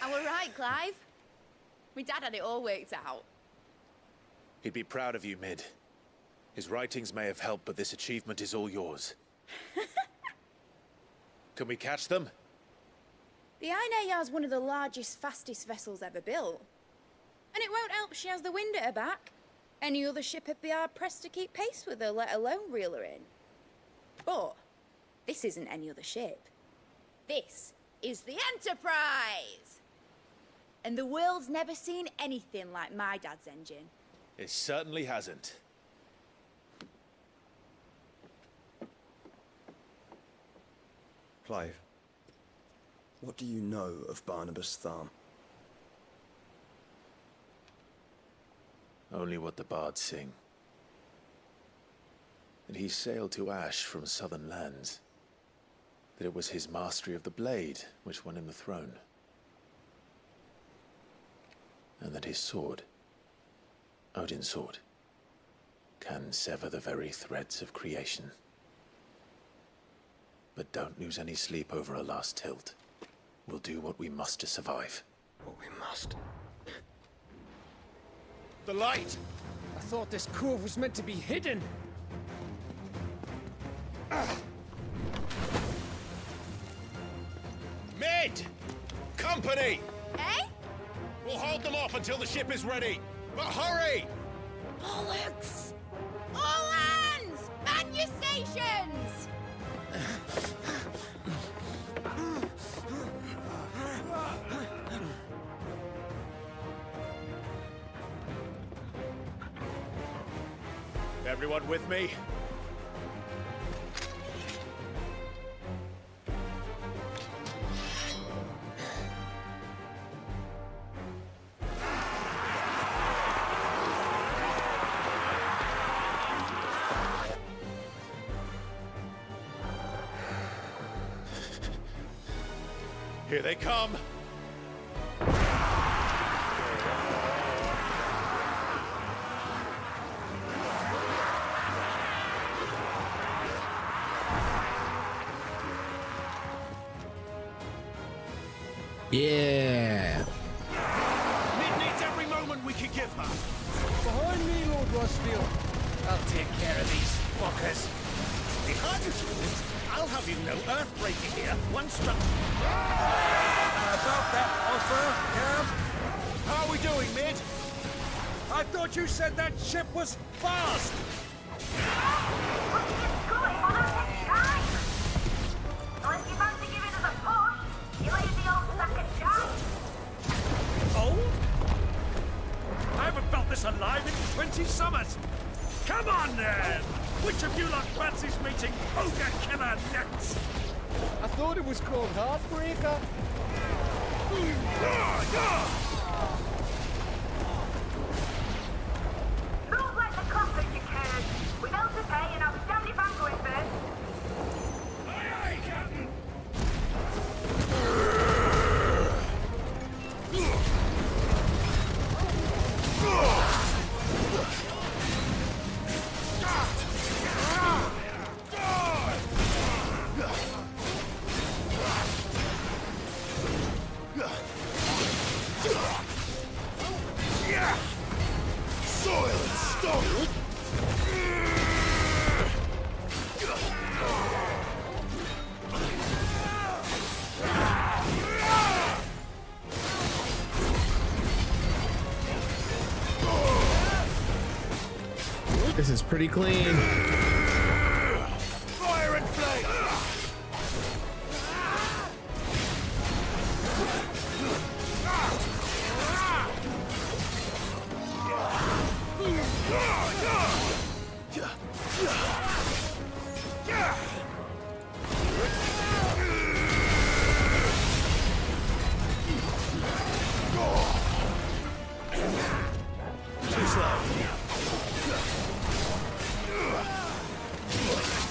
I were right, Clive. My dad had it all worked out. He'd be proud of you, Mid. His writings may have helped, but this achievement is all yours. Can we catch them? The Ainayar's one of the largest, fastest vessels ever built. And it won't help she has the wind at her back. Any other ship would be hard-pressed to keep pace with her, let alone reel her in. But this isn't any other ship. This is the Enterprise! And the world's never seen anything like my dad's engine. It certainly hasn't. Clive, what do you know of Barnabas Tharm? Only what the bards sing. That he sailed to Ash from southern lands. That it was his mastery of the blade which won him the throne. And that his sword, Odin's sword, can sever the very threads of creation. But don't lose any sleep over a last tilt. We'll do what we must to survive. What we must. The light! I thought this cove was meant to be hidden. Mid! Company! Eh? We'll hold them off until the ship is ready. But hurry! Bollocks! All hands! Man your stations! Everyone with me? Here they come! Yeah. Mid needs every moment we can give her. Behind me, Lord Rosfield. I'll take care of these fuckers. Behind you, I'll have you know Earthbreaker here once the... About that offer, Cam? How are we doing, Mid? I thought you said that ship was fast! Oh? I haven't felt this alive in 20 summers! Come on, then! Which of you lot fancies meeting Ogre Killer next? I thought it was called Heartbreaker. Move like the cockroach, you curs! We've held to pay and I'll stand if I'm going first. Aye, aye, Captain! Soil and stone! This is pretty clean. Fire and flame!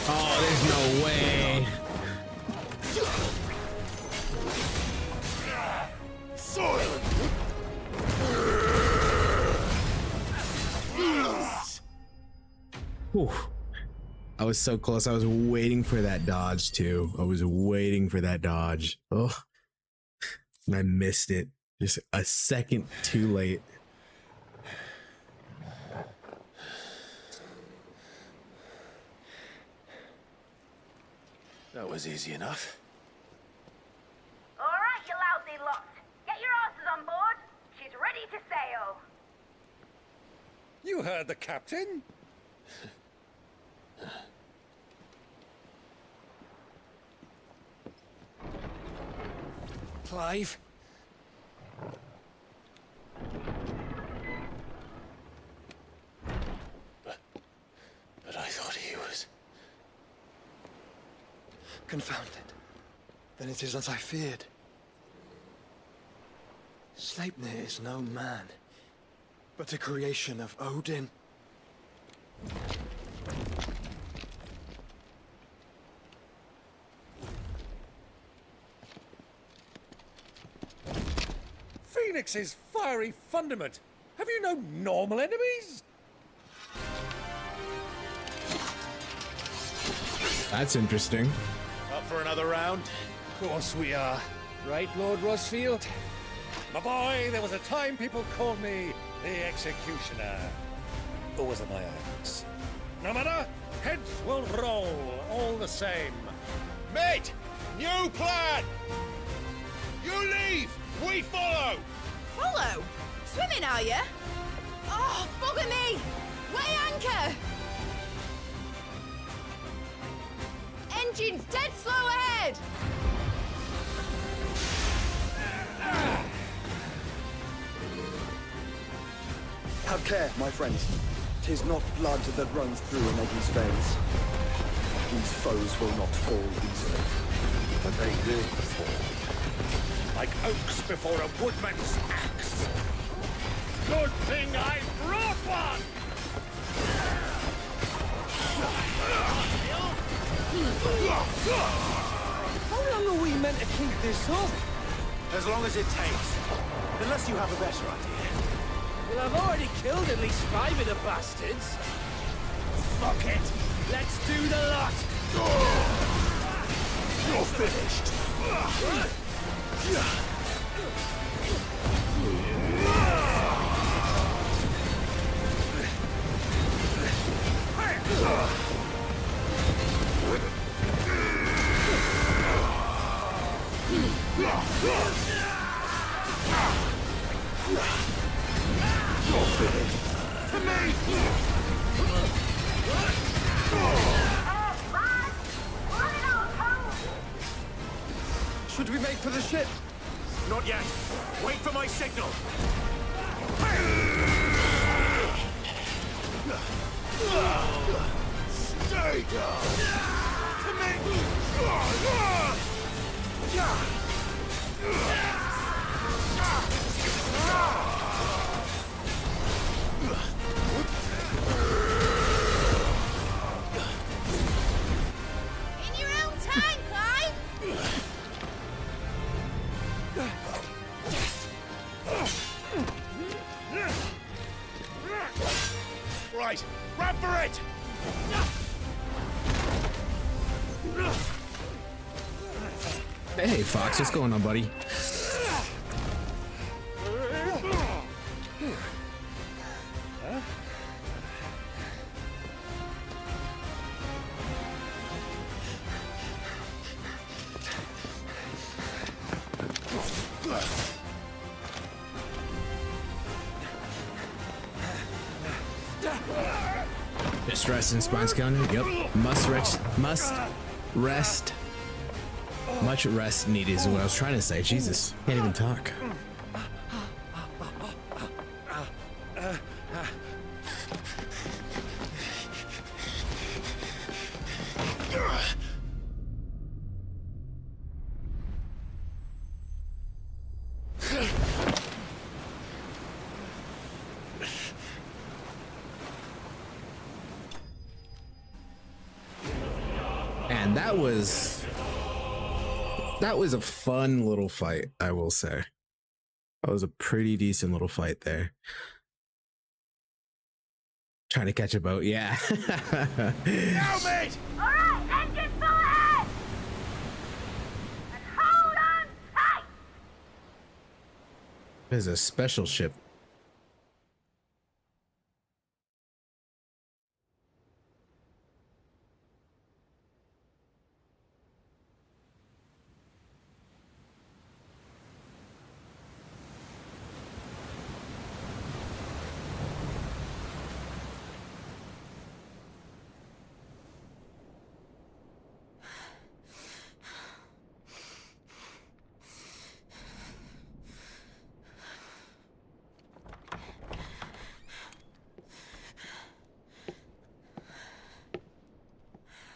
Oh, there's no way. Soil! Whew. I was so close. I was waiting for that dodge too. I was waiting for that dodge. Oh, and I missed it. Just a second too late. That was easy enough. All right, you lousy lot. Get your asses on board. She's ready to sail. You heard the captain? Clive? But I thought he was... Confounded. Then it is as I feared. Sleipnir is no man, but a creation of Odin. Phoenix's fiery fundament. Have you no normal enemies? That's interesting. Up for another round? Of course we are. Right, Lord Rosfield? My boy, there was a time people called me the Executioner. Or was it my axe? No matter, heads will roll all the same. Mate! New plan! You leave! We follow! Follow? Swimming, are you? Oh, bugger me! Weigh anchor! Engine's dead slow ahead! Have care, my friends. 'Tis not blood that runs through an Eggie's veins. These foes will not fall easily. But they will fall. Like oaks before a woodman's axe. Good thing I brought one! How long are we meant to keep this up? As long as it takes. Unless you have a better idea. Well, I've already killed at least 5 of the bastards. Fuck it! Let's do the lot! You're finished! To me! Should we make for the ship? Not yet. Wait for my signal. Stay down. To me. In your own time, Clive! Right, run for it! Hey, Fox, what's going on, buddy? Just rest in Spine's County. Yep. Must rest. Much rest needed is what I was trying to say. Jesus, can't even talk. And that was a fun little fight, I will say. That was a pretty decent little fight there. Trying to catch a boat, yeah. Now, mate! Alright, engine full ahead! And hold on tight! There's a special ship.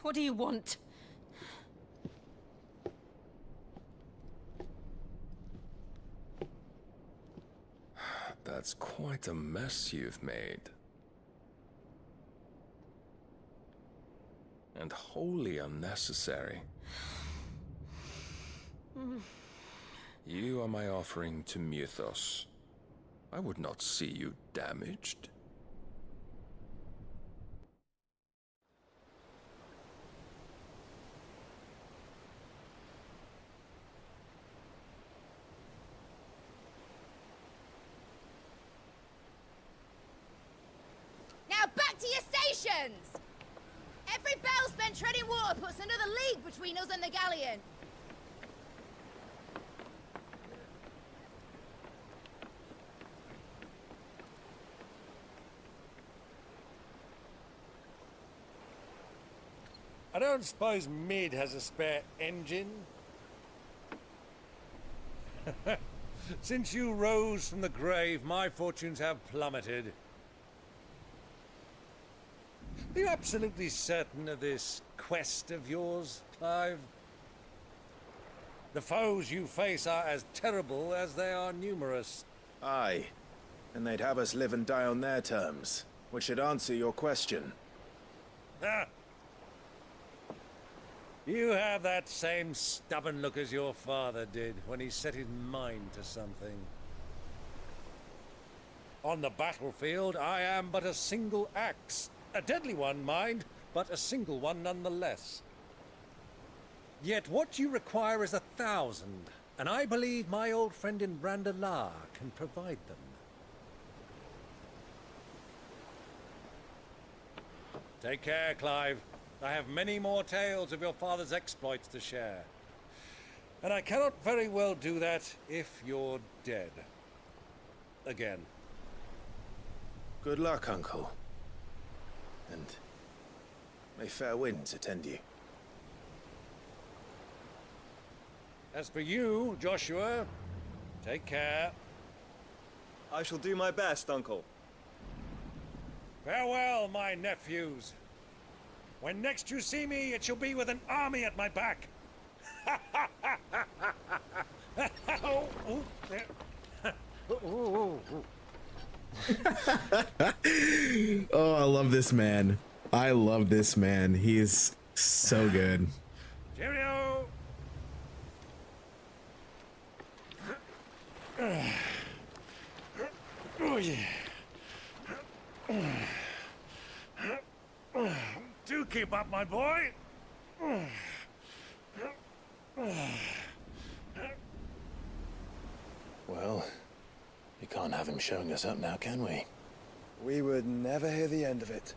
What do you want? That's quite a mess you've made. And wholly unnecessary. You are my offering to Mythos. I would not see you damaged. Now back to your stations! Every bell spent treading water puts another league between us and the galleon. I don't suppose Mid has a spare engine? Since you rose from the grave, my fortunes have plummeted. Are you absolutely certain of this quest of yours, Clive? The foes you face are as terrible as they are numerous. Aye. And they'd have us live and die on their terms, which should answer your question. Ah. You have that same stubborn look as your father did when he set his mind to something. On the battlefield, I am but a single axe. A deadly one, mind, but a single one nonetheless. Yet what you require is 1,000, and I believe my old friend in Brandalar can provide them. Take care, Clive. I have many more tales of your father's exploits to share. And I cannot very well do that if you're dead. Again. Good luck, Uncle. And may fair winds attend you. As for you, Joshua, take care. I shall do my best, Uncle. Farewell, my nephews. When next you see me, it shall be with an army at my back. Oh, I love this man. I love this man. He's so good. Cheerio. Oh, yeah. Do keep up, my boy. Well, we can't have him showing us up now, can we? We would never hear the end of it.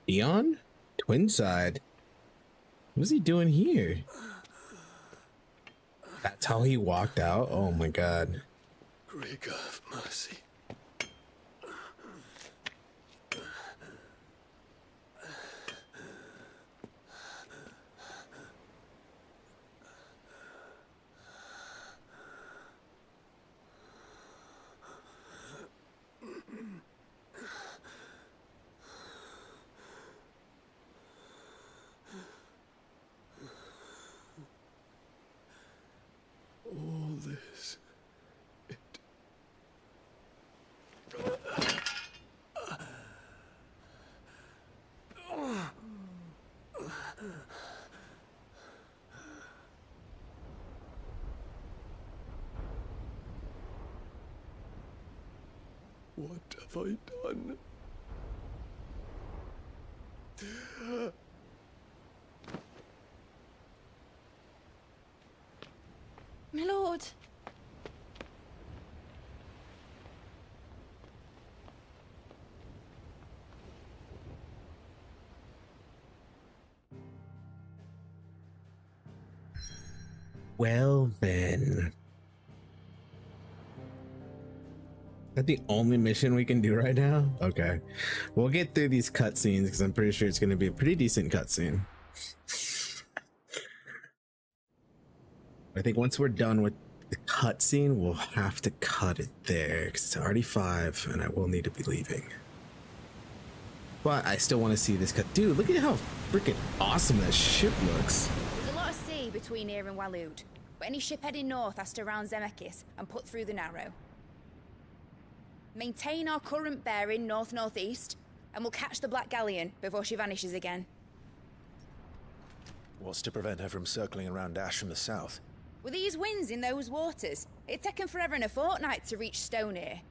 Dion? Twinside? What's he doing here? That's how he walked out? Oh my god. Grieger, have mercy. All this, what have I done? My lord. Well then. Is that the only mission we can do right now? Okay. We'll get through these cutscenes because I'm pretty sure it's going to be a pretty decent cutscene. I think once we're done with the cutscene, we'll have to cut it there because it's already 5 and I will need to be leaving. But I still want to see this cut. Dude, look at how freaking awesome that ship looks. There's a lot of sea between here and Waloed, but any ship heading north has to round Zemeckis and put through the Narrow. Maintain our current bearing north-northeast, and we'll catch the Black Galleon before she vanishes again. What's to prevent her from circling around Ash from the south? With these winds in those waters, it'd taken forever and a fortnight to reach Stonehere.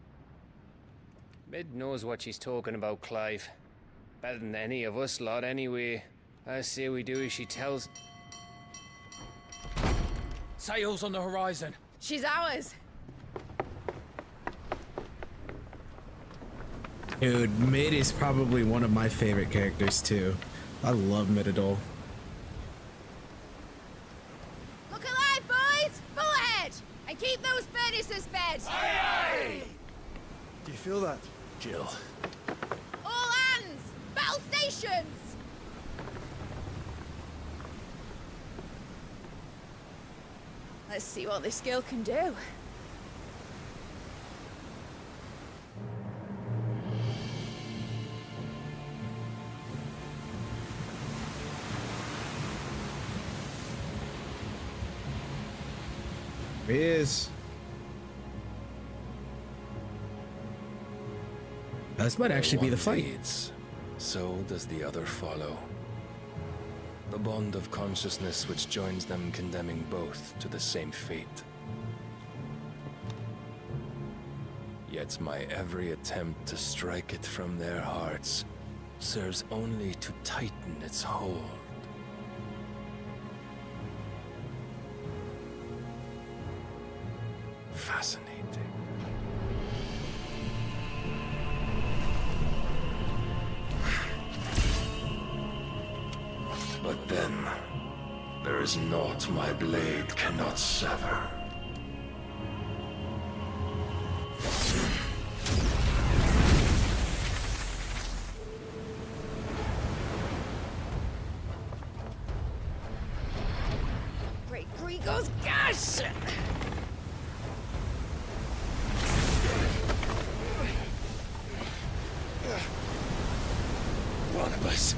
Mid knows what she's talking about, Clive. Better than any of us lot, anyway. I say we do as she tells. Sails on the horizon. She's ours. Dude, Mid is probably one of my favorite characters too. I love Midadol. Look alive, boys! Full ahead! And keep those furnaces fed! Aye, aye! Do you feel that? Jill. All hands! Battle station! Let's see what this girl can do. Here he is. This might actually be the fight. Leads, so does the other follow. The bond of consciousness which joins them, condemning both to the same fate. Yet my every attempt to strike it from their hearts serves only to tighten its hold. Fascinating. But then, there is naught my blade cannot sever. Great Grigor's gas! Barnabas.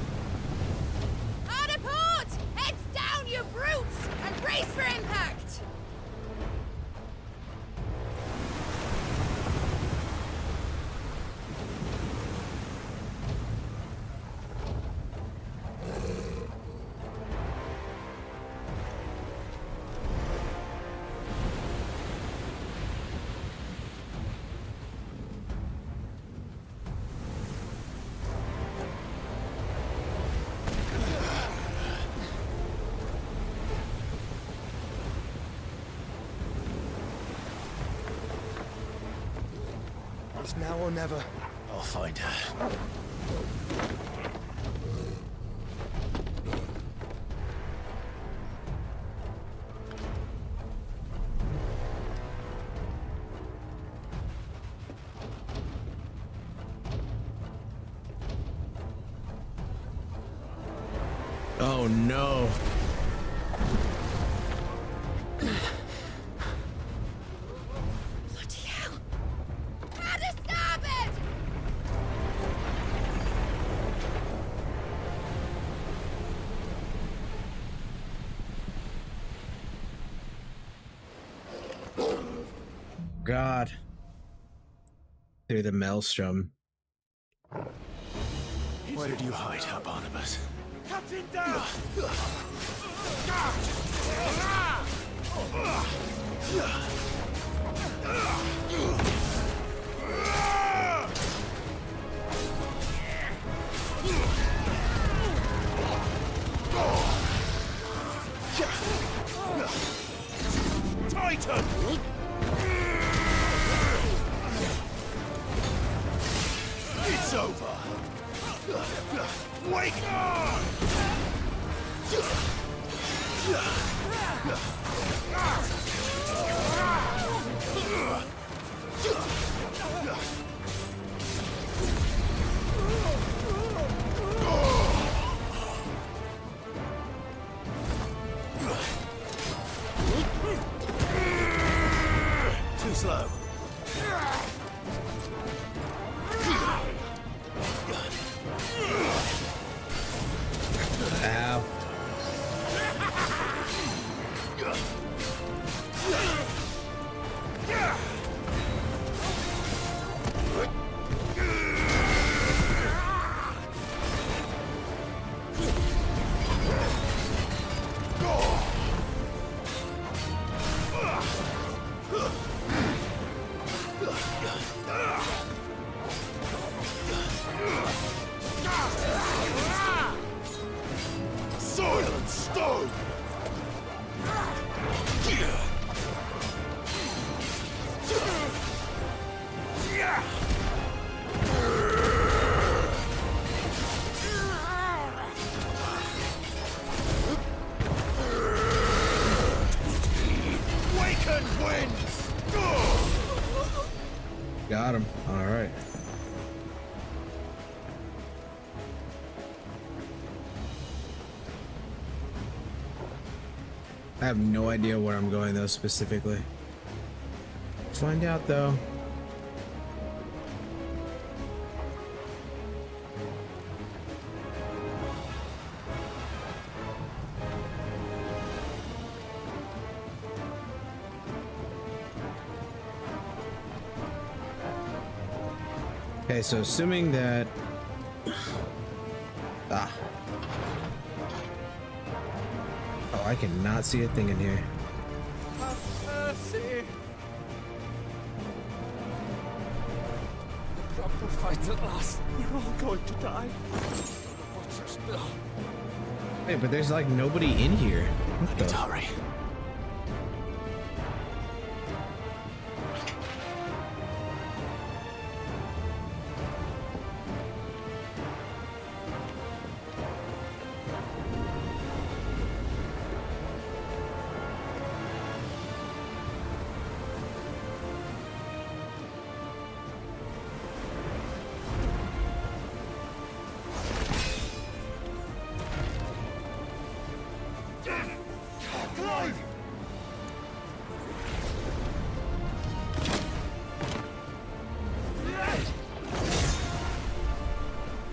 Hard a port! Heads down, you brutes! And brace for impact! It's now or never. I'll find her. Oh no. Bloody hell! How to stop it! God. Through the maelstrom. Where did you hide her, Barnabas? Cut him down! Titan! It's over! Wake up! Too slow. Ow. I have no idea where I'm going though specifically. Find out though. Okay, so assuming that oh, I cannot see a thing in here. Have mercy. The proper fight at last. We're all going to die. Watch us, Bill. Hey, but there's like nobody in here. What the? Hurry.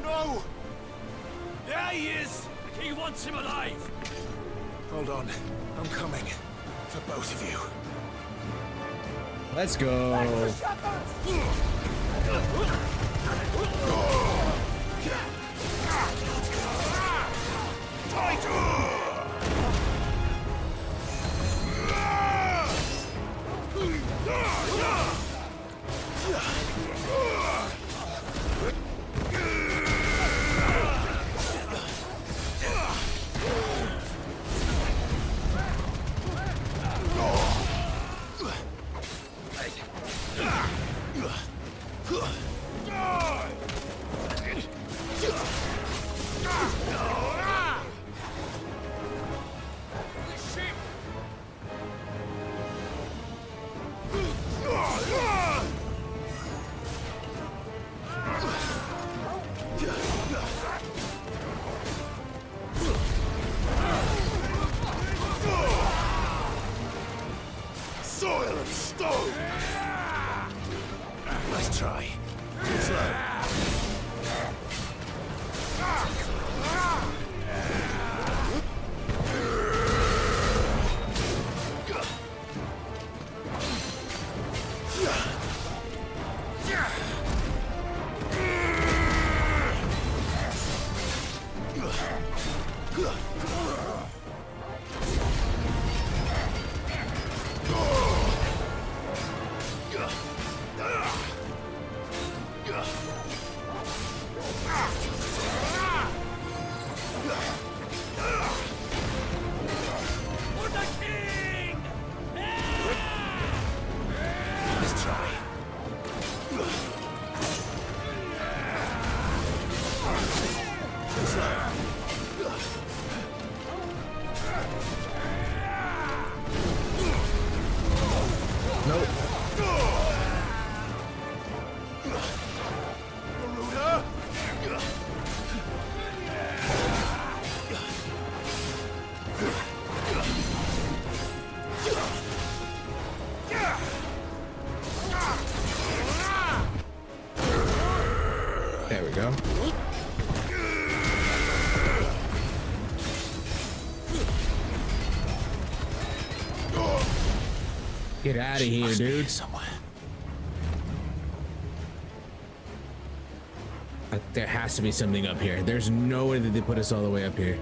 No! There he is! He wants him alive! Hold on. I'm coming. For both of you. Let's go. Soil and stone! Nice try. There we go. Get out of here, dude. There has to be something up here. There's no way that they put us all the way up here.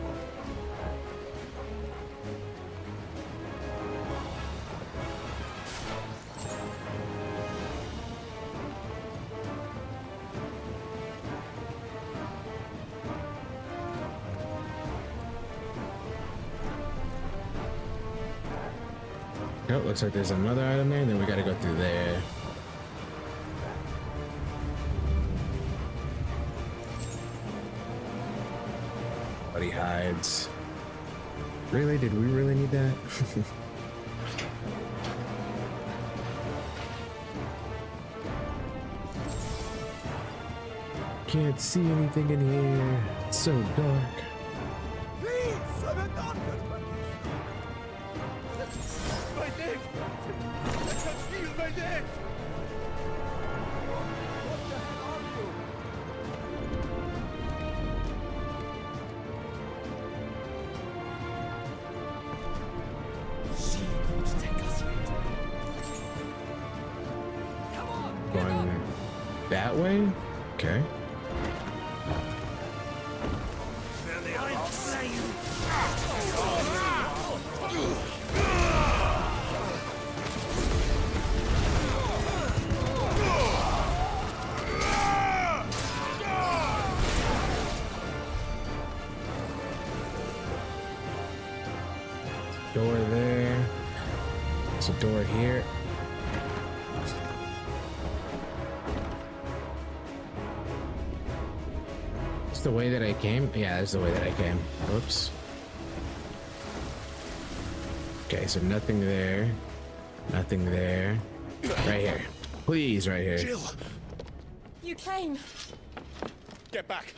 Oh, looks like there's another item there, and then we gotta go through there. Buddy hides. Really? Did we really need that? Can't see anything in here. It's so dark. Please, I'm a doctor. Find it! Going that way? Okay. Door there. There's a door here. It's the way that I came? Yeah, that's the way that I came. Whoops. Okay, so nothing there. Nothing there. Right here. Please, right here. Jill! You came. Get back!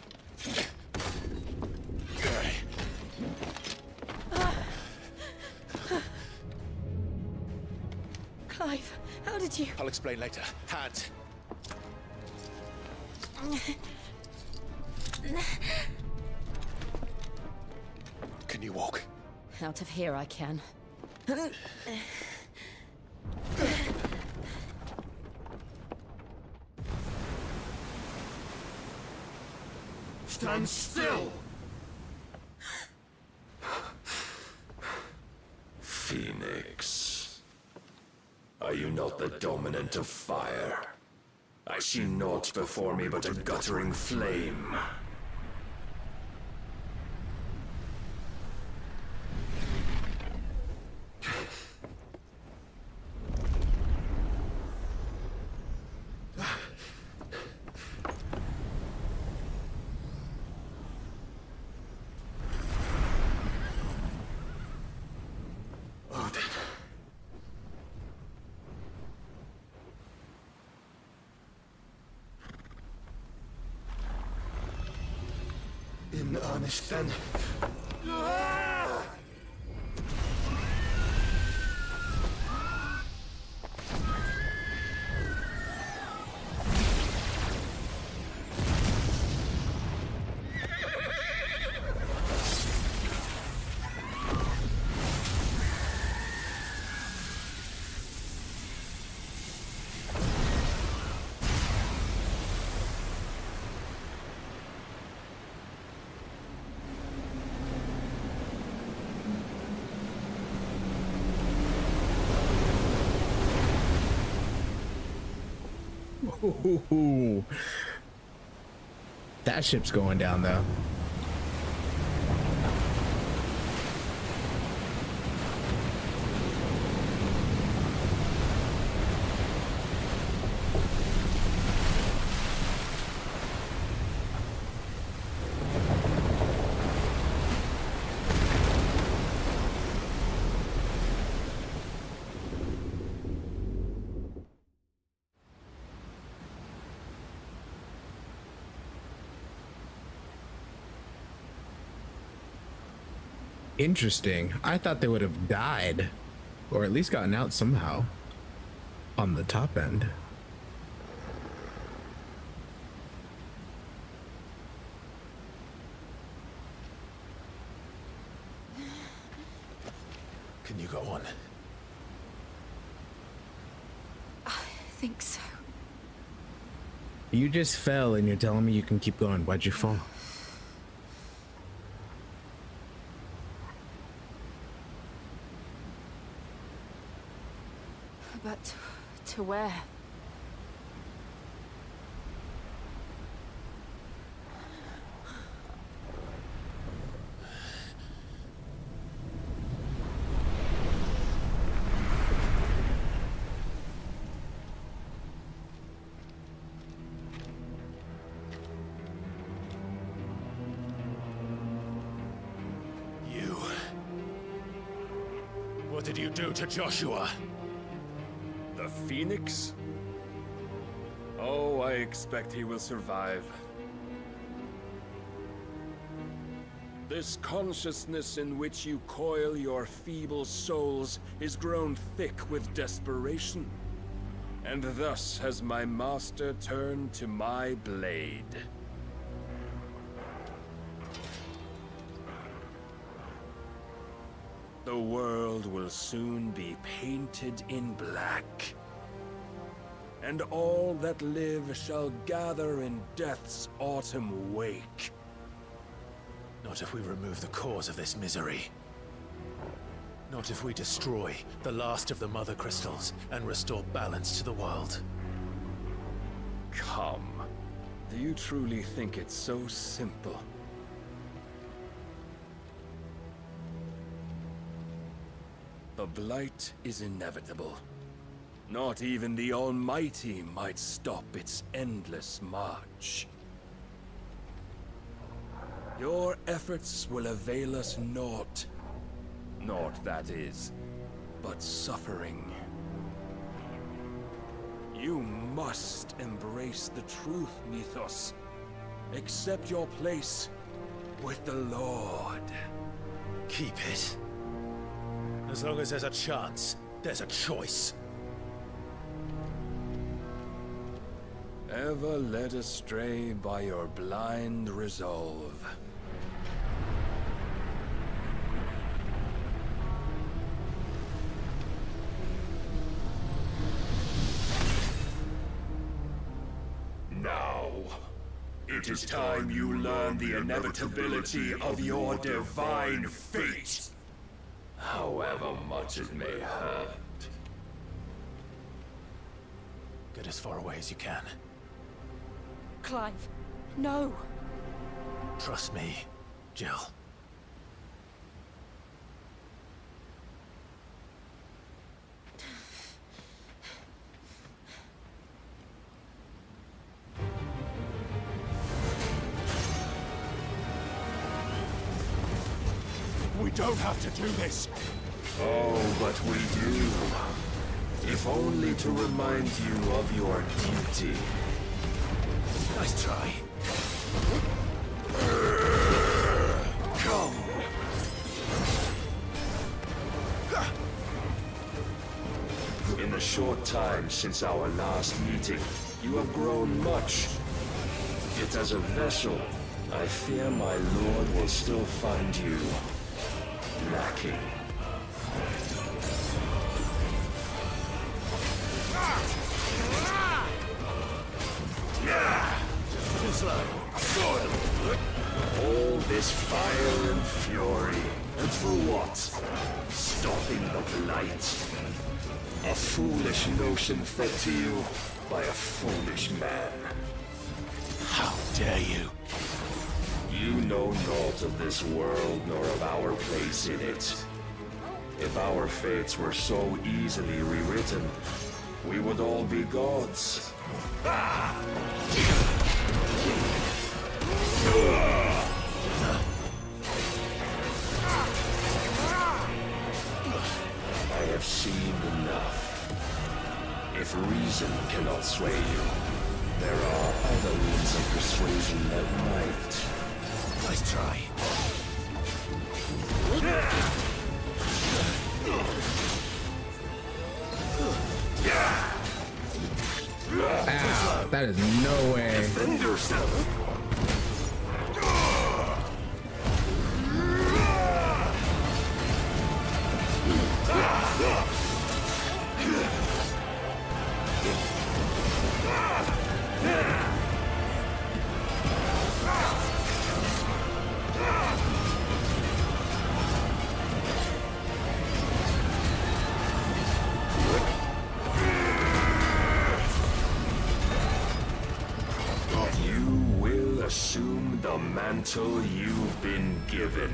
Clive, how did you... I'll explain later. Hands. Can you walk? Out of here I can. Stand still! Phoenix. Are you not the dominant of fire? I see naught before me but a guttering flame. In earnest, then. Ooh. That ship's going down though. Interesting. I thought they would have died, or at least gotten out somehow on the top end. Can you go on? I think so. You just fell and you're telling me you can keep going. Why'd you fall? But to where? You... What did you do to Joshua? The Phoenix? Oh, I expect he will survive. This consciousness in which you coil your feeble souls is grown thick with desperation. And thus has my master turned to my blade. The world will soon be painted in black. And all that live shall gather in death's autumn wake. Not if we remove the cause of this misery. Not if we destroy the last of the Mother Crystals and restore balance to the world. Come. Do you truly think it's so simple? The Blight is inevitable. Not even the Almighty might stop its endless march. Your efforts will avail us naught. Naught, that is, but suffering. You must embrace the truth, Mythos. Accept your place with the Lord. Keep it. As long as there's a chance, there's a choice. Ever led astray by your blind resolve. Now, it is time you learn the inevitability of your divine fate. However much it may hurt. Get as far away as you can. Clive, no. Trust me, Jill. We don't have to do this. Oh, but we do. If only to remind you of your duty. Nice try. Come. In the short time since our last meeting, you have grown much. Yet as a vessel, I fear my lord will still find you lacking. Too slow. All this fire and fury, and for what? Stopping the Blight. A foolish notion fed to you by a foolish man. How dare you? You know naught of this world nor of our place in it. If our fates were so easily rewritten, we would all be gods. I have seen enough. If reason cannot sway you, there are other means of persuasion that might. Nice try. Ow, that is no way. Defend yourself. Assume the mantle you've been given.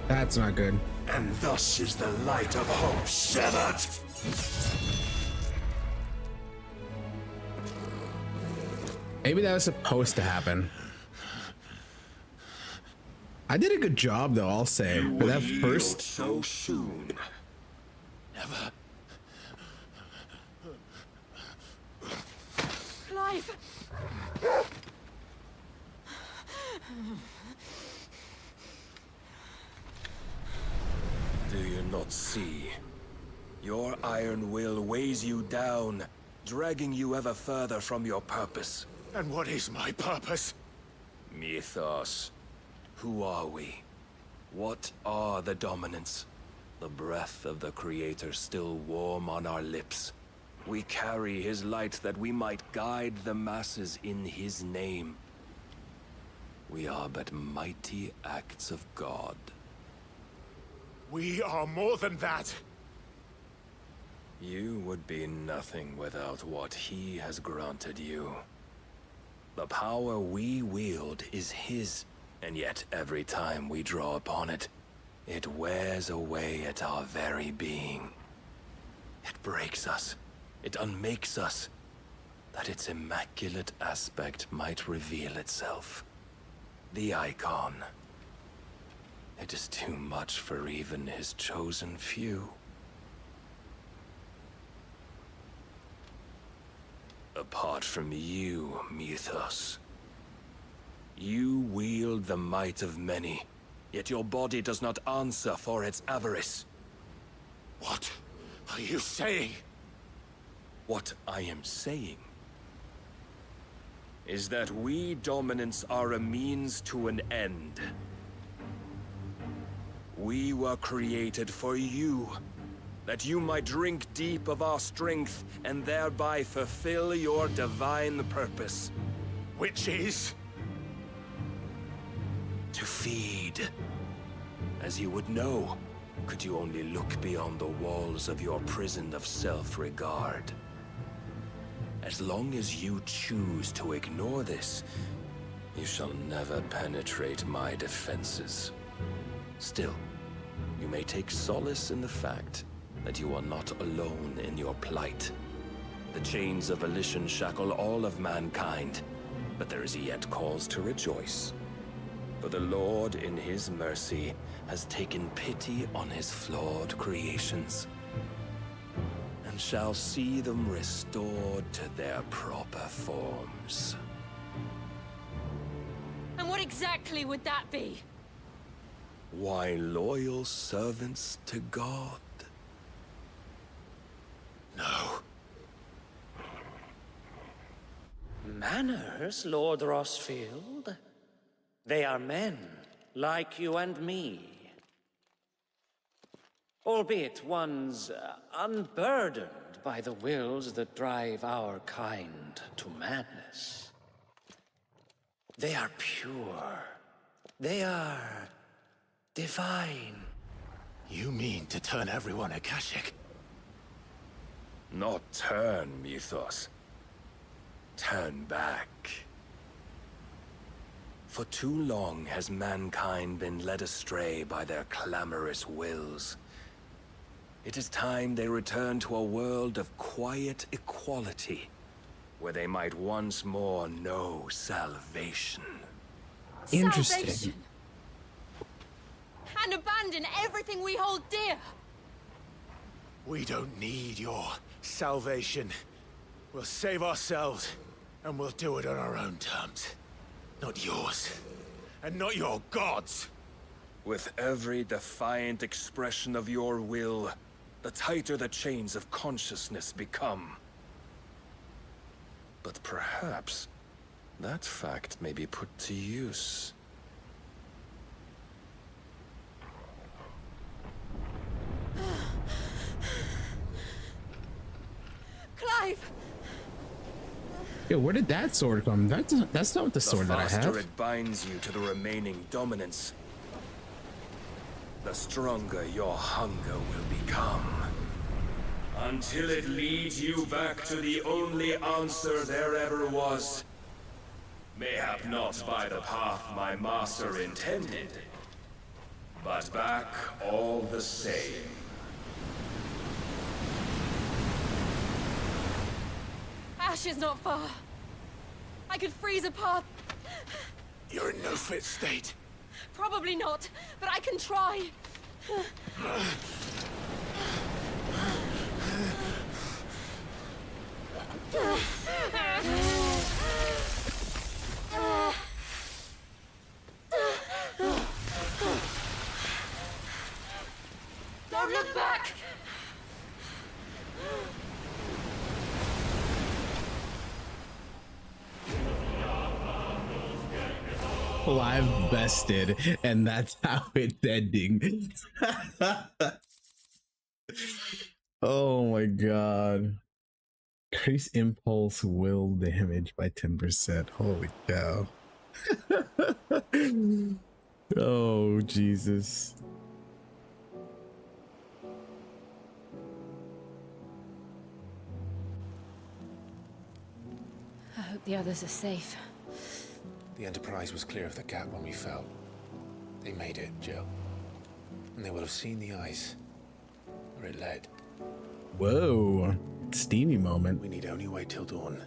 That's not good. And thus is the light of hope severed. Maybe that was supposed to happen. I did a good job, though, I'll say. For that first... so soon. Never. Clive! Do you not see? Your iron will weighs you down, dragging you ever further from your purpose. And what is my purpose? Mythos. Who are we? What are the dominants? The breath of the Creator still warm on our lips. We carry his light that we might guide the masses in his name. We are but mighty acts of God. We are more than that. You would be nothing without what he has granted you. The power we wield is his, and yet every time we draw upon it, it wears away at our very being. It breaks us. It unmakes us, that its immaculate aspect might reveal itself. The icon. It is too much for even his chosen few. Apart from you, Mythos. You wield the might of many, yet your body does not answer for its avarice. What are you saying? What I am saying is that we dominants are a means to an end. We were created for you, that you might drink deep of our strength and thereby fulfill your divine purpose. Which is? To feed. As you would know, could you only look beyond the walls of your prison of self-regard. As long as you choose to ignore this, you shall never penetrate my defenses. Still, you may take solace in the fact that you are not alone in your plight. The chains of volition shackle all of mankind, but there is yet cause to rejoice. For the Lord, in his mercy, has taken pity on his flawed creations, and shall see them restored to their proper forms. And what exactly would that be? Why, loyal servants to God. No. Manners, Lord Rosfield? They are men, like you and me. Albeit ones unburdened by the wills that drive our kind to madness. They are pure. They are divine. You mean to turn everyone Akashic? Not turn, Mythos. Turn back. For too long has mankind been led astray by their clamorous wills. It is time they return to a world of quiet equality, where they might once more know salvation. Interesting. Salvation. And abandon everything we hold dear. We don't need your salvation. We'll save ourselves, and we'll do it on our own terms. Not yours. And not your gods. With every defiant expression of your will, the tighter the chains of consciousness become. But perhaps that fact may be put to use. Clive! Yo, where did that sword come? That's not the sword that I The faster have. it binds you to the remaining dominance, the stronger your hunger will become. Until it leads you back to the only answer there ever was. Mayhap not by the path my master intended, but back all the same. Ash is not far. I could freeze a path. You're in no fit state. Probably not, but I can try. Don't look back! Clive bested, and that's how it's ending. Oh my god. Increase impulse will damage by 10%. Holy cow. Oh, Jesus. I hope the others are safe. The Enterprise was clear of the gap when we fell. They made it, Jill. And they will have seen the ice where it led. Whoa. Steamy moment. We need only wait till dawn.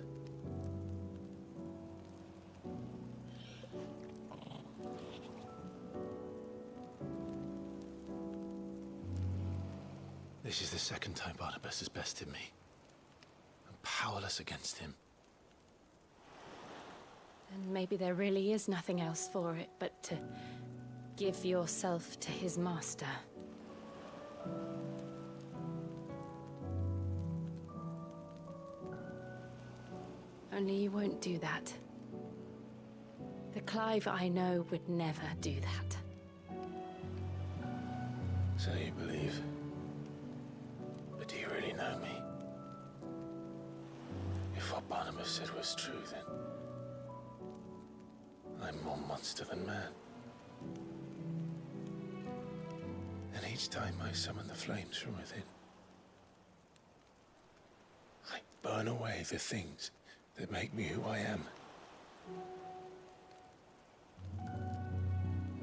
This is the second time Barnabas has bested me. I'm powerless against him. And maybe there really is nothing else for it but to give yourself to his master. Only you won't do that. The Clive I know would never do that. So you believe? But do you really know me? If what Barnabas said was true, then I'm more monster than man. And each time I summon the flames from within, I burn away the things that make me who I am.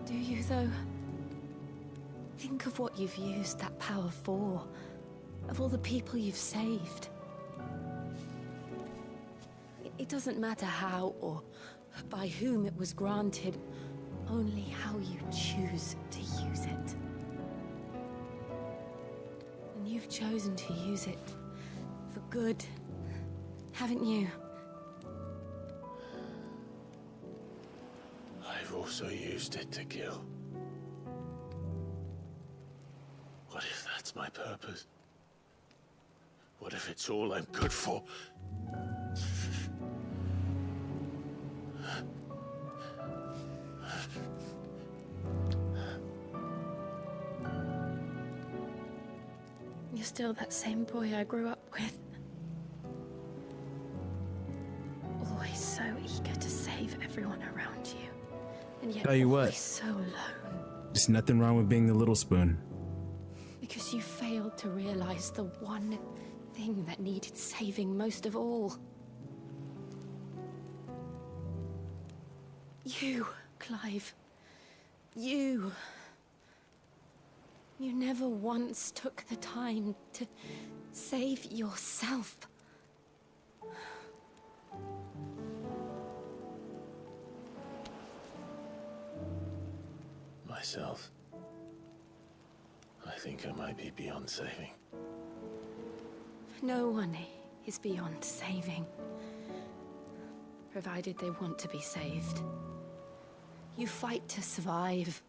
Do you, though? Think of what you've used that power for, of all the people you've saved. It doesn't matter how or by whom it was granted, only how you choose to use it. And you've chosen to use it for good, haven't you? I've also used it to kill. What if that's my purpose? What if it's all I'm good for? You're still that same boy I grew up with. Always so eager to save everyone around you. And yet Tell you always what. so alone. There's nothing wrong with being the little spoon. Because you failed to realize the one thing that needed saving most of all. You, Clive. You. You never once took the time to save yourself. Myself. I think I might be beyond saving. No one is beyond saving. Provided they want to be saved. You fight to survive.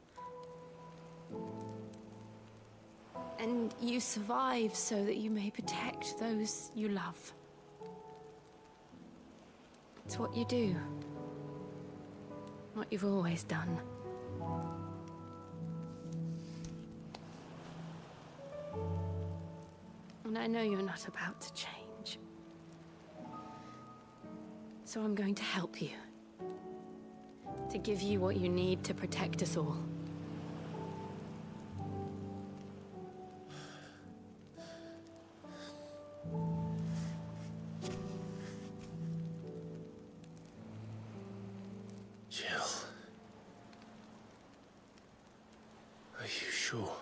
And you survive so that you may protect those you love. It's what you do. What you've always done. And I know you're not about to change. So I'm going to help you. To give you what you need to protect us all. Jill. Are you sure?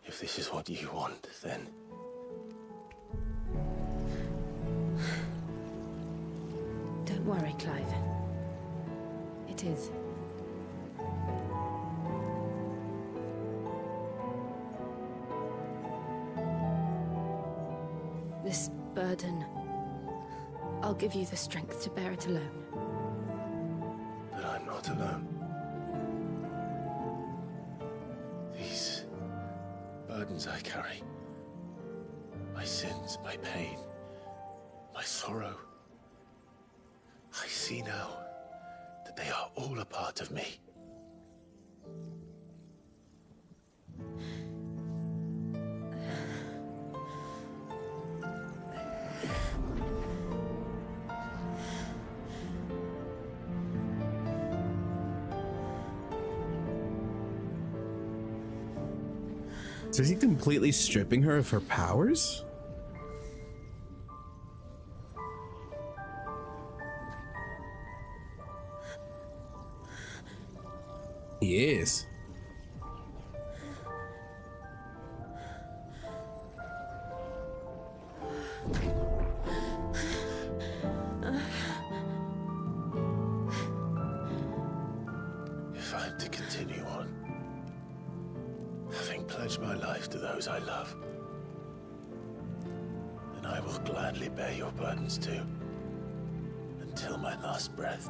If this is what you want, then... Don't worry, Clive. It is. This burden, I'll give you the strength to bear it alone. But I'm not alone. These burdens I carry, my sins, my pain, my sorrow. I see now that they are all a part of me. So is he completely stripping her of her powers? He is. If I'm to continue on, having pledged my life to those I love, then I will gladly bear your burdens too, until my last breath.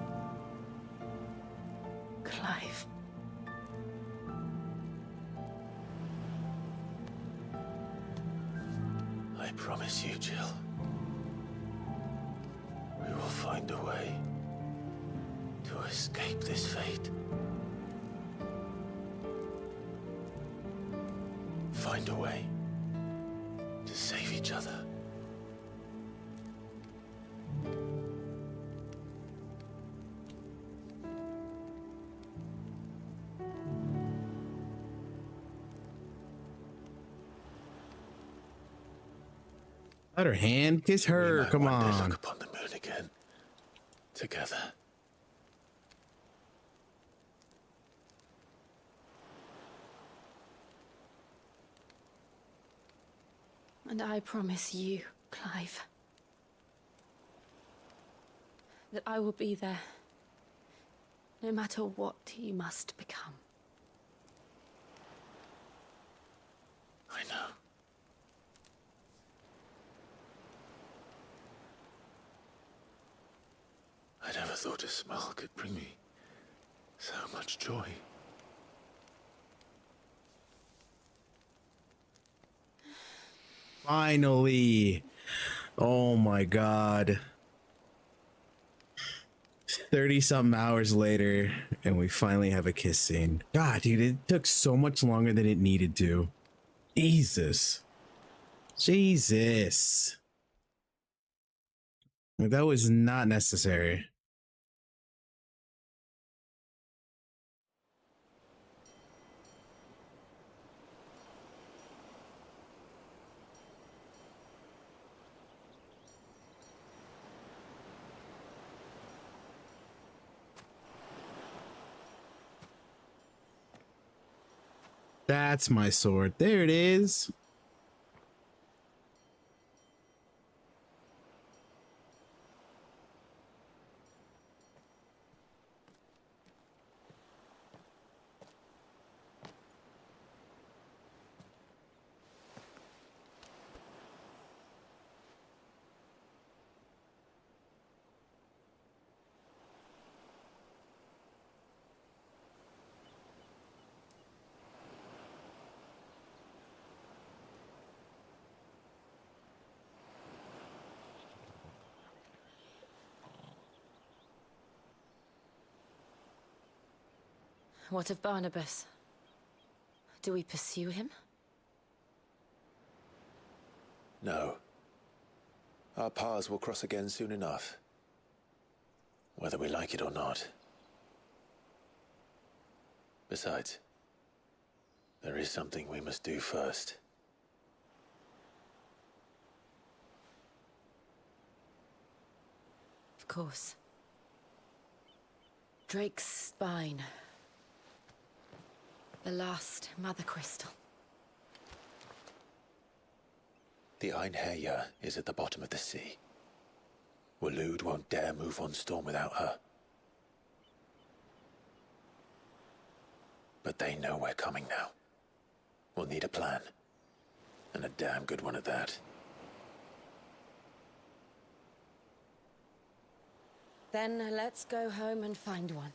Clive. I promise you, Jill, we will find a way to escape this fate. Find a way to save each other. Let her hand kiss her. Come One day on. look upon the moon again, together. And I promise you, Clive, that I will be there, no matter what you must become. I know. I never thought a smile could bring me so much joy. Finally. Oh my god. 30-something hours later, and we finally have a kiss scene. God, dude, it took so much longer than it needed to. Jesus. Jesus. Like, that was not necessary. That's my sword. There it is. What of Barnabas? Do we pursue him? No. Our paths will cross again soon enough, whether we like it or not. Besides, there is something we must do first. Of course. Drake's spine. The last Mother Crystal. The Einherjar is at the bottom of the sea. Waloed won't dare move on Storm without her. But they know we're coming now. We'll need a plan. And a damn good one at that. Then let's go home and find one.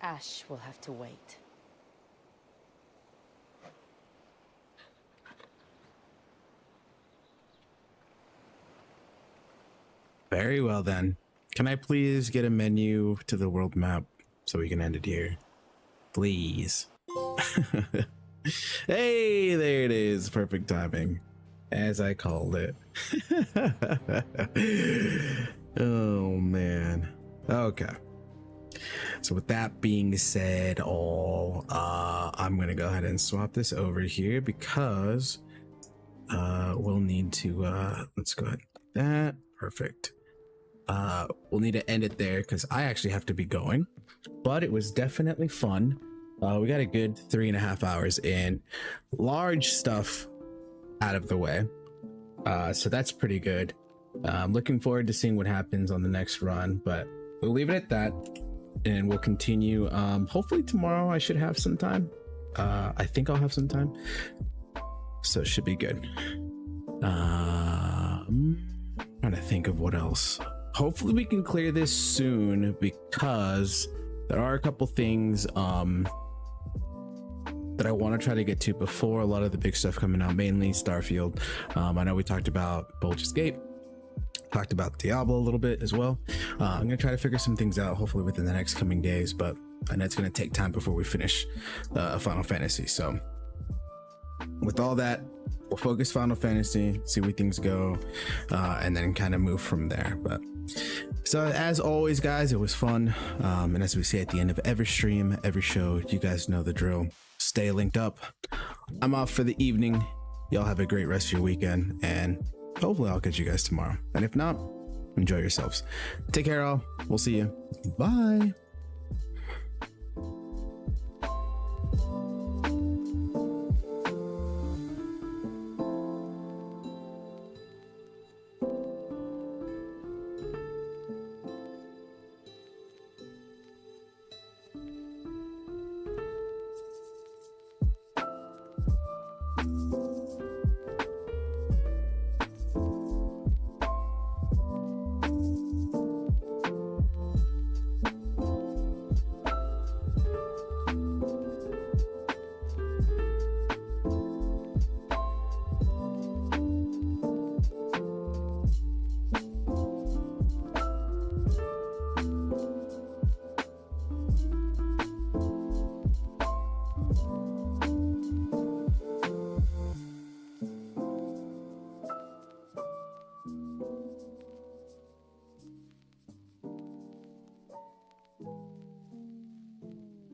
Ash will have to wait. Very well then. Can I please get a menu to the world map so we can end it here? Please. Hey, there it is. Perfect timing. As I called it. Oh man. Okay. So with that being said, I'm gonna go ahead and swap this over here because we'll need to let's go ahead and do that. Perfect. We'll need to end it there because I actually have to be going, but it was definitely fun. We got a good 3.5 hours in, large stuff out of the way, so that's pretty good. I'm looking forward to seeing what happens on the next run, but we'll leave it at that and we'll continue. Hopefully tomorrow I should have some time. I think I'll have some time, so it should be good. I'm trying to think of what else. Hopefully we can clear this soon because there are a couple things that I want to try to get to before a lot of the big stuff coming out, mainly Starfield. I know we talked about Baldur's Gate, talked about Diablo a little bit as well. I'm gonna try to figure some things out hopefully within the next coming days, but I know it's gonna take time before we finish Final Fantasy. So with all that, we'll focus Final Fantasy, see where things go, and then kind of move from there. But so as always, guys, it was fun. And as we say at the end of every stream, every show, you guys know the drill. Stay linked up. I'm off for the evening. Y'all have a great rest of your weekend, and hopefully I'll catch you guys tomorrow. And if not, enjoy yourselves. Take care, all. We'll see you. Bye.